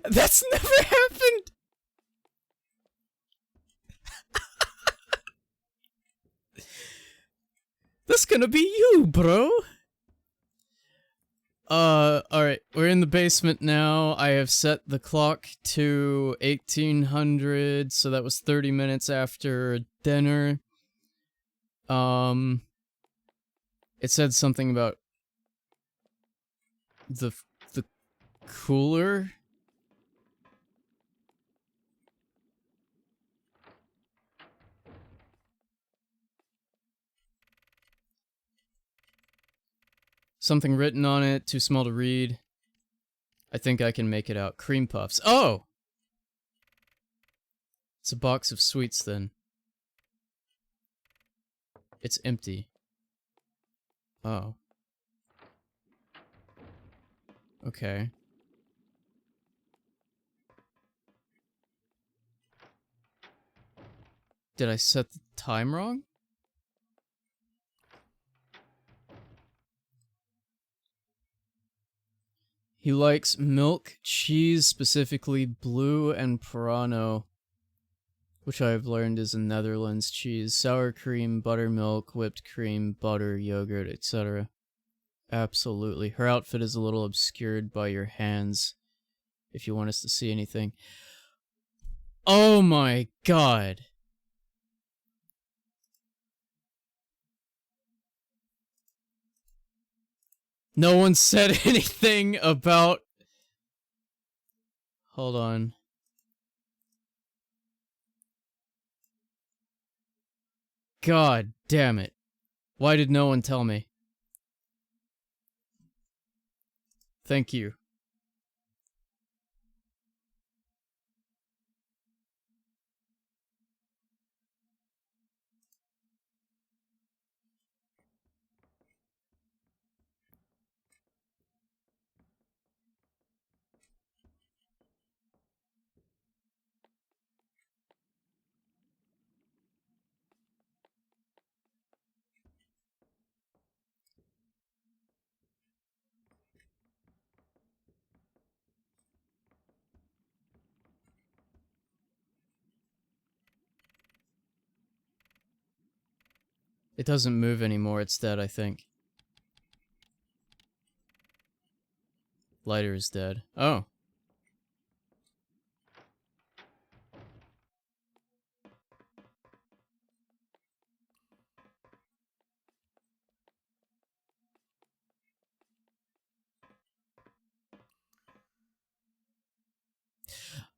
A: That's never happened! That's gonna be you, bro! Alright, we're in the basement now. I have set the clock to 1800, so that was 30 minutes after dinner. It said something about the cooler. Something written on it, too small to read. I think I can make it out. Cream puffs. Oh! It's a box of sweets then. It's empty. Oh. Okay. Did I set the time wrong? He likes milk, cheese, specifically blue and Purano, which I've learned is a Netherlands cheese, sour cream, buttermilk, whipped cream, butter, yogurt, etc. Absolutely. Her outfit is a little obscured by your hands, if you want us to see anything. Oh my god! No one said anything about... Hold on. God damn it. Why did no one tell me? Thank you. It doesn't move anymore, it's dead, I think. Lighter is dead. Oh.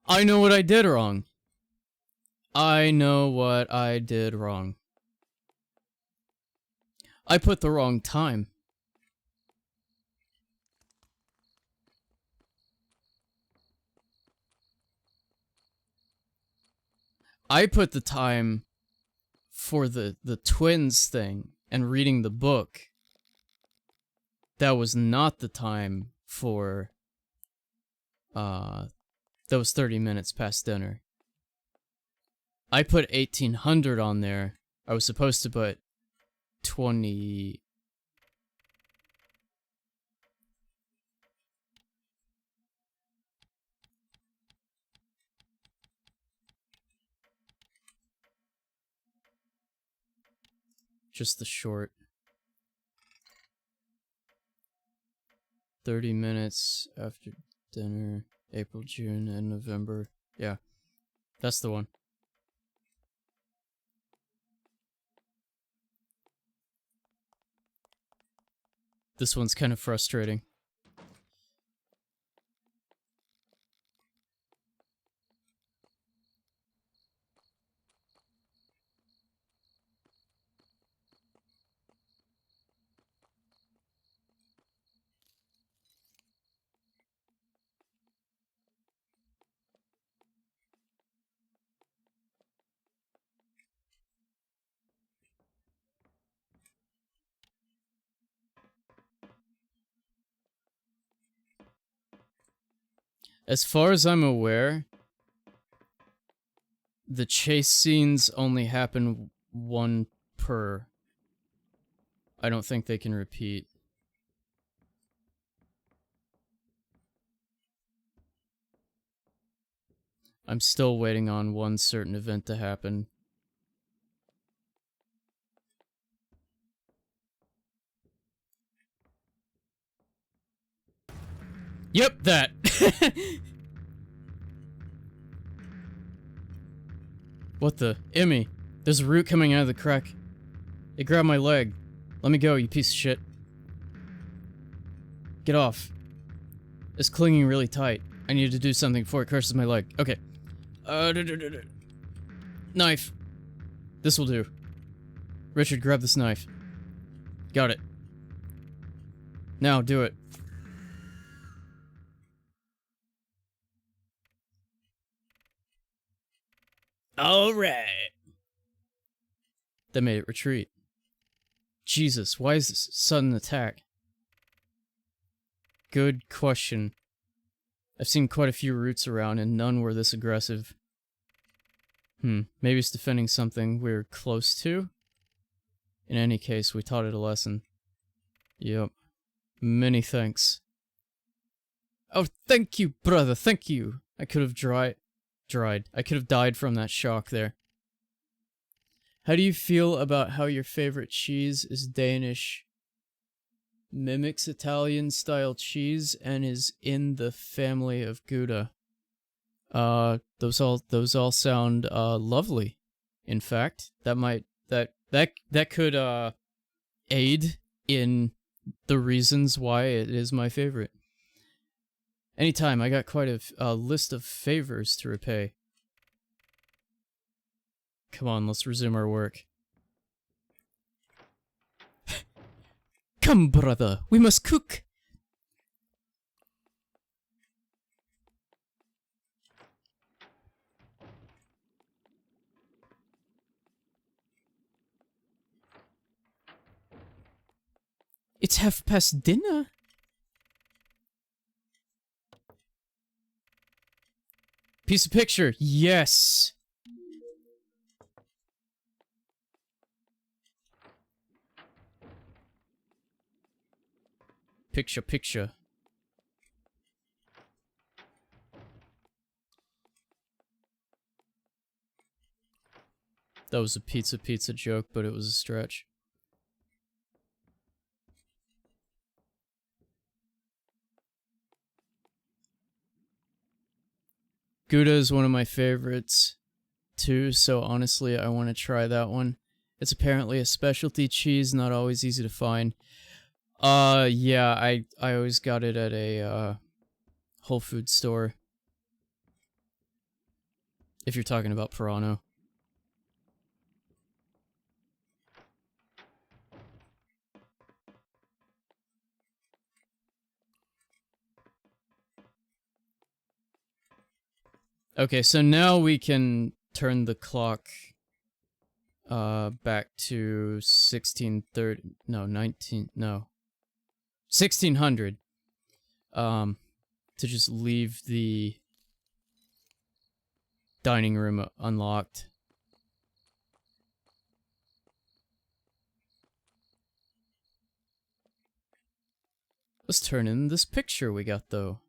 A: I know what I did wrong. I know what I did wrong. I put the wrong time. I put the time for the twins thing and reading the book. That was not the time for those 30 minutes past dinner. I put 1800 on there. I was supposed to put 20... Just the short. 30 minutes after dinner, April, June, and November. Yeah, that's the one. This one's kind of frustrating. As far as I'm aware, the chase scenes only happen one per. I don't think they can repeat. I'm still waiting on one certain event to happen. Yep, that! What the? Emmy, there's a root coming out of the crack. It grabbed my leg. Let me go, you piece of shit. Get off. It's clinging really tight. I need to do something before it crushes my leg. Okay. Knife. This will do. Richard, grab this knife. Got it. Now, do it. Alright. That made it retreat. Jesus, why is this sudden attack? Good question. I've seen quite a few roots around, and none were this aggressive. Maybe it's defending something we're close to? In any case, we taught it a lesson. Yep. Many thanks. Oh, thank you, brother, thank you! I could have dried. I could have died from that shock there. How do you feel about how your favorite cheese is Danish Mimics Italian-style cheese and is in the family of Gouda. Those all sound lovely. In fact, that could aid in the reasons why it is my favorite. Anytime, I got quite a list of favors to repay. Come on, let's resume our work. Come, brother, we must cook. It's 1:30 dinner. Piece of picture, yes. Picture. That was a pizza joke, but it was a stretch. Gouda is one of my favorites, too, so honestly, I want to try that one. It's apparently a specialty cheese, not always easy to find. Yeah, I always got it at a, Whole Foods store. If you're talking about Pirano. Okay, so now we can turn the clock back to 1630, no, 1600. To just leave the dining room unlocked. Let's turn in this picture we got, though.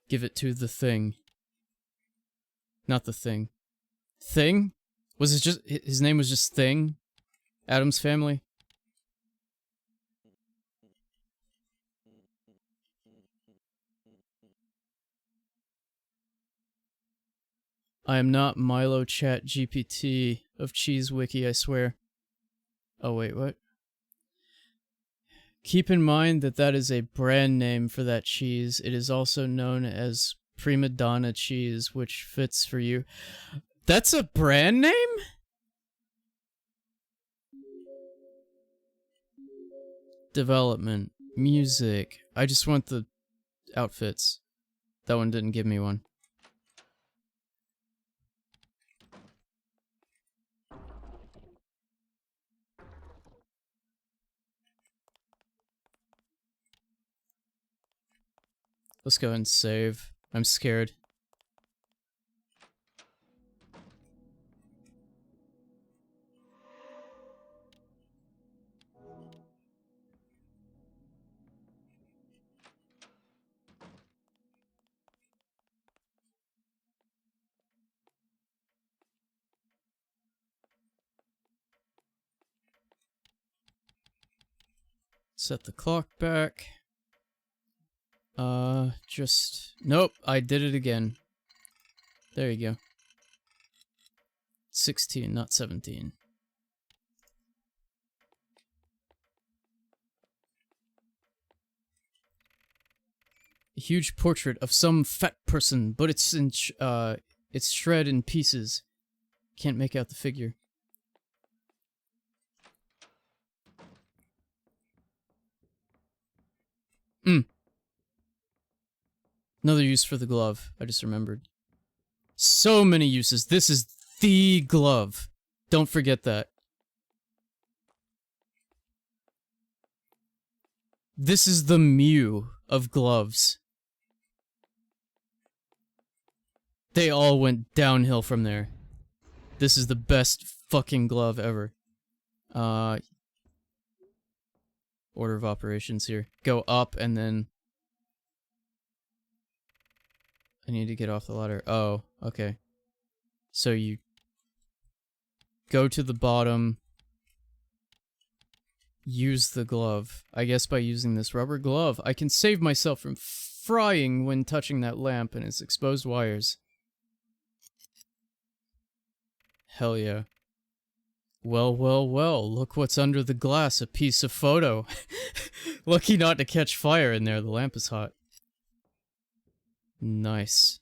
A: Give it to the thing. Not the thing. Thing? Was it just... his name was just Thing? Addams Family? I am not Milo Chat GPT of Cheese Wiki, I swear. Oh wait, what? Keep in mind that that is a brand name for that cheese. It is also known as Prima Donna cheese, which fits for you. That's a brand name? Development. Music. I just want the outfits. That one didn't give me one. Let's go ahead and save. I'm scared. Set the clock back. Nope, I did it again. There you go. 16, not 17. A huge portrait of some fat person, but it's it's shred in pieces. Can't make out the figure. Another use for the glove, I just remembered. So many uses. This is the glove. Don't forget that. This is the Mew of gloves. They all went downhill from there. This is the best fucking glove ever. Order of operations here. Go up and then... I need to get off the ladder. Oh, okay. So you go to the bottom, use the glove. I guess by using this rubber glove, I can save myself from frying when touching that lamp and its exposed wires. Hell yeah. Well, well, well, look what's under the glass, a piece of photo. Lucky not to catch fire in there, the lamp is hot. Nice.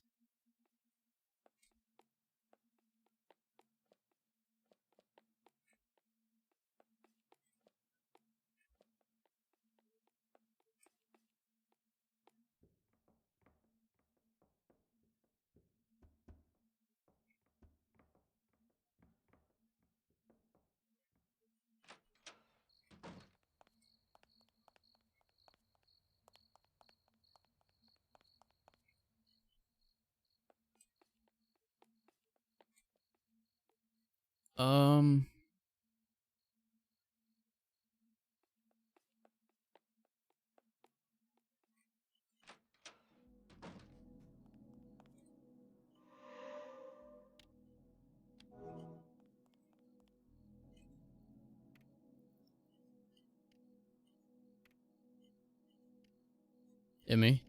A: Emmy,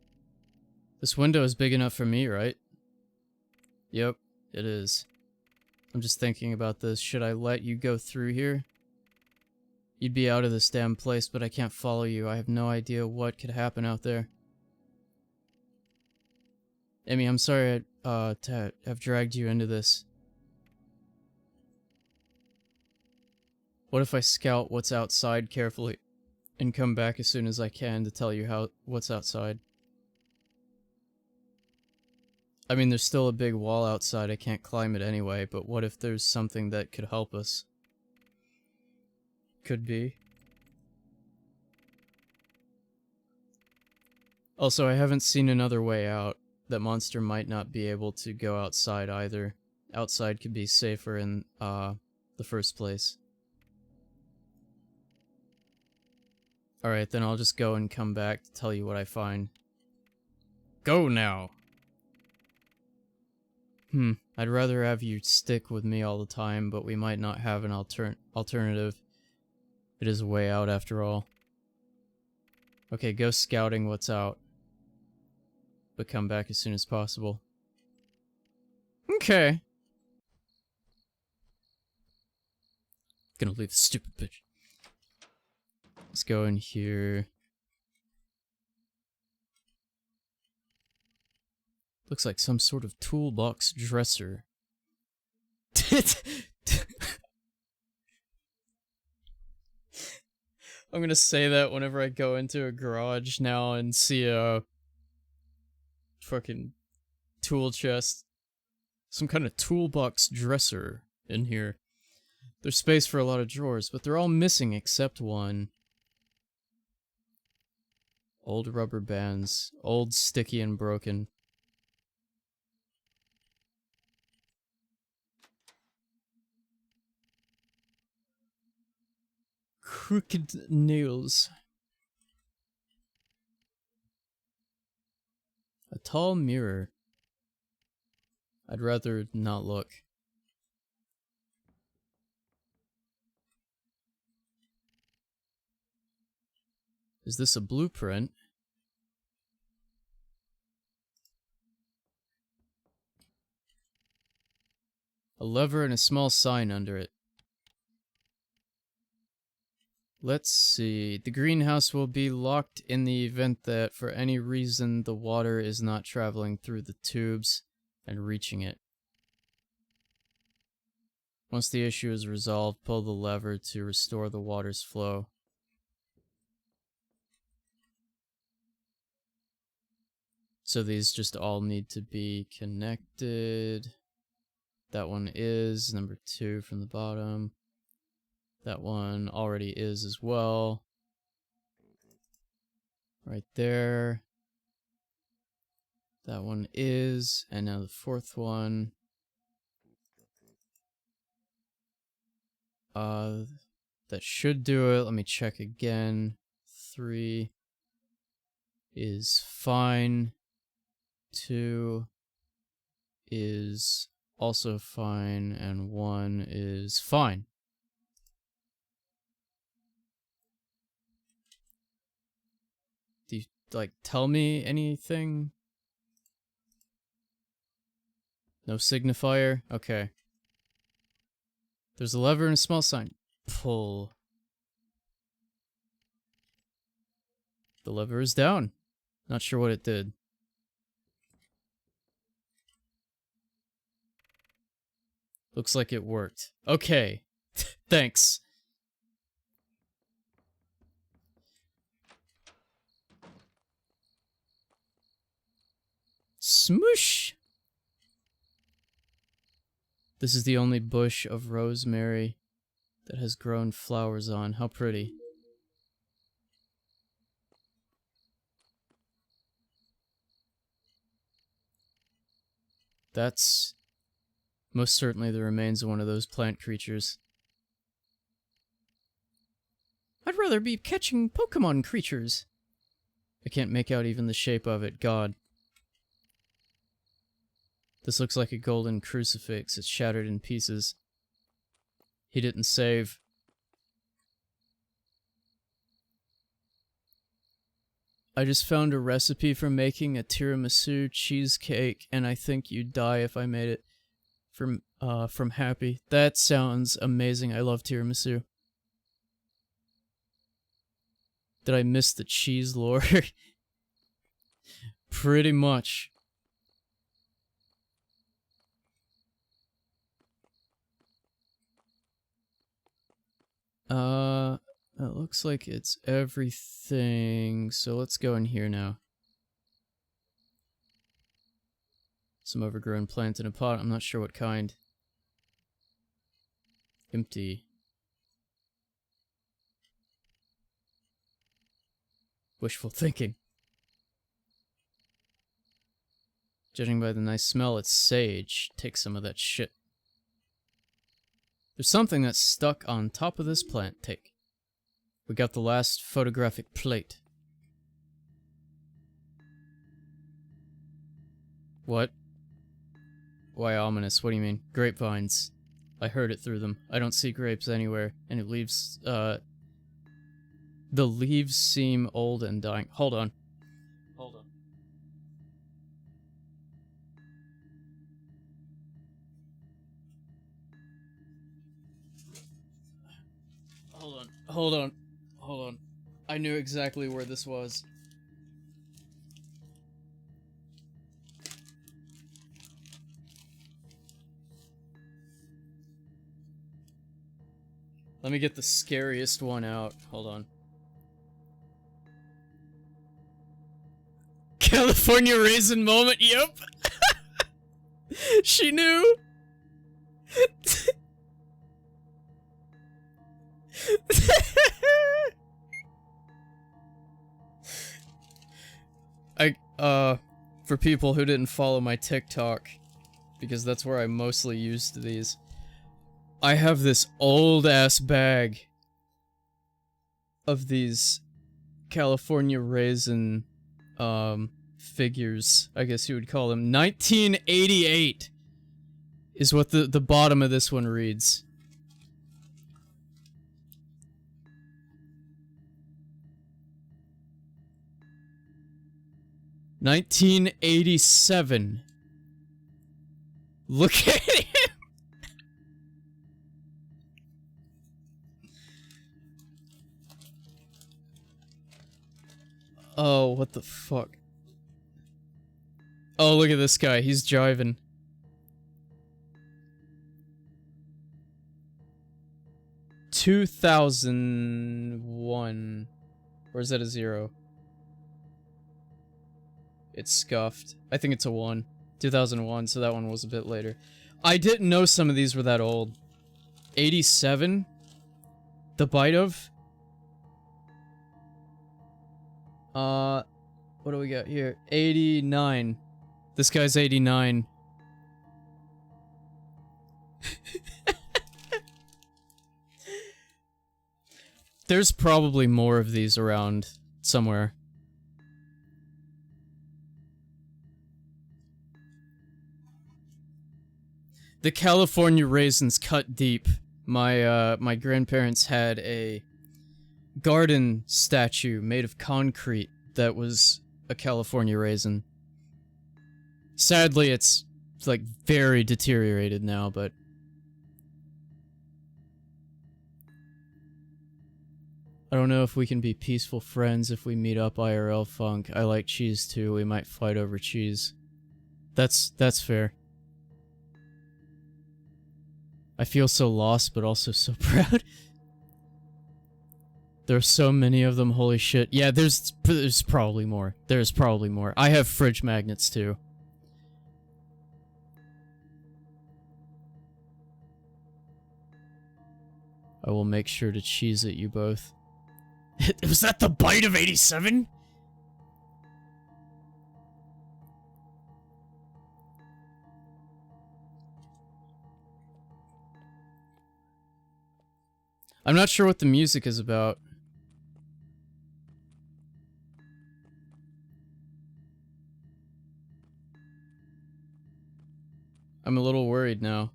A: this window is big enough for me, right? Yep, it is. I'm just thinking about this. Should I let you go through here? You'd be out of this damn place, but I can't follow you. I have no idea what could happen out there. Emmy, I'm sorry to have dragged you into this. What if I scout what's outside carefully and come back as soon as I can to tell you what's outside? I mean, there's still a big wall outside. I can't climb it anyway, but what if there's something that could help us? Could be. Also, I haven't seen another way out. That monster might not be able to go outside either. Outside could be safer in, the first place. Alright, then I'll just go and come back to tell you what I find. Go now! I'd rather have you stick with me all the time, but we might not have an alternative. It is a way out after all. Okay, go scouting what's out. But come back as soon as possible. Okay. Gonna leave the stupid bitch. Let's go in here. Looks like some sort of toolbox dresser. I'm gonna say that whenever I go into a garage now and see a fucking tool chest. Some kind of toolbox dresser in here. There's space for a lot of drawers, but they're all missing except one. Old rubber bands. Old, sticky, and broken. Crooked nails. A tall mirror. I'd rather not look. Is this a blueprint? A lever and a small sign under it. Let's see. The greenhouse will be locked in the event that, for any reason, the water is not traveling through the tubes and reaching it. Once the issue is resolved, pull the lever to restore the water's flow. So these just all need to be connected. That one is number 2 from the bottom. That one already is as well. Right there. That one is, and now the 4th one. That should do it. Let me check again. 3 is fine. 2 is also fine, and 1 is fine. Do you, like, tell me anything? No signifier? Okay. There's a lever and a small sign. Pull. The lever is down. Not sure what it did. Looks like it worked. Okay. Thanks. Smoosh! This is the only bush of rosemary that has grown flowers on. How pretty. That's most certainly the remains of one of those plant creatures. I'd rather be catching Pokemon creatures. I can't make out even the shape of it. God. This looks like a golden crucifix. It's shattered in pieces. He didn't save. I just found a recipe for making a tiramisu cheesecake, and I think you'd die if I made it from Happy. That sounds amazing. I love tiramisu. Did I miss the cheese lore? Pretty much. It looks like it's everything, so let's go in here now. Some overgrown plant in a pot, I'm not sure what kind. Empty. Wishful thinking. Judging by the nice smell, it's sage. Take some of that shit. There's something that's stuck on top of this plant. Take. We got the last photographic plate. What? Why ominous? What do you mean? Grapevines. I heard it through them. I don't see grapes anywhere, and it leaves, the leaves seem old and dying. Hold on. Hold on. Hold on. Hold on. Hold on. I knew exactly where this was. Let me get the scariest one out. Hold on. California raisin moment, yep. She knew. For people who didn't follow my TikTok, because that's where I mostly used these, I have this old-ass bag of these California raisin, figures, I guess you would call them. 1988 is what the bottom of this one reads. $1987. Look at him! Oh, what the fuck? Oh, look at this guy. He's jiving. $2001. Or is that a 0? It's scuffed. I think it's a 1. 2001, so that one was a bit later. I didn't know some of these were that old. 87? The Bite of? What do we got here? 89. This guy's 89. There's probably more of these around somewhere. The California raisins cut deep. My grandparents had a garden statue made of concrete that was a California raisin. Sadly, it's like very deteriorated now, but I don't know if we can be peaceful friends if we meet up IRL, Funk. I like cheese too. We might fight over cheese. That's fair. I feel so lost, but also so proud. There's so many of them, holy shit. Yeah, there's probably more. There's probably more. I have fridge magnets too. I will make sure to cheese at you both. Was that the bite of 87? I'm not sure what the music is about. I'm a little worried now.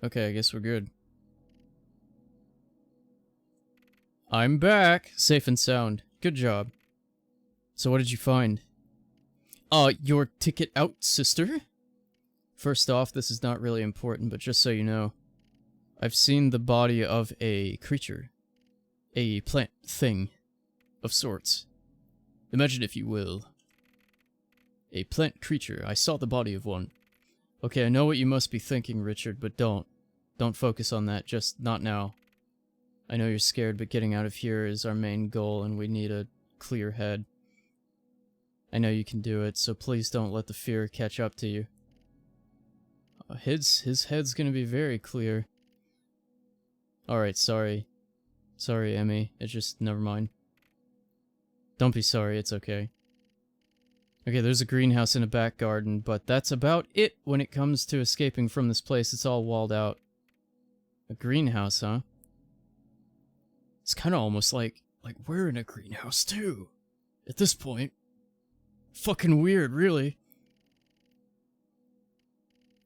A: Okay, I guess we're good. I'm back! Safe and sound. Good job. So what did you find? Your ticket out, sister? First off, this is not really important, but just so you know, I've seen the body of a creature. A plant thing of sorts. Imagine, if you will, a plant creature. I saw the body of one. Okay, I know what you must be thinking, Richard, but don't. Don't focus on that, just not now. I know you're scared, but getting out of here is our main goal, and we need a clear head. I know you can do it, so please don't let the fear catch up to you. His head's gonna be very clear. Alright, sorry. Sorry, Emmy. It's just, never mind. Don't be sorry, it's okay. Okay, there's a greenhouse in a back garden, but that's about it when it comes to escaping from this place. It's all walled out. A greenhouse, huh? It's kind of almost like we're in a greenhouse too. At this point. Fucking weird, really.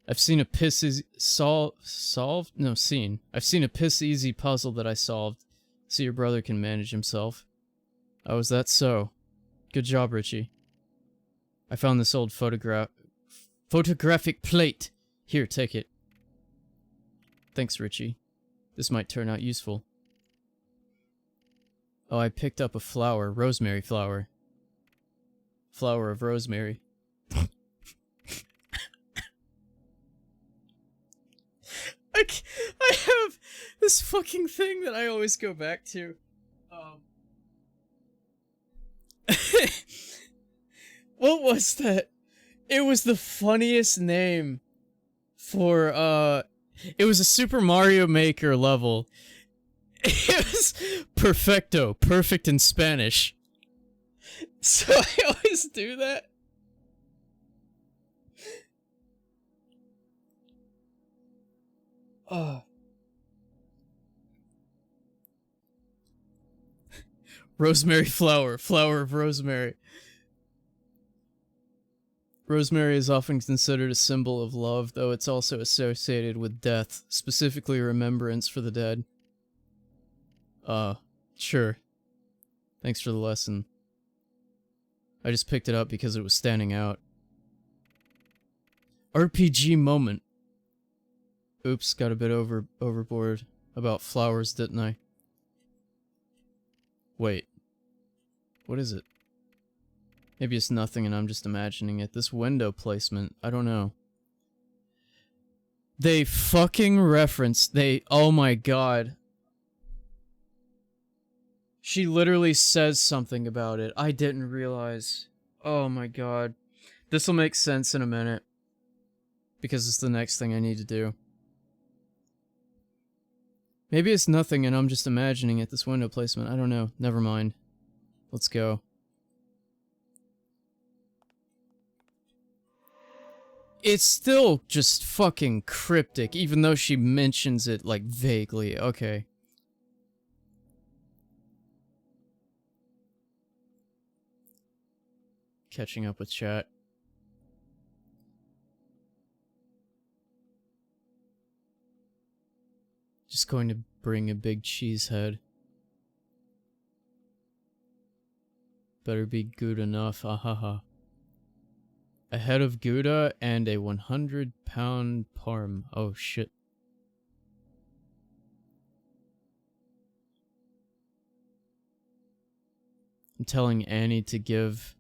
A: I've seen a piss easy solved? No, seen. I've seen a piss easy puzzle that I solved. So your brother can manage himself. Oh, is that so? Good job, Richie. I found this old photographic plate. Here, take it. Thanks, Richie. This might turn out useful. Oh, I picked up a flower. Rosemary flower. Flower of rosemary. I have this fucking thing that I always go back to. What was that? It was the funniest name for, it was a Super Mario Maker level. It was Perfecto, perfect in Spanish. So I always do that. Rosemary flower, flower of rosemary. Rosemary is often considered a symbol of love, though it's also associated with death, specifically remembrance for the dead. Sure. Thanks for the lesson. I just picked it up because it was standing out. RPG moment. Oops, got a bit overboard about flowers, didn't I? Wait. What is it? Maybe it's nothing and I'm just imagining it. This window placement, I don't know. They fucking referenced, oh my god. She literally says something about it. I didn't realize. Oh my god. This'll make sense in a minute. Because it's the next thing I need to do. Maybe it's nothing and I'm just imagining it, this window placement. I don't know. Never mind. Let's go. It's still just fucking cryptic, even though she mentions it, like, vaguely. Okay. Catching up with chat. It's going to bring a big cheese head. Better be good enough, ahaha. A head of Gouda and a 100-pound parm. Oh shit. I'm telling Annie to give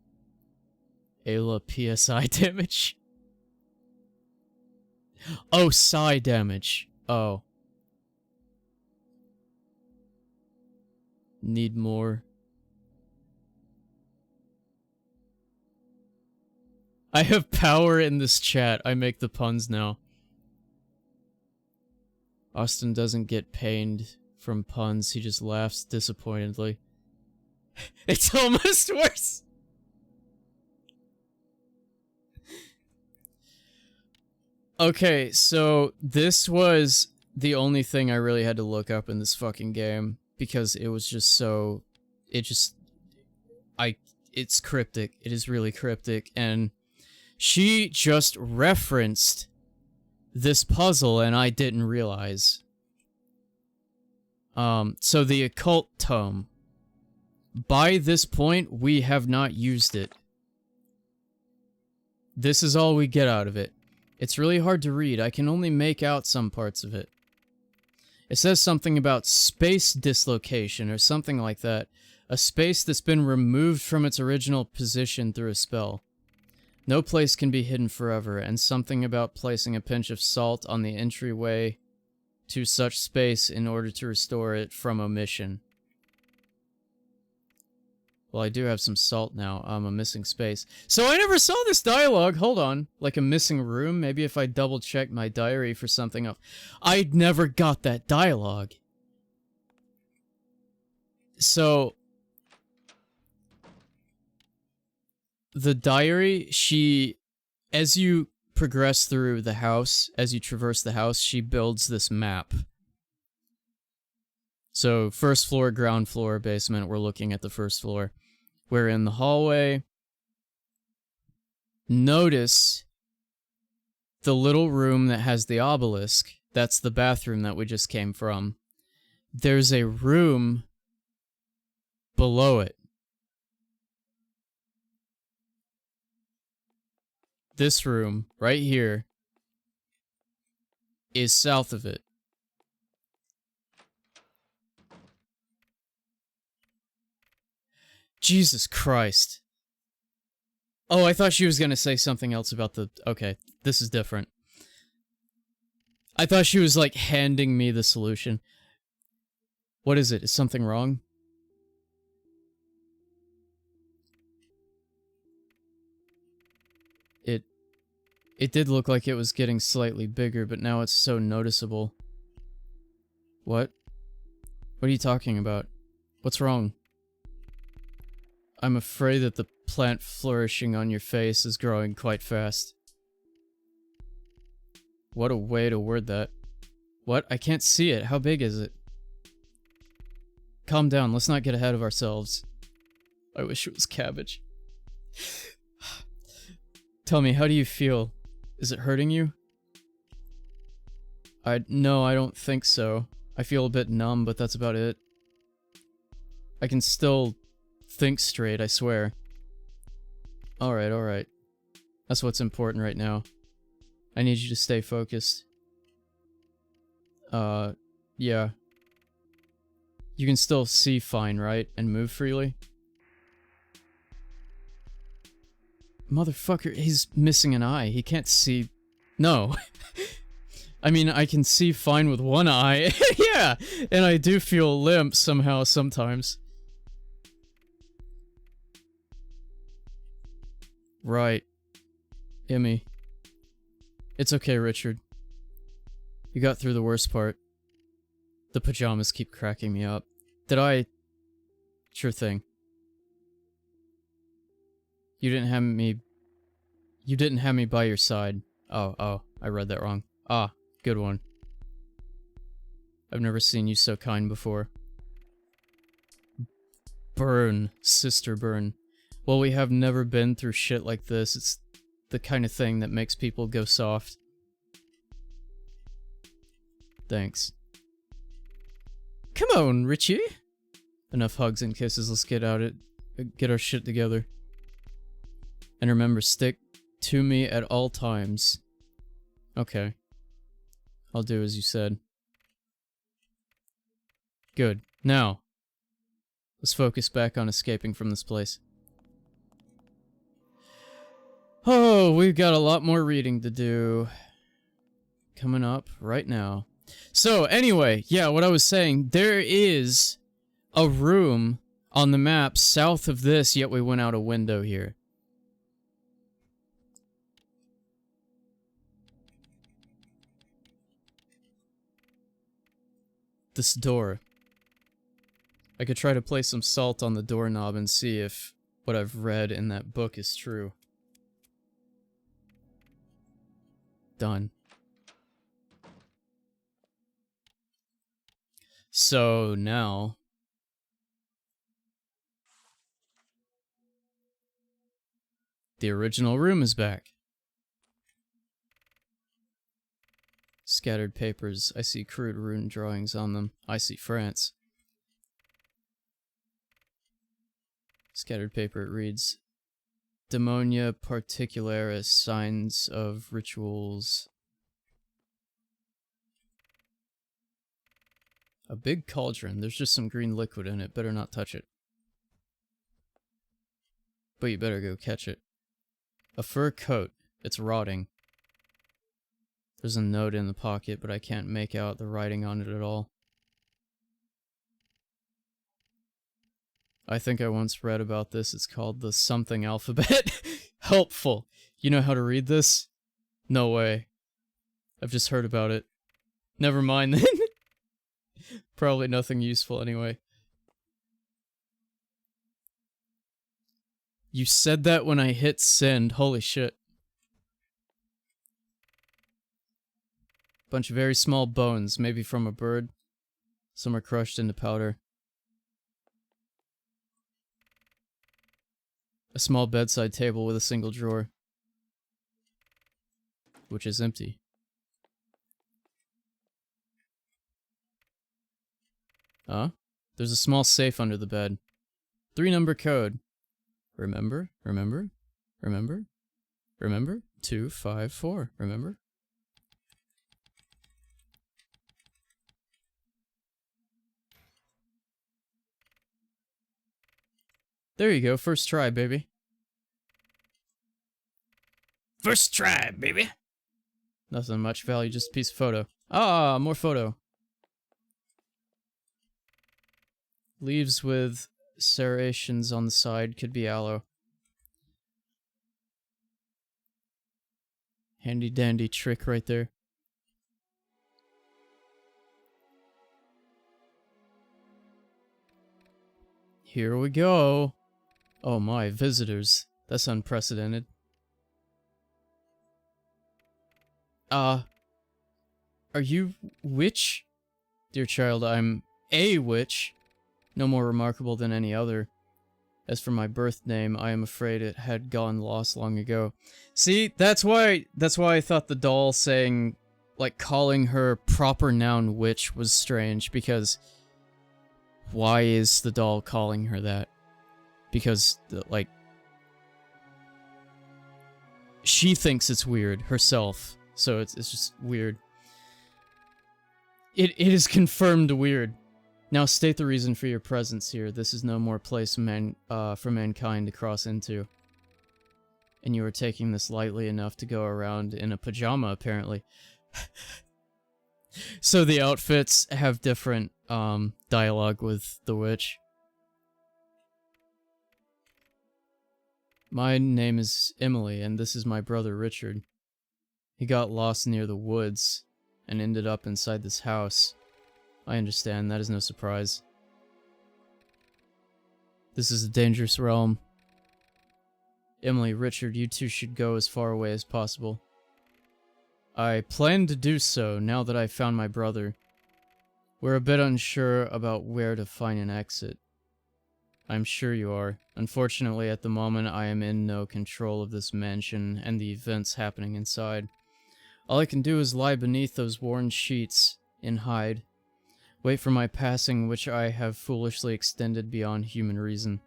A: Ayla PSI damage. Oh, psi damage. Oh. Need more. I have power in this chat. I make the puns now. Austin doesn't get pained from puns. He just laughs disappointedly. It's almost worse. Okay, so this was the only thing I really had to look up in this fucking game because it was just so... It's cryptic. It is really cryptic, and she just referenced this puzzle and I didn't realize. So the occult tome. By this point, we have not used it. This is all we get out of it. It's really hard to read. I can only make out some parts of it. It says something about space dislocation or something like that. A space that's been removed from its original position through a spell. No place can be hidden forever, and something about placing a pinch of salt on the entryway to such space in order to restore it from omission. Well, I do have some salt now. A missing space. So I never saw this dialogue. Hold on. Like a missing room? Maybe if I double check my diary for something else. I never got that dialogue. So... the diary, as you progress through the house, as you traverse the house, she builds this map. So, first floor, ground floor, basement, we're looking at the first floor. We're in the hallway. Notice the little room that has the obelisk. That's the bathroom that we just came from. There's a room below it. This room, right here, is south of it. Jesus Christ. Oh, I thought she was gonna say something else about the... Okay, this is different. I thought she was, like, handing me the solution. What is it? Is something wrong? It did look like it was getting slightly bigger, but now it's so noticeable. What? What are you talking about? What's wrong? I'm afraid that the plant flourishing on your face is growing quite fast. What a way to word that. What? I can't see it. How big is it? Calm down. Let's not get ahead of ourselves. I wish it was cabbage. Tell me, how do you feel? Is it hurting you? No, I don't think so. I feel a bit numb, but that's about it. I can still think straight, I swear. Alright, alright. That's what's important right now. I need you to stay focused. Yeah. You can still see fine, right? And move freely? Motherfucker, he's missing an eye. He can't see... No. I mean, I can see fine with one eye. Yeah! And I do feel limp somehow sometimes. Right. Emmy. It's okay, Richard. You got through the worst part. The pajamas keep cracking me up. Did I... Sure thing. You didn't have me by your side. Oh, I read that wrong. Ah, good one. I've never seen you so kind before. Burn, sister burn. Well, we have never been through shit like this. It's the kind of thing that makes people go soft. Thanks. Come on, Richie. Enough hugs and kisses. Let's get our shit together. And remember, stick to me at all times. Okay. I'll do as you said. Good. Now, let's focus back on escaping from this place. Oh, we've got a lot more reading to do. Coming up right now. So, anyway, yeah, what I was saying, there is a room on the map south of this, yet we went out a window here. This door. I could try to place some salt on the doorknob and see if what I've read in that book is true. Done. So now... the original room is back. Scattered papers. I see crude rune drawings on them. I see France. Scattered paper, it reads, Demonia particularis, signs of rituals. A big cauldron. There's just some green liquid in it. Better not touch it. But you better go catch it. A fur coat. It's rotting. There's a note in the pocket, but I can't make out the writing on it at all. I think I once read about this. It's called the something alphabet. Helpful. You know how to read this? No way. I've just heard about it. Never mind then. Probably nothing useful anyway. You said that when I hit send. Holy shit. Bunch of very small bones, maybe from a bird. Some are crushed into powder. A small bedside table with a single drawer, which is empty. There's a small safe under the bed. 3-number code. Remember? Remember? Remember? Remember? 254. Remember? There you go, first try, baby. First try, baby! Nothing much value, just a piece of photo. Ah, more photo. Leaves with serrations on the side, could be aloe. Handy dandy trick right there. Here we go. Oh my, visitors. That's unprecedented. Are you witch? Dear child, I'm a witch. No more remarkable than any other. As for my birth name, I am afraid it had gone lost long ago. See, that's why I thought the doll saying, like, calling her proper noun witch was strange, because why is the doll calling her that? Because, like, she thinks it's weird herself, so it's just weird. It is confirmed weird. Now state the reason for your presence here. This is no more place for mankind to cross into. And you are taking this lightly enough to go around in a pajama, apparently. So the outfits have different dialogue with the witch. My name is Emily, and this is my brother Richard. He got lost near the woods and ended up inside this house. I understand, that is no surprise. This is a dangerous realm. Emily, Richard, you two should go as far away as possible. I plan to do so now that I've found my brother. We're a bit unsure about where to find an exit. I'm sure you are. Unfortunately, at the moment, I am in no control of this mansion and the events happening inside. All I can do is lie beneath those worn sheets and hide. Wait for my passing, which I have foolishly extended beyond human reason.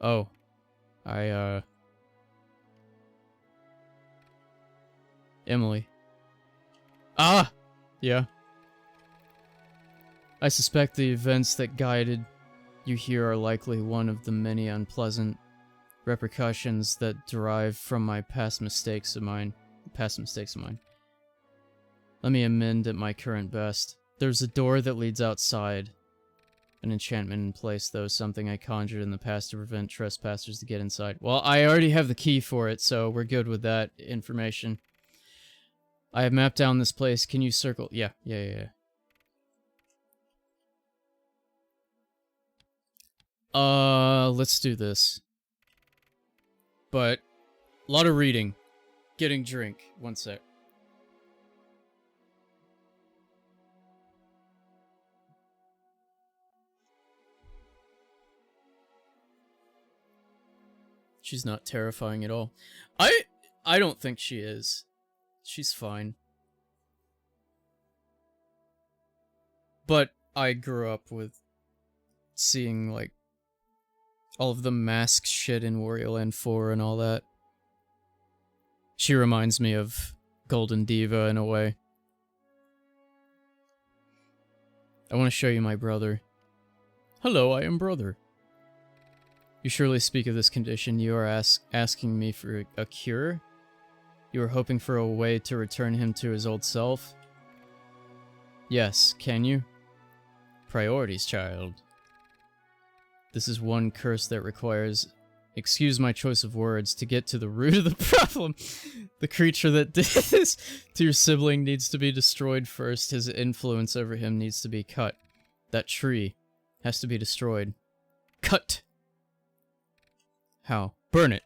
A: Oh. Emily. Ah! Yeah. I suspect the events that guided you here are likely one of the many unpleasant repercussions that derive from my past mistakes of mine. Let me amend at my current best. There's a door that leads outside. An enchantment in place, though, something I conjured in the past to prevent trespassers to get inside. Well, I already have the key for it, so we're good with that information. I have mapped down this place. Can you circle? Yeah. Let's do this. But, a lot of reading. Getting drink. One sec. She's not terrifying at all. I don't think she is. She's fine. But I grew up with seeing, like, all of the mask shit in Wario Land 4 and all that. She reminds me of Golden Diva in a way. I want to show you my brother. Hello, I am brother. You surely speak of this condition. You are asking me for a cure? You are hoping for a way to return him to his old self? Yes, can you? Priorities, child. This is one curse that requires, excuse my choice of words, to get to the root of the problem. The creature that did this to your sibling needs to be destroyed first. His influence over him needs to be cut. That tree has to be destroyed. Cut! How? Burn it!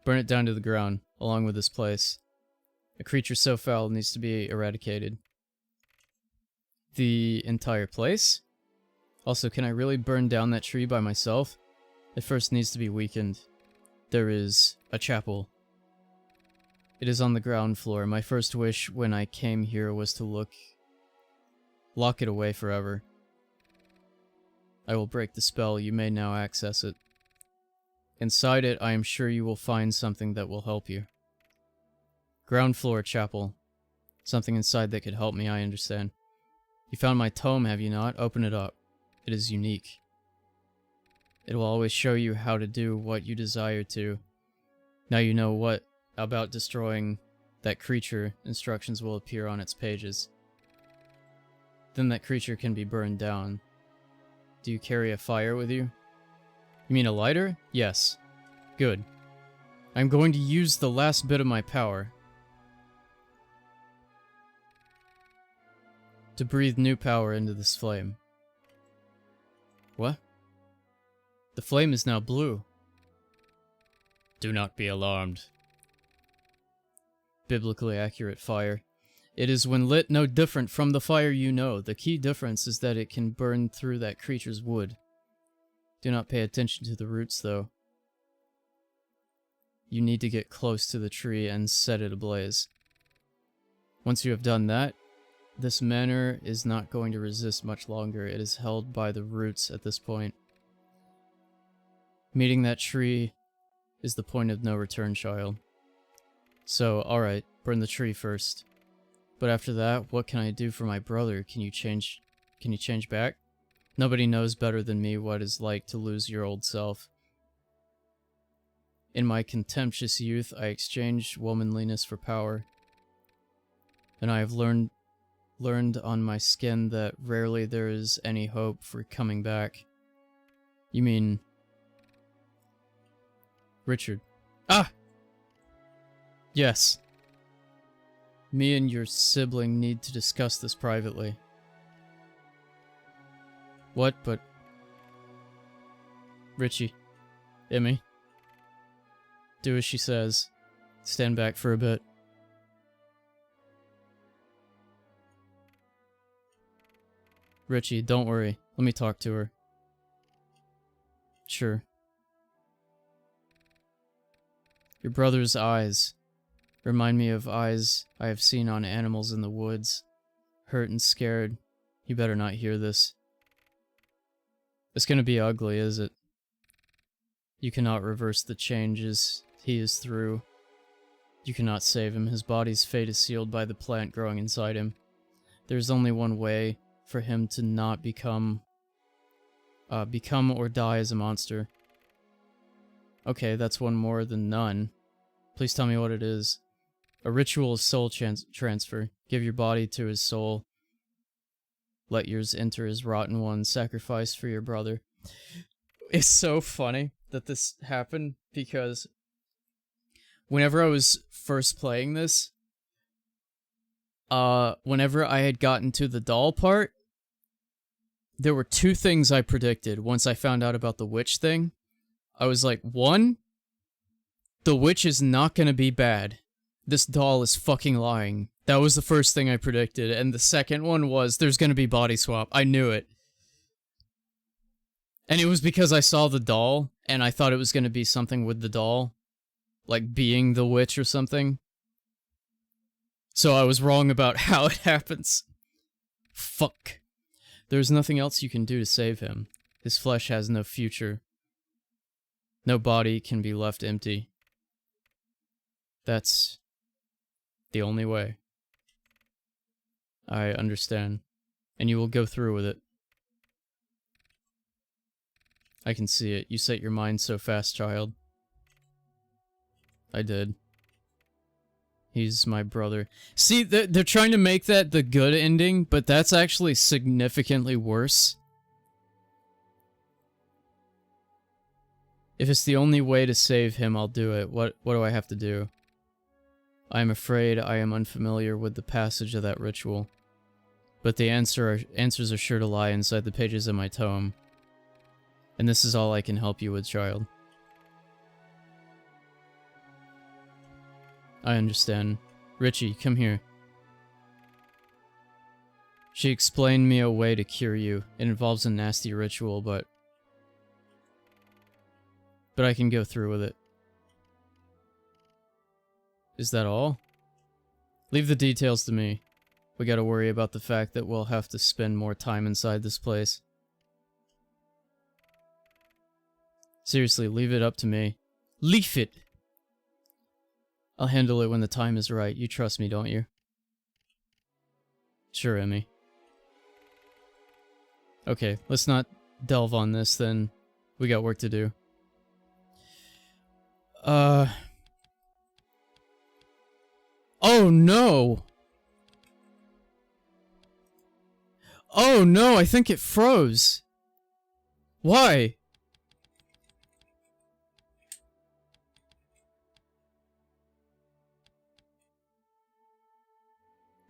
A: Burn it down to the ground, along with this place. A creature so foul needs to be eradicated. The entire place? Also, can I really burn down that tree by myself? It first needs to be weakened. There is a chapel. It is on the ground floor. My first wish when I came here was to lock it away forever. I will break the spell. You may now access it. Inside it, I am sure you will find something that will help you. Ground floor chapel. Something inside that could help me, I understand. You found my tome, have you not? Open it up. It is unique. It will always show you how to do what you desire to. Now you know what about destroying that creature. Instructions will appear on its pages. Then that creature can be burned down. Do you carry a fire with you? You mean a lighter? Yes. Good. I'm going to use the last bit of my power to breathe new power into this flame. What? The flame is now blue. Do not be alarmed. Biblically accurate fire. It is when lit no different from the fire you know. The key difference is that it can burn through that creature's wood. Do not pay attention to the roots, though. You need to get close to the tree and set it ablaze. Once you have done that, this manor is not going to resist much longer. It is held by the roots at this point. Meeting that tree is the point of no return, child. So, alright, burn the tree first. But after that, what can I do for my brother? Can you change back? Nobody knows better than me what it's like to lose your old self. In my contemptuous youth, I exchanged womanliness for power. And I have learned on my skin that rarely there is any hope for coming back. You mean... Richard. Ah! Yes. Me and your sibling need to discuss this privately. What, but... Richie. Emmy. Do as she says. Stand back for a bit. Richie, don't worry. Let me talk to her. Sure. Your brother's eyes remind me of eyes I have seen on animals in the woods. hurt and scared. You better not hear this. It's gonna be ugly, is it? You cannot reverse the changes he is through. You cannot save him. His body's fate is sealed by the plant growing inside him. There's only one way for him to not become or die as a monster. Okay, that's one more than none. Please tell me what it is. A ritual of soul transfer. Give your body to his soul. Let yours enter his rotten one. Sacrifice for your brother. It's so funny that this happened because whenever I was first playing this, whenever I had gotten to the doll part, there were two things I predicted once I found out about the witch thing. I was like, one, the witch is not gonna be bad. This doll is fucking lying. That was the first thing I predicted. And the second one was, there's gonna be body swap. I knew it. And it was because I saw the doll, and I thought it was gonna be something with the doll. Like being the witch or something. So I was wrong about how it happens. Fuck. There's nothing else you can do to save him. His flesh has no future. No body can be left empty. That's the only way. I understand. And you will go through with it. I can see it. You set your mind so fast, child. I did. He's my brother. See, they're trying to make that the good ending, but that's actually significantly worse. If it's the only way to save him, I'll do it. What do I have to do? I am afraid I am unfamiliar with the passage of that ritual. But the answers are sure to lie inside the pages of my tome. And this is all I can help you with, child. I understand. Richie, come here. She explained me a way to cure you. It involves a nasty ritual, but I can go through with it. Is that all? Leave the details to me. We gotta worry about the fact that we'll have to spend more time inside this place. Seriously, leave it up to me. Leave it! I'll handle it when the time is right. You trust me, don't you? Sure, Emmy. Okay, let's not delve on this then. We got work to do. Oh no! Oh no, I think it froze. Why?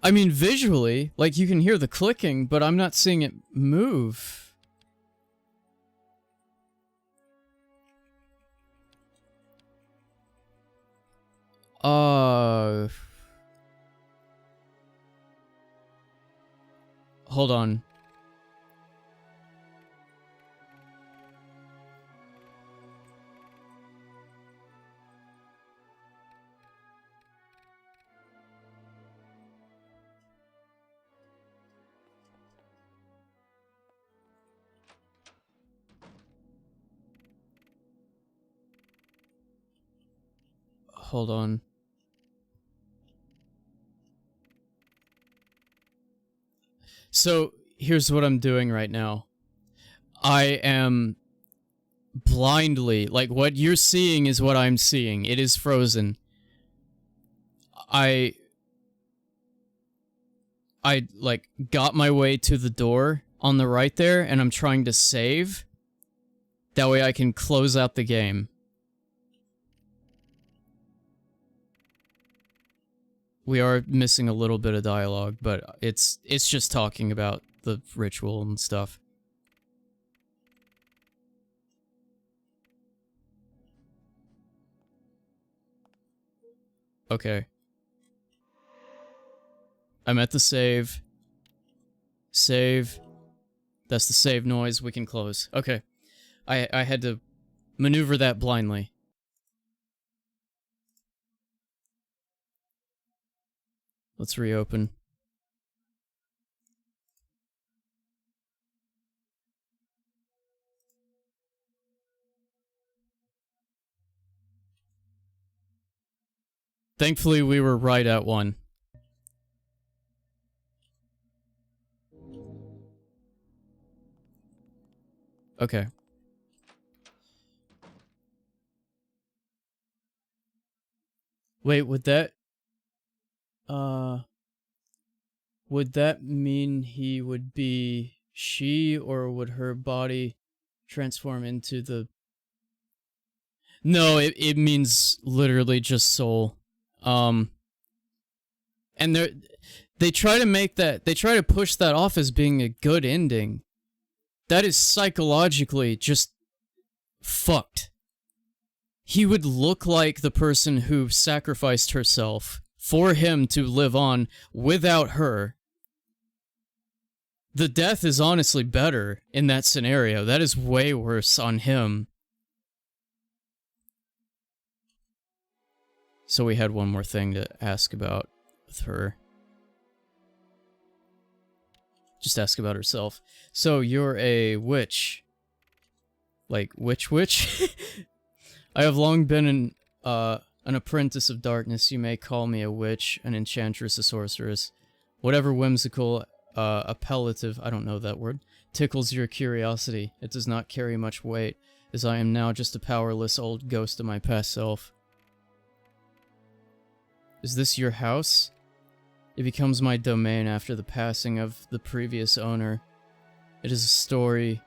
A: I mean, visually, like, you can hear the clicking, but I'm not seeing it move. Hold on. Hold on. So, here's what I'm doing right now. I am blindly, like, what you're seeing is what I'm seeing. It is frozen. I like, got my way to the door on the right there, and I'm trying to save. That way I can close out the game. We are missing a little bit of dialogue, but it's just talking about the ritual and stuff. Okay. I'm at the save. Save. That's the save noise. We can close. Okay. I had to maneuver that blindly. Let's reopen. Thankfully, we were right at 1. Okay. Wait, would that mean he would be she, or would her body transform into the... No, it means literally just soul. And they try to make that, they try to push that off as being a good ending. That is psychologically just fucked. He would look like the person who sacrificed herself for him to live on without her. The death is honestly better in that scenario. That is way worse on him. So we had one more thing to ask about with her. Just ask about herself. So you're a witch. Like, witch? I have long been an apprentice of darkness. You may call me a witch, an enchantress, a sorceress. Whatever whimsical, appellative, I don't know that word, tickles your curiosity. It does not carry much weight, as I am now just a powerless old ghost of my past self. Is this your house? It becomes my domain after the passing of the previous owner. It is a story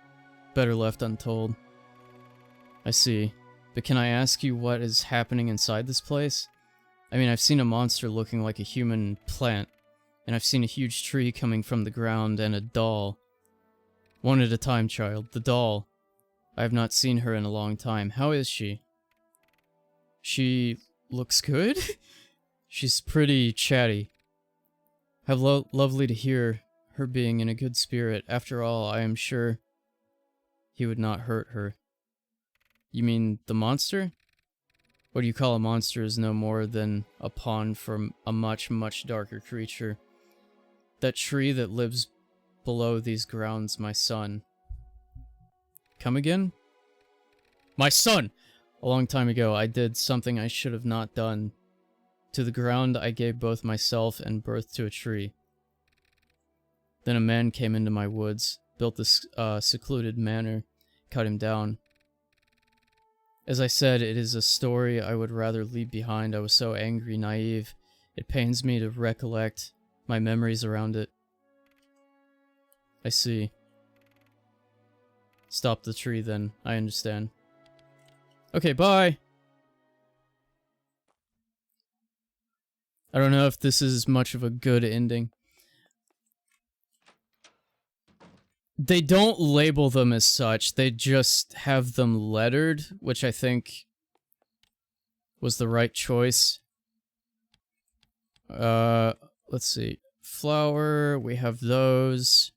A: better left untold. I see. But can I ask you what is happening inside this place? I mean, I've seen a monster looking like a human plant, and I've seen a huge tree coming from the ground, and a doll. One at a time, child. The doll. I have not seen her in a long time. How is she? She looks good? She's pretty chatty. How lovely to hear her being in a good spirit. After all, I am sure he would not hurt her. You mean the monster? What you call a monster is no more than a pawn for a much, much darker creature. That tree that lives below these grounds, my son. Come again? My son! A long time ago, I did something I should have not done. To the ground I gave both myself and birth to a tree. Then a man came into my woods, built this secluded manor, cut him down. As I said, it is a story I would rather leave behind. I was so angry, naive. It pains me to recollect my memories around it. I see. Stop the tree then, I understand. Okay, bye! I don't know if this is much of a good ending. They don't label them as such, they just have them lettered, which I think was the right choice. Let's see. Flour, we have those.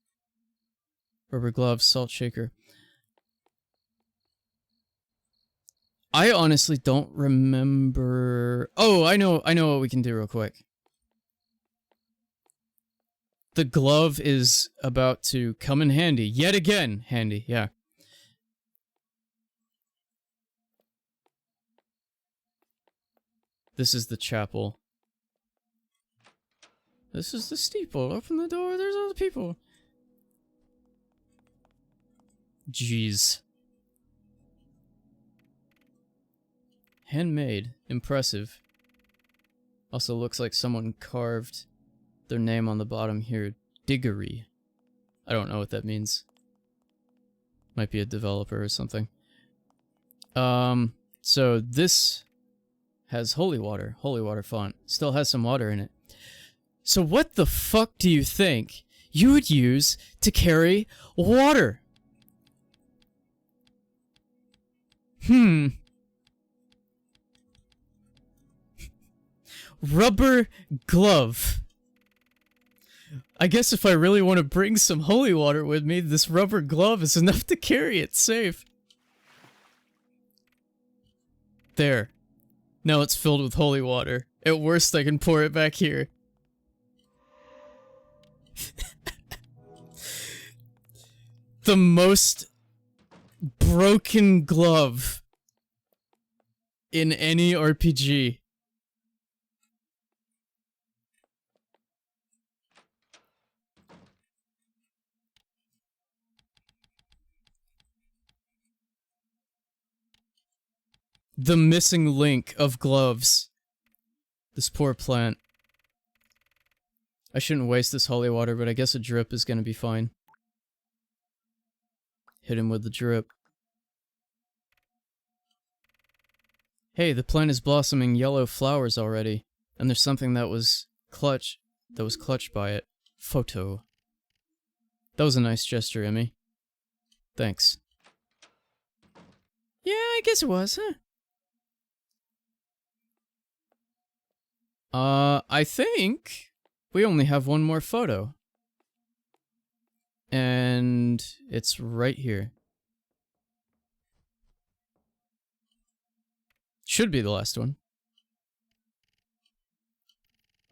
A: Rubber gloves, salt shaker. I honestly don't remember... Oh, I know what we can do real quick. The glove is about to come in handy. Yet again, handy, yeah. This is the chapel. This is the steeple. Open the door, there's other people. Jeez. Handmade. Impressive. Also looks like someone carved their name on the bottom here. Diggory. I don't know what that means. Might be a developer or something. So this has holy water font. Still has some water in it. So what the fuck do you think you would use to carry water? Rubber glove. I guess if I really want to bring some holy water with me, this rubber glove is enough to carry it safe. There. Now it's filled with holy water. At worst, I can pour it back here. The most broken glove in any RPG. The missing link of gloves. This poor plant. I shouldn't waste this holy water, but I guess a drip is gonna be fine. Hit him with the drip. Hey, the plant is blossoming yellow flowers already, and there's something that was clutched by it. Photo. That was a nice gesture, Emmy. Thanks. Yeah, I guess it was, huh? I think we only have one more photo. And it's right here. Should be the last one.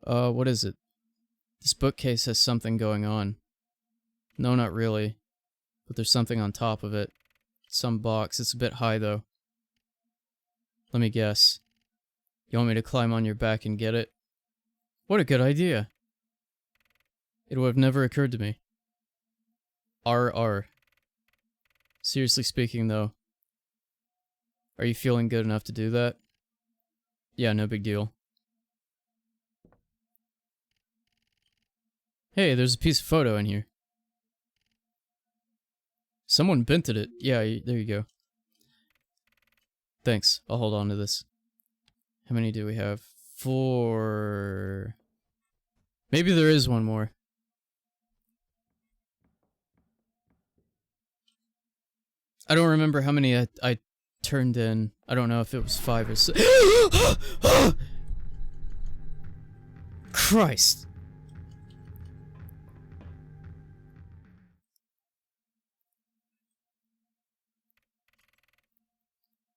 A: What is it? This bookcase has something going on. No, not really. But there's something on top of it. Some box. It's a bit high, though. Let me guess. You want me to climb on your back and get it? What a good idea. It would have never occurred to me. RR. Seriously speaking, though. Are you feeling good enough to do that? Yeah, no big deal. Hey, there's a piece of photo in here. Someone binted it. Yeah, there you go. Thanks. I'll hold on to this. How many do we have? 4. Maybe there is one more. I don't remember how many I turned in. I don't know if it was 5 or 6. Christ!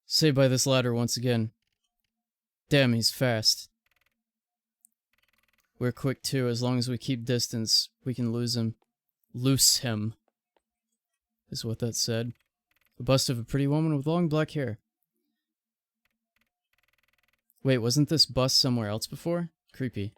A: Saved by this ladder once again. Damn, he's fast. We're quick too. As long as we keep distance, we can lose him. Loose him. Is what that said. The bust of a pretty woman with long black hair. Wait, wasn't this bust somewhere else before? Creepy.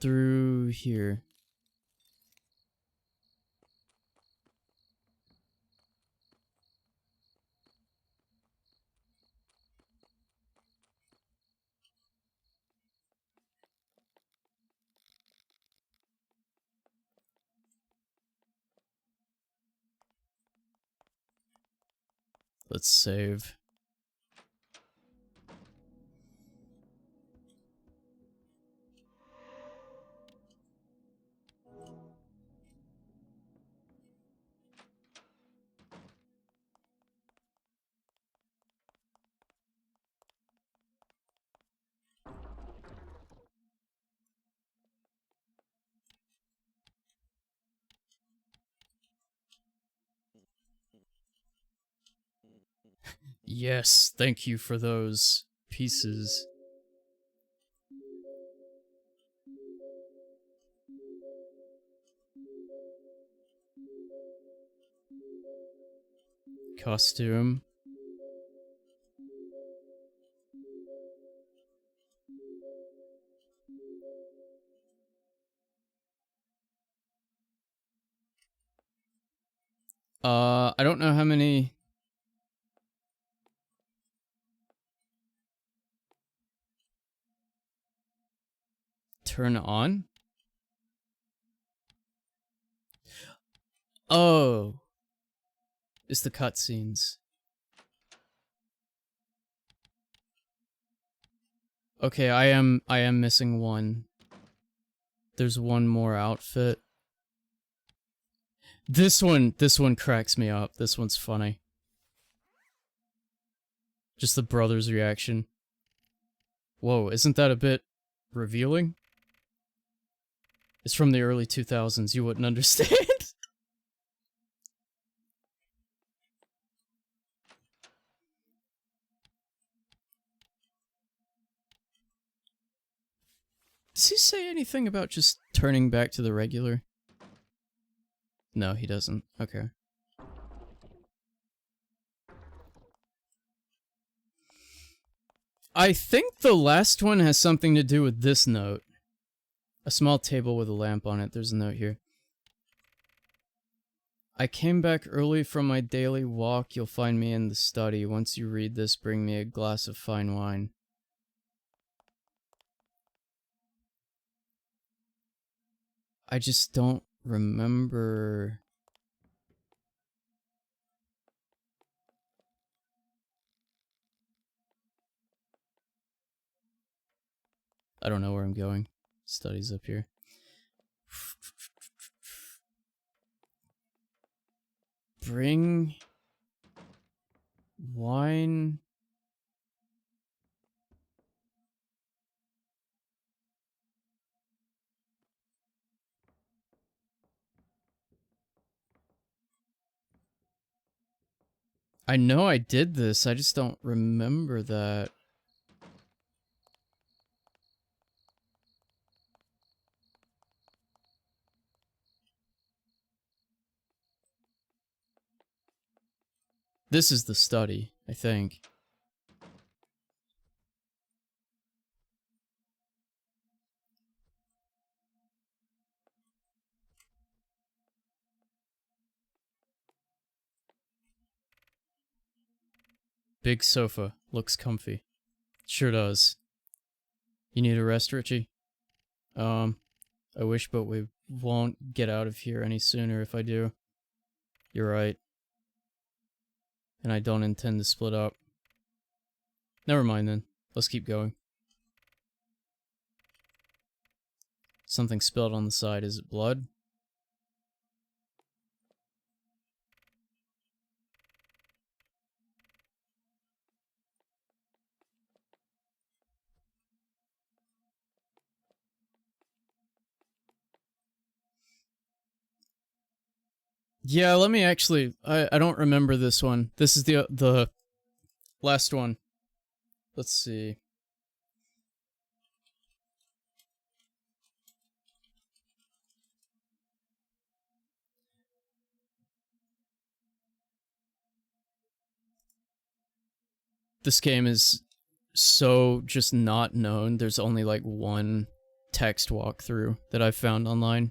A: Through here. Let's save. Yes, thank you for those pieces. Costume. I don't know how many... Turn on? Oh. It's the cutscenes. Okay, I am missing one. There's one more outfit. This one cracks me up. This one's funny. Just the brother's reaction. Whoa, isn't that a bit revealing? It's from the early 2000s, you wouldn't understand. Does he say anything about just turning back to the regular? No, he doesn't. Okay. I think the last one has something to do with this note. A small table with a lamp on it. There's a note here. I came back early from my daily walk. You'll find me in the study. Once you read this, bring me a glass of fine wine. I just don't remember. I don't know where I'm going. Study's up here. Bring wine. I know I did this, I just don't remember that. This is the study, I think. Big sofa. Looks comfy. Sure does. You need a rest, Richie? I wish, but we won't get out of here any sooner if I do. You're right. And I don't intend to split up. Never mind then. Let's keep going. Something spilled on the side. Is it blood? Yeah, let me actually... I don't remember this one. This is the last one. Let's see. This game is so just not known. There's only like one text walkthrough that I've found online.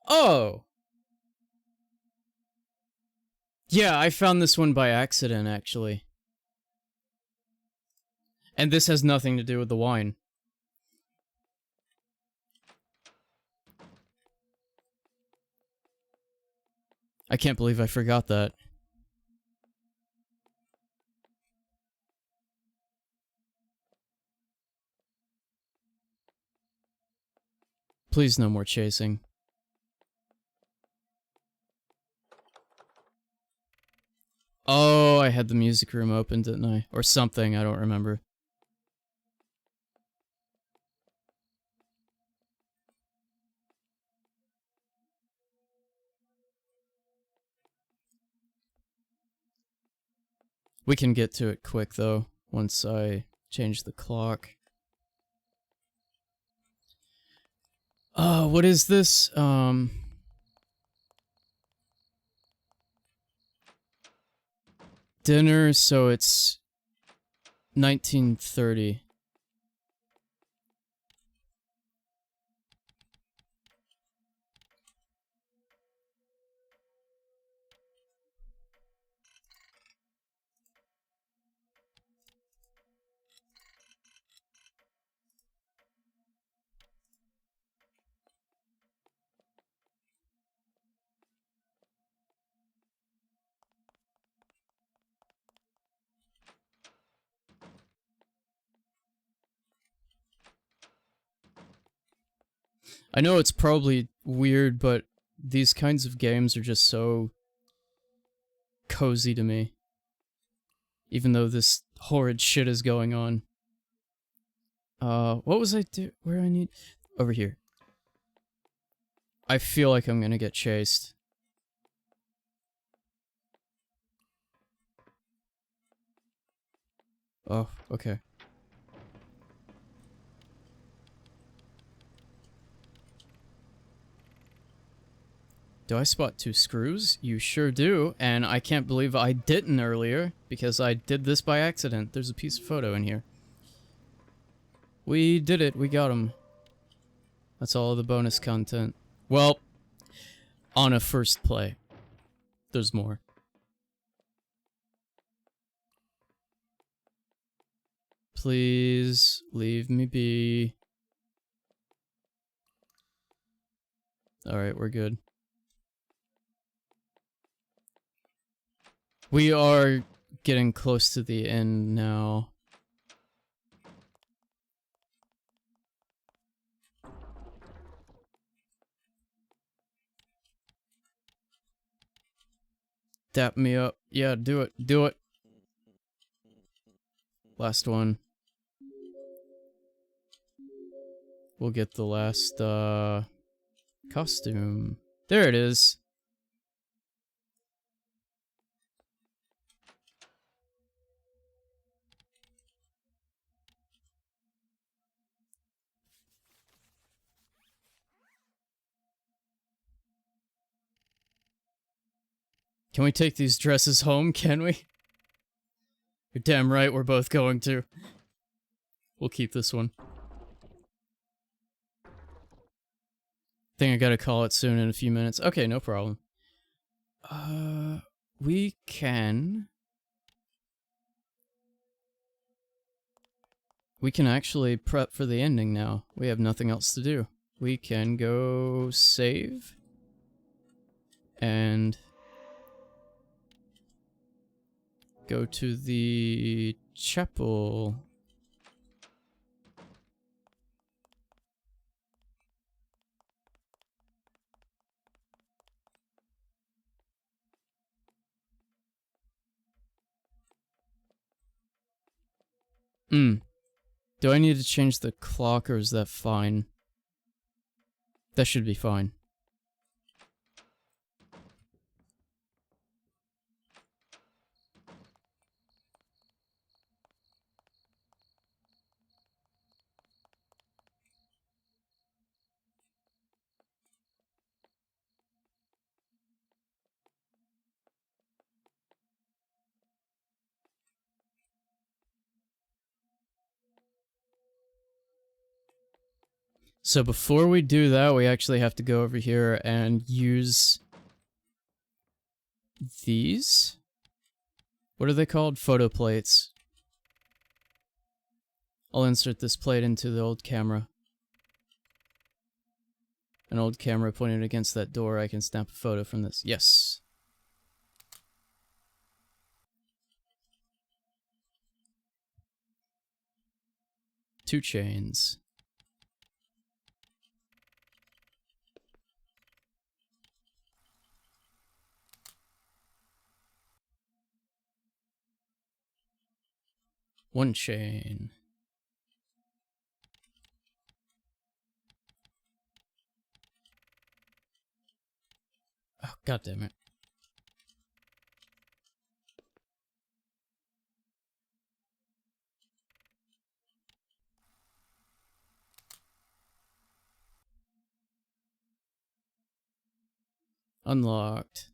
A: Oh! Yeah, I found this one by accident, actually. And this has nothing to do with the wine. I can't believe I forgot that. Please, no more chasing. Oh, I had the music room open, didn't I? Or something, I don't remember. We can get to it quick, though, once I change the clock. What is this? Dinner, so it's 1930. I know it's probably weird, but these kinds of games are just so cozy to me. Even though this horrid shit is going on. What was I do? Where I need? Over here. I feel like I'm gonna get chased. Oh, okay. Do I spot 2 screws? You sure do, and I can't believe I didn't earlier, because I did this by accident. There's a piece of photo in here. We did it, we got him. That's all of the bonus content. Well, on a first play. There's more. Please, leave me be. Alright, we're good. We are getting close to the end now. Dap me up. Yeah, do it. Do it. Last one. We'll get the last, costume. There it is. Can we take these dresses home, can we? You're damn right we're both going to. We'll keep this one. Think I gotta call it soon in a few minutes. Okay, no problem. We can... We can actually prep for the ending now. We have nothing else to do. We can go save. And... go to the chapel. Do I need to change the clock, or is that fine? That should be fine. So before we do that, we actually have to go over here and use these. What are they called? Photo plates. I'll insert this plate into the old camera. An old camera pointed against that door. I can snap a photo from this. Yes. Two chains. One chain. Oh, God damn it. Unlocked.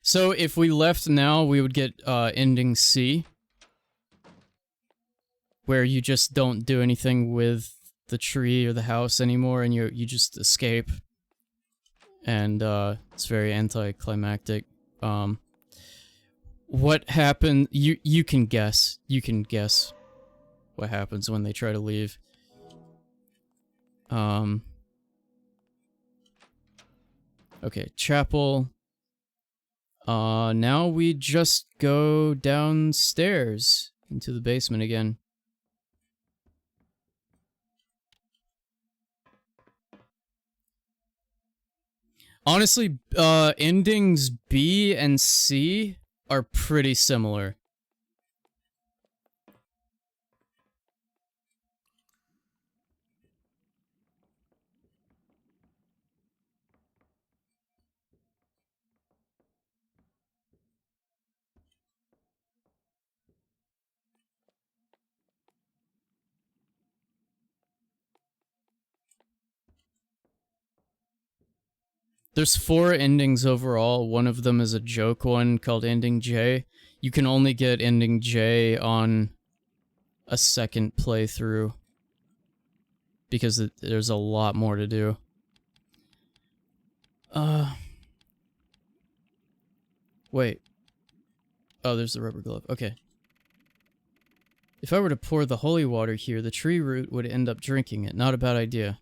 A: So if we left now, we would get ending C, where you just don't do anything with the tree or the house anymore, and you just escape. And it's very anticlimactic. What happened? You can guess. You can guess what happens when they try to leave. Okay, chapel. Now we just go downstairs into the basement again. Honestly, endings B and C are pretty similar. There's 4 endings overall. One of them is a joke one called Ending J. You can only get Ending J on a second playthrough because there's a lot more to do. Wait. Oh, there's the rubber glove. Okay. If I were to pour the holy water here, the tree root would end up drinking it. Not a bad idea.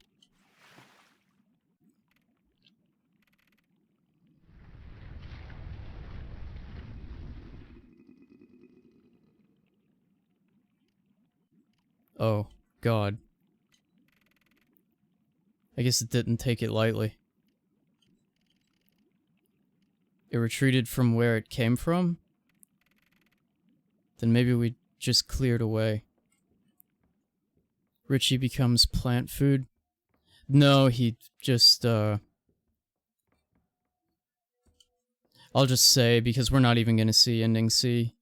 A: Oh, God. I guess it didn't take it lightly. It retreated from where it came from? Then maybe we just cleared away. Richie becomes plant food? No, he just, I'll just say, because we're not even gonna see Ending C,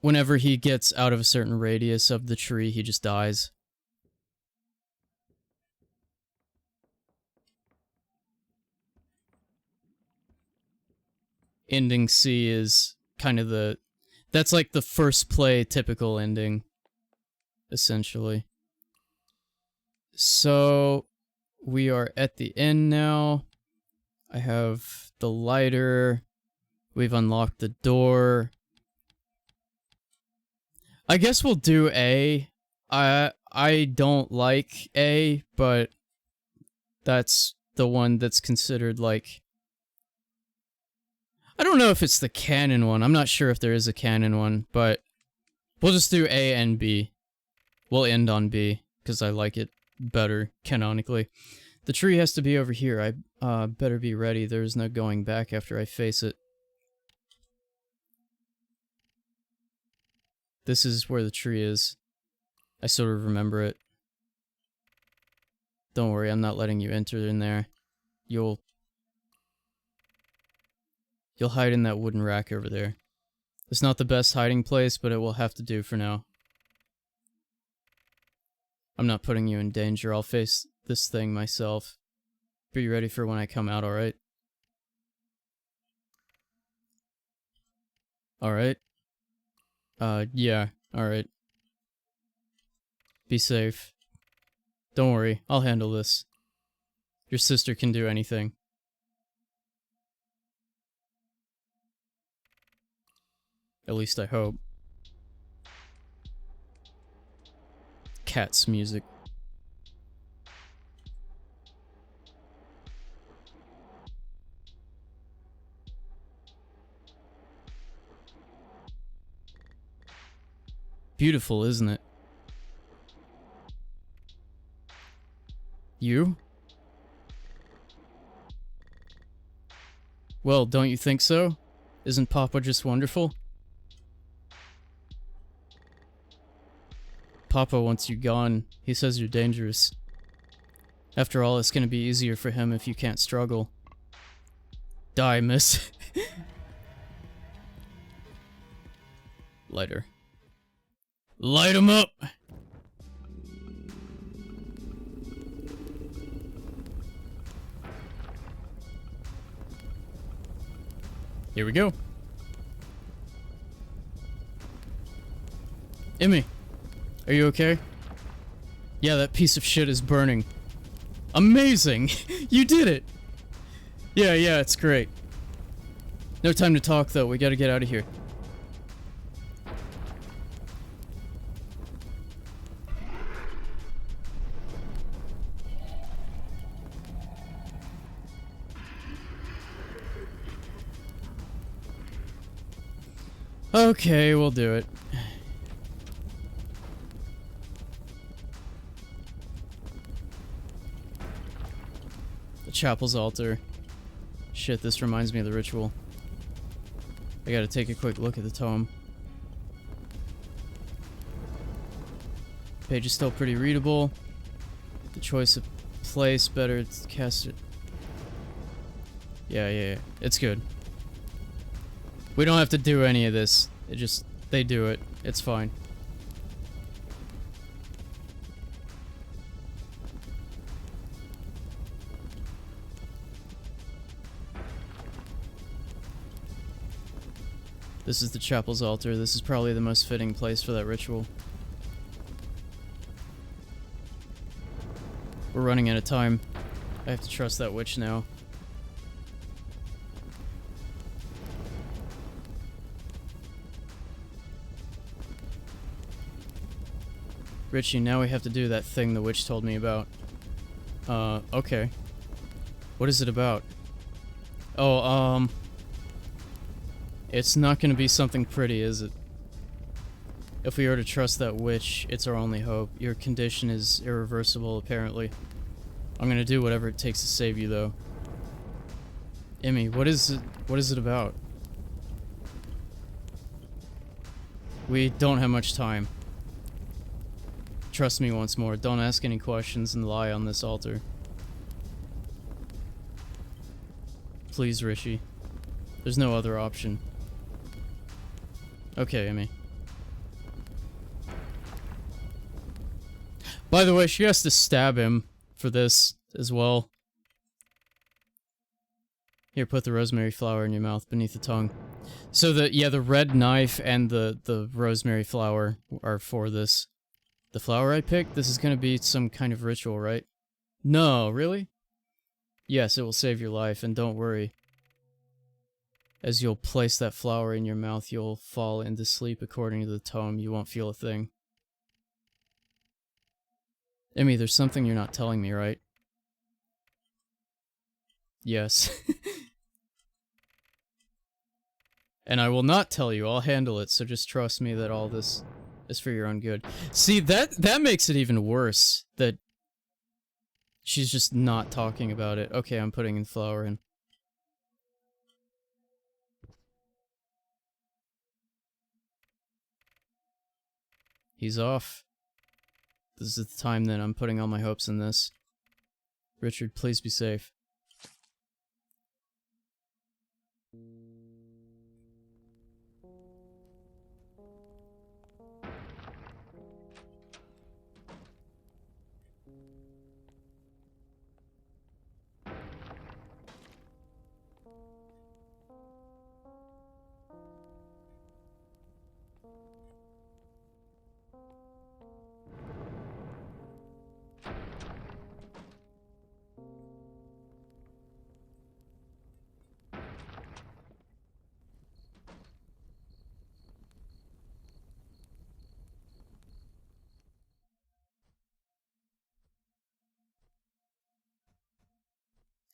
A: whenever he gets out of a certain radius of the tree, he just dies. Ending C is kind of that's like the first play typical ending, essentially. So, we are at the end now. I have the lighter. We've unlocked the door. I guess we'll do A. I don't like A, but that's the one that's considered like... I don't know if it's the canon one. I'm not sure if there is a canon one, but we'll just do A and B. We'll end on B, because I like it better canonically. The tree has to be over here. I better be ready. There's no going back after I face it. This is where the tree is. I sort of remember it. Don't worry, I'm not letting you enter in there. You'll hide in that wooden rack over there. It's not the best hiding place, but it will have to do for now. I'm not putting you in danger. I'll face this thing myself. Be ready for when I come out, alright? Alright? Yeah, alright. Be safe. Don't worry, I'll handle this. Your sister can do anything. At least I hope. Cat's music. Beautiful, isn't it? You? Well, don't you think so? Isn't Papa just wonderful? Papa wants you gone. He says you're dangerous. After all, it's gonna be easier for him if you can't struggle. Die, miss. Lighter. Light 'em up! Here we go. Emmy, are you okay? Yeah, that piece of shit is burning. Amazing! You did it! Yeah, it's great. No time to talk, though. We gotta get out of here. Okay, we'll do it. The chapel's altar. Shit, this reminds me of the ritual. I gotta take a quick look at the tome. Page is still pretty readable. The choice of place, better to cast it. Yeah. It's good. We don't have to do any of this. They do it. It's fine. This is the chapel's altar. This is probably the most fitting place for that ritual. We're running out of time. I have to trust that witch now. Richie, now we have to do that thing the witch told me about. Okay. What is it about? Oh, it's not gonna be something pretty, is it? If we are to trust that witch, it's our only hope. Your condition is irreversible, apparently. I'm gonna do whatever it takes to save you, though. Emmy, what is it about? We don't have much time. Trust me once more, don't ask any questions and lie on this altar. Please, Rishi. There's no other option. Okay, Emmy. By the way, she has to stab him for this as well. Here, put the rosemary flower in your mouth beneath the tongue. So the red knife and the rosemary flower are for this. The flower I picked, this is gonna be some kind of ritual, right? No, really? Yes, it will save your life, and don't worry. As you'll place that flower in your mouth, you'll fall into sleep according to the tome. You won't feel a thing. Emmy, there's something you're not telling me, right? Yes. And I will not tell you, I'll handle it, so just trust me that all this is for your own good. See, that makes it even worse, that she's just not talking about it. Okay, I'm putting the flower in. He's off. This is the time then, I'm putting all my hopes in this. Richard, please be safe.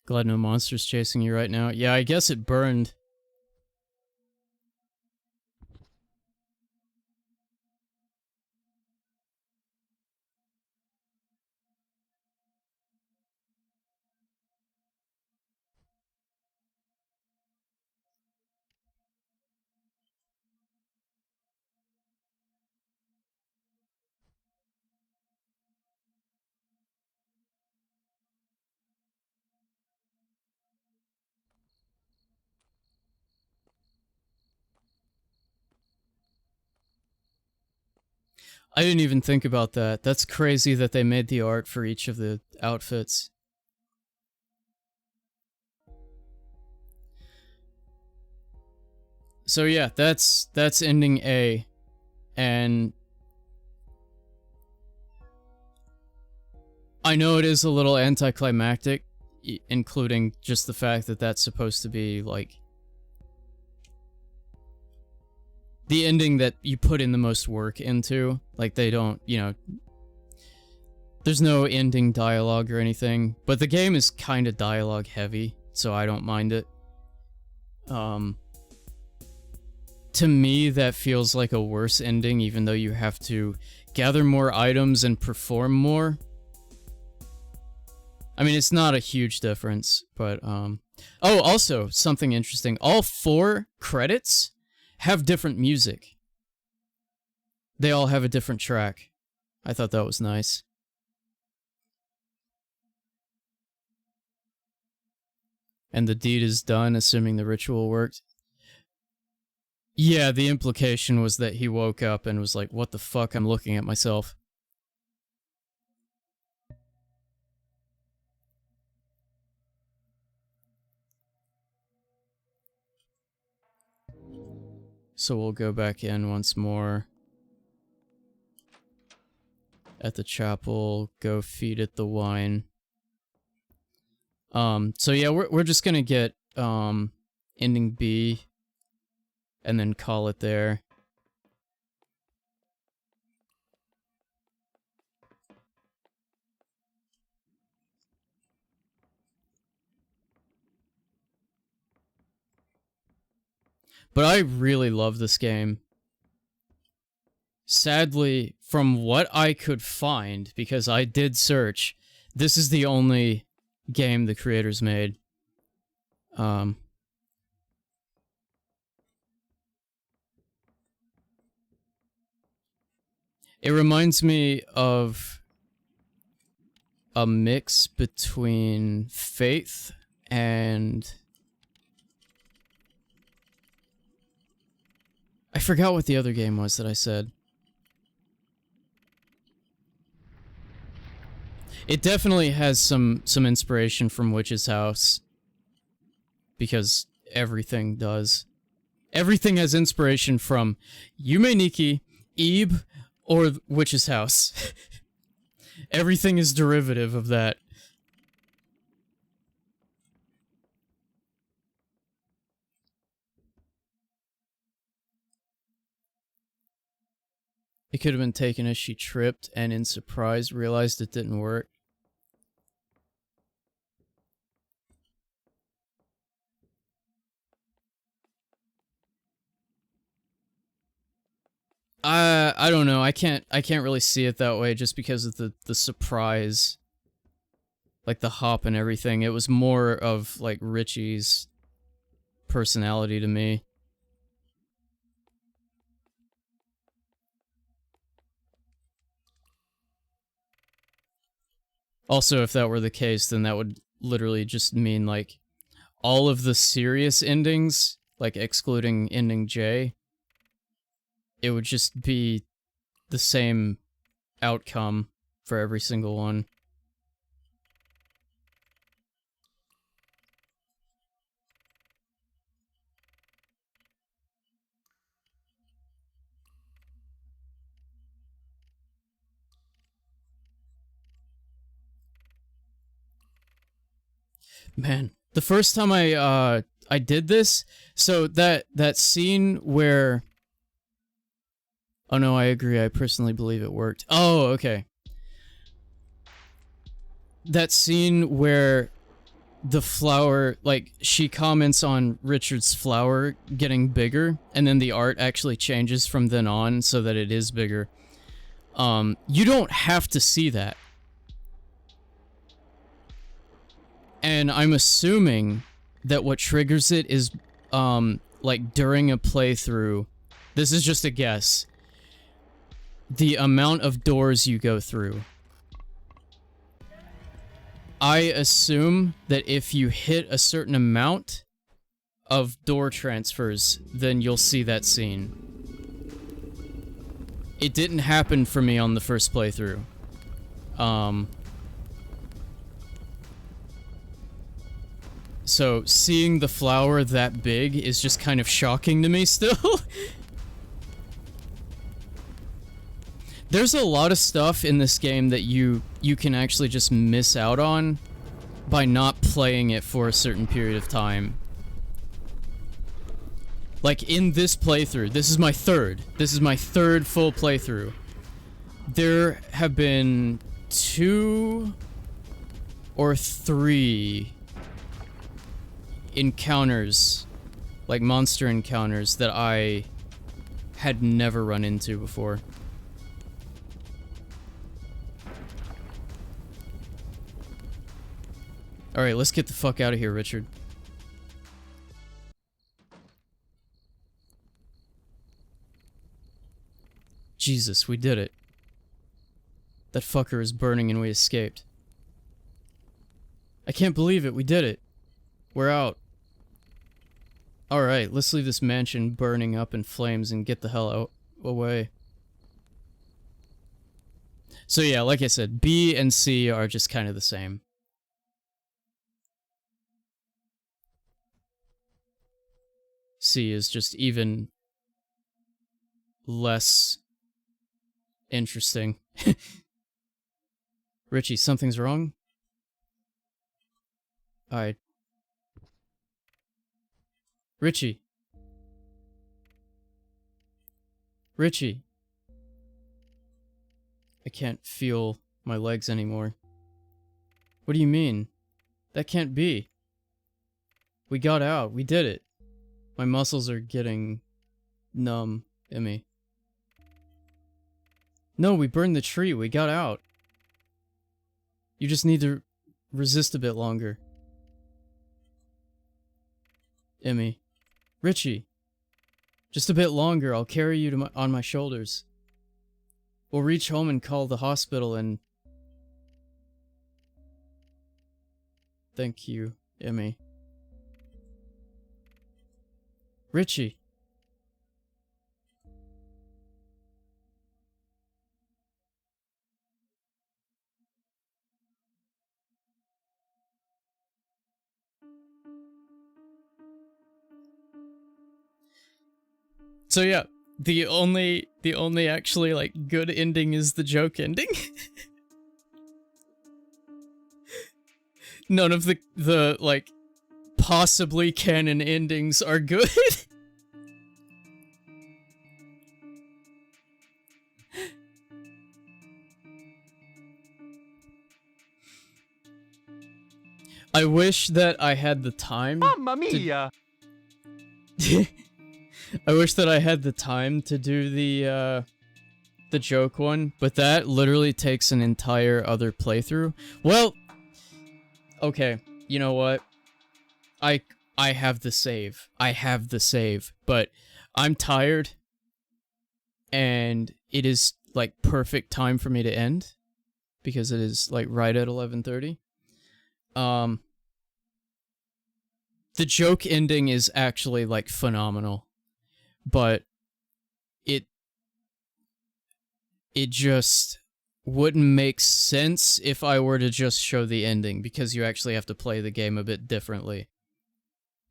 A: Glad no monster's chasing you right now. Yeah, I guess it burned. I didn't even think about that. That's crazy that they made the art for each of the outfits. So yeah, that's ending A. And I know it is a little anticlimactic, including just the fact that that's supposed to be, like, the ending that you put in the most work into. Like, they don't, you know... There's no ending dialogue or anything, but the game is kind of dialogue heavy, so I don't mind it. To me, that feels like a worse ending, even though you have to gather more items and perform more. I mean, it's not a huge difference, but, Oh, also, something interesting. All 4 credits have different music. They all have a different track. I thought that was nice. And the deed is done, assuming the ritual worked. Yeah, the implication was that he woke up and was like, what the fuck, I'm looking at myself. So we'll go back in once more. At the chapel, go feed it the wine. So yeah, we're just gonna get, ending B, and then call it there. But I really love this game. Sadly, from what I could find, because I did search, this is the only game the creators made. It reminds me of a mix between Faith and... I forgot what the other game was that I said. It definitely has some inspiration from Witch's House. Because everything does. Everything has inspiration from Yume Nikki, Ebe, or Witch's House. Everything is derivative of that. It could have been taken as she tripped and in surprise realized it didn't work. I don't know. I can't really see it that way just because of the surprise. Like the hop and everything. It was more of like Richie's personality to me. Also, if that were the case, then that would literally just mean like all of the serious endings, like excluding ending J, it would just be the same outcome for every single one. Man, the first time I did this, so that scene where... Oh no, I agree, I personally believe it worked. Oh, okay. That scene where the flower, like, she comments on Richard's flower getting bigger, and then the art actually changes from then on so that it is bigger. You don't have to see that. And I'm assuming that what triggers it is, like, during a playthrough, this is just a guess, the amount of doors you go through. I assume that if you hit a certain amount of door transfers, then you'll see that scene. It didn't happen for me on the first playthrough. So seeing the flower that big is just kind of shocking to me still. There's a lot of stuff in this game that you can actually just miss out on by not playing it for a certain period of time. Like in this playthrough, this is my third full playthrough. There have been 2 or 3 encounters, like monster encounters, that I had never run into before. Alright, let's get the fuck out of here, Richard. Jesus, we did it. That fucker is burning and we escaped. I can't believe it, we did it. We're out. Alright, let's leave this mansion burning up in flames and get the hell out away. So yeah, like I said, B and C are just kind of the same. C is just even less interesting. Richie, something's wrong? Richie. Richie. I can't feel my legs anymore. What do you mean? That can't be. We got out. We did it. My muscles are getting numb, Emmy. No, we burned the tree. We got out. You just need to resist a bit longer. Emmy. Richie. Just a bit longer. I'll carry you to on my shoulders. We'll reach home and call the hospital and... Thank you, Emmy. Richie. So yeah, the only actually like good ending is the joke ending. None of the like possibly canon endings are good. I wish that I had the time.
B: Mamma mia!
A: I wish that I had the time to do the joke one, but that literally takes an entire other playthrough. Well, okay, you know what? I have the save. I have the save, but I'm tired, and it is like perfect time for me to end because it is like right at 11:30. The joke ending is actually like phenomenal. But it just wouldn't make sense if I were to just show the ending, because you actually have to play the game a bit differently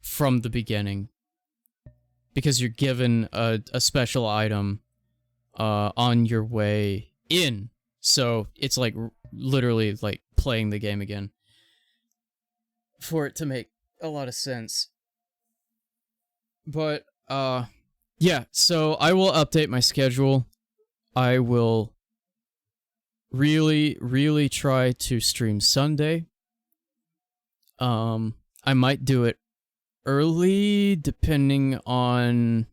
A: from the beginning, because you're given a special item on your way in, so it's like literally like playing the game again for it to make a lot of sense. But yeah, so I will update my schedule. I will really try to stream Sunday. I might do it early, depending on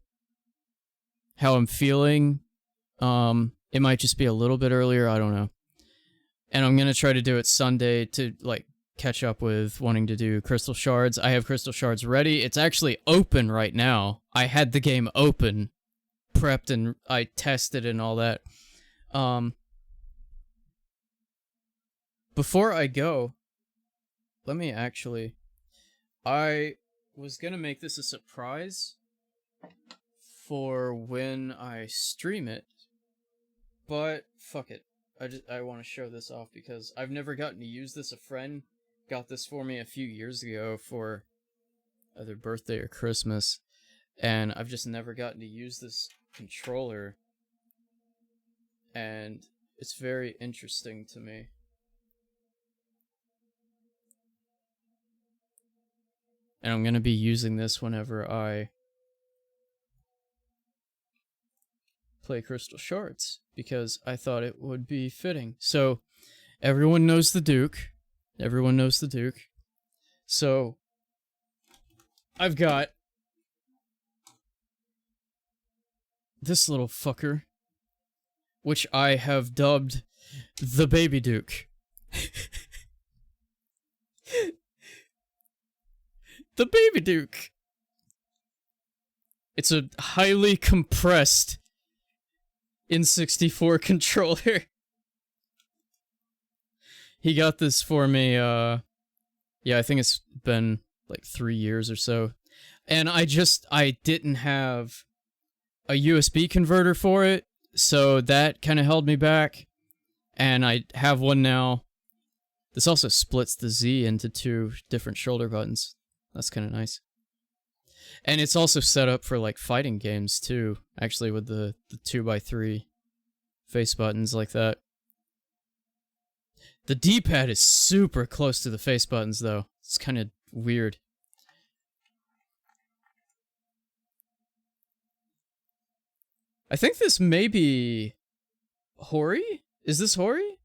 A: how I'm feeling. It might just be a little bit earlier, I don't know. And I'm gonna try to do it Sunday to, like, catch up with wanting to do Crystal Shards. I have Crystal Shards ready. It's actually open right now. I had the game open, prepped, and I tested and all that. Before I go, let me actually... I was gonna make this a surprise for when I stream it, but fuck it. I want to show this off because I've never gotten to use this. A friend got this for me a few years ago for either birthday or Christmas, and I've just never gotten to use this controller, and it's very interesting to me. And I'm gonna be using this whenever I play Crystal Shards, because I thought it would be fitting. So, everyone knows the Duke. Everyone knows the Duke. So, I've got this little fucker, which I have dubbed the Baby Duke. The Baby Duke. It's a highly compressed N64 controller. He got this for me, yeah, I think it's been like 3 years or so. And I didn't have a USB converter for it, so that kind of held me back. And I have one now. This also splits the Z into 2 different shoulder buttons. That's kind of nice. And it's also set up for like fighting games too, actually, with the 2x3 face buttons like that. The D-pad is super close to the face buttons though. It's kind of weird. I think this may be Hori? Is this Hori?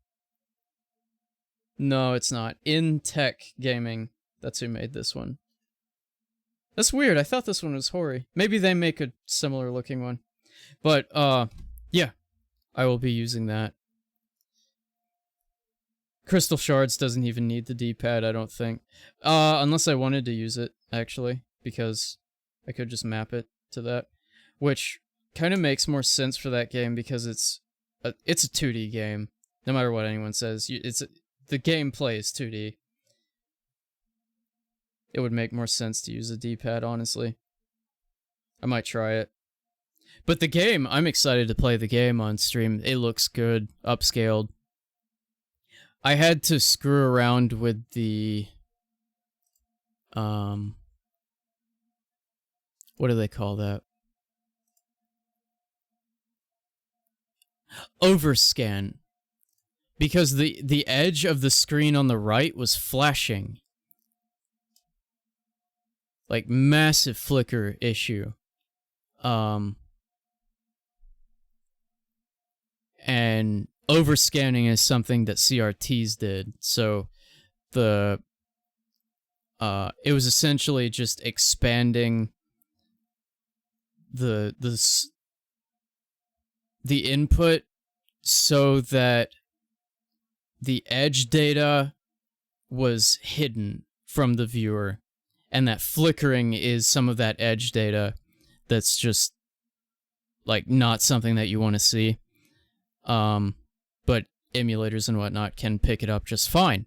A: No, it's not. Intech Gaming. That's who made this one. That's weird. I thought this one was Hori. Maybe they make a similar looking one. But, yeah. I will be using that. Crystal Shards doesn't even need the D-pad, I don't think. Unless I wanted to use it, actually. Because I could just map it to that. Which kind of makes more sense for that game because it's a 2D game. No matter what anyone says. The gameplay is 2D. It would make more sense to use a D-pad, honestly. I might try it. But the game, I'm excited to play the game on stream. It looks good, upscaled. I had to screw around with the... what do they call that? Overscan. Because the edge of the screen on the right was flashing. Like, massive flicker issue. And overscanning is something that CRTs did. So it was essentially just expanding the input so that the edge data was hidden from the viewer. And that flickering is some of that edge data that's just, like, not something that you want to see. But emulators and whatnot can pick it up just fine.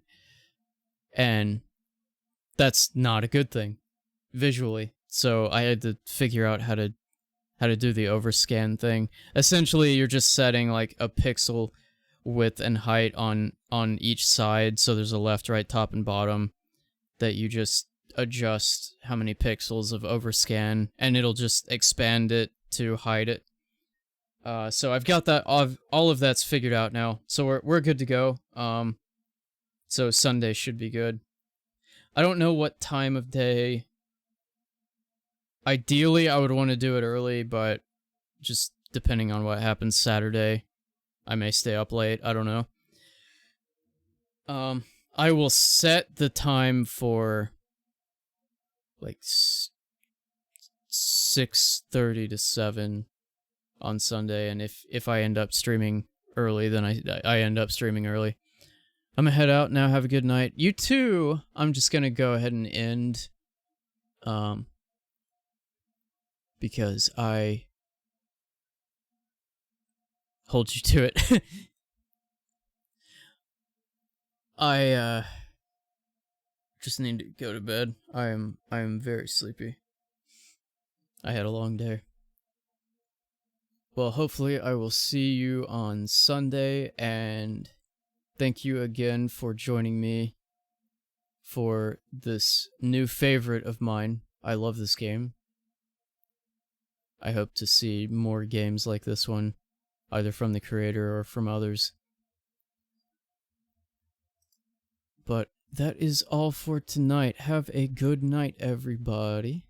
A: And that's not a good thing, visually. So I had to figure out how to do the overscan thing. Essentially, you're just setting, like, a pixel width and height on each side, so there's a left, right, top, and bottom that you just adjust how many pixels of overscan, and it'll just expand it to hide it. So I've got that, all of that's figured out now, so we're good to go. So Sunday should be good. I don't know what time of day. Ideally, I would want to do it early, but just depending on what happens Saturday, I may stay up late. I don't know. I will set the time for like 6:30 to 7 on Sunday, and if I end up streaming early, then I end up streaming early. I'm gonna head out now. Have a good night. You too. I'm just gonna go ahead and end, because I hold you to it. I just need to go to bed. I am very sleepy. I had a long day. Well, hopefully I will see you on Sunday, and thank you again for joining me for this new favorite of mine. I love this game. I hope to see more games like this one, either from the creator or from others. But that is all for tonight. Have a good night, everybody.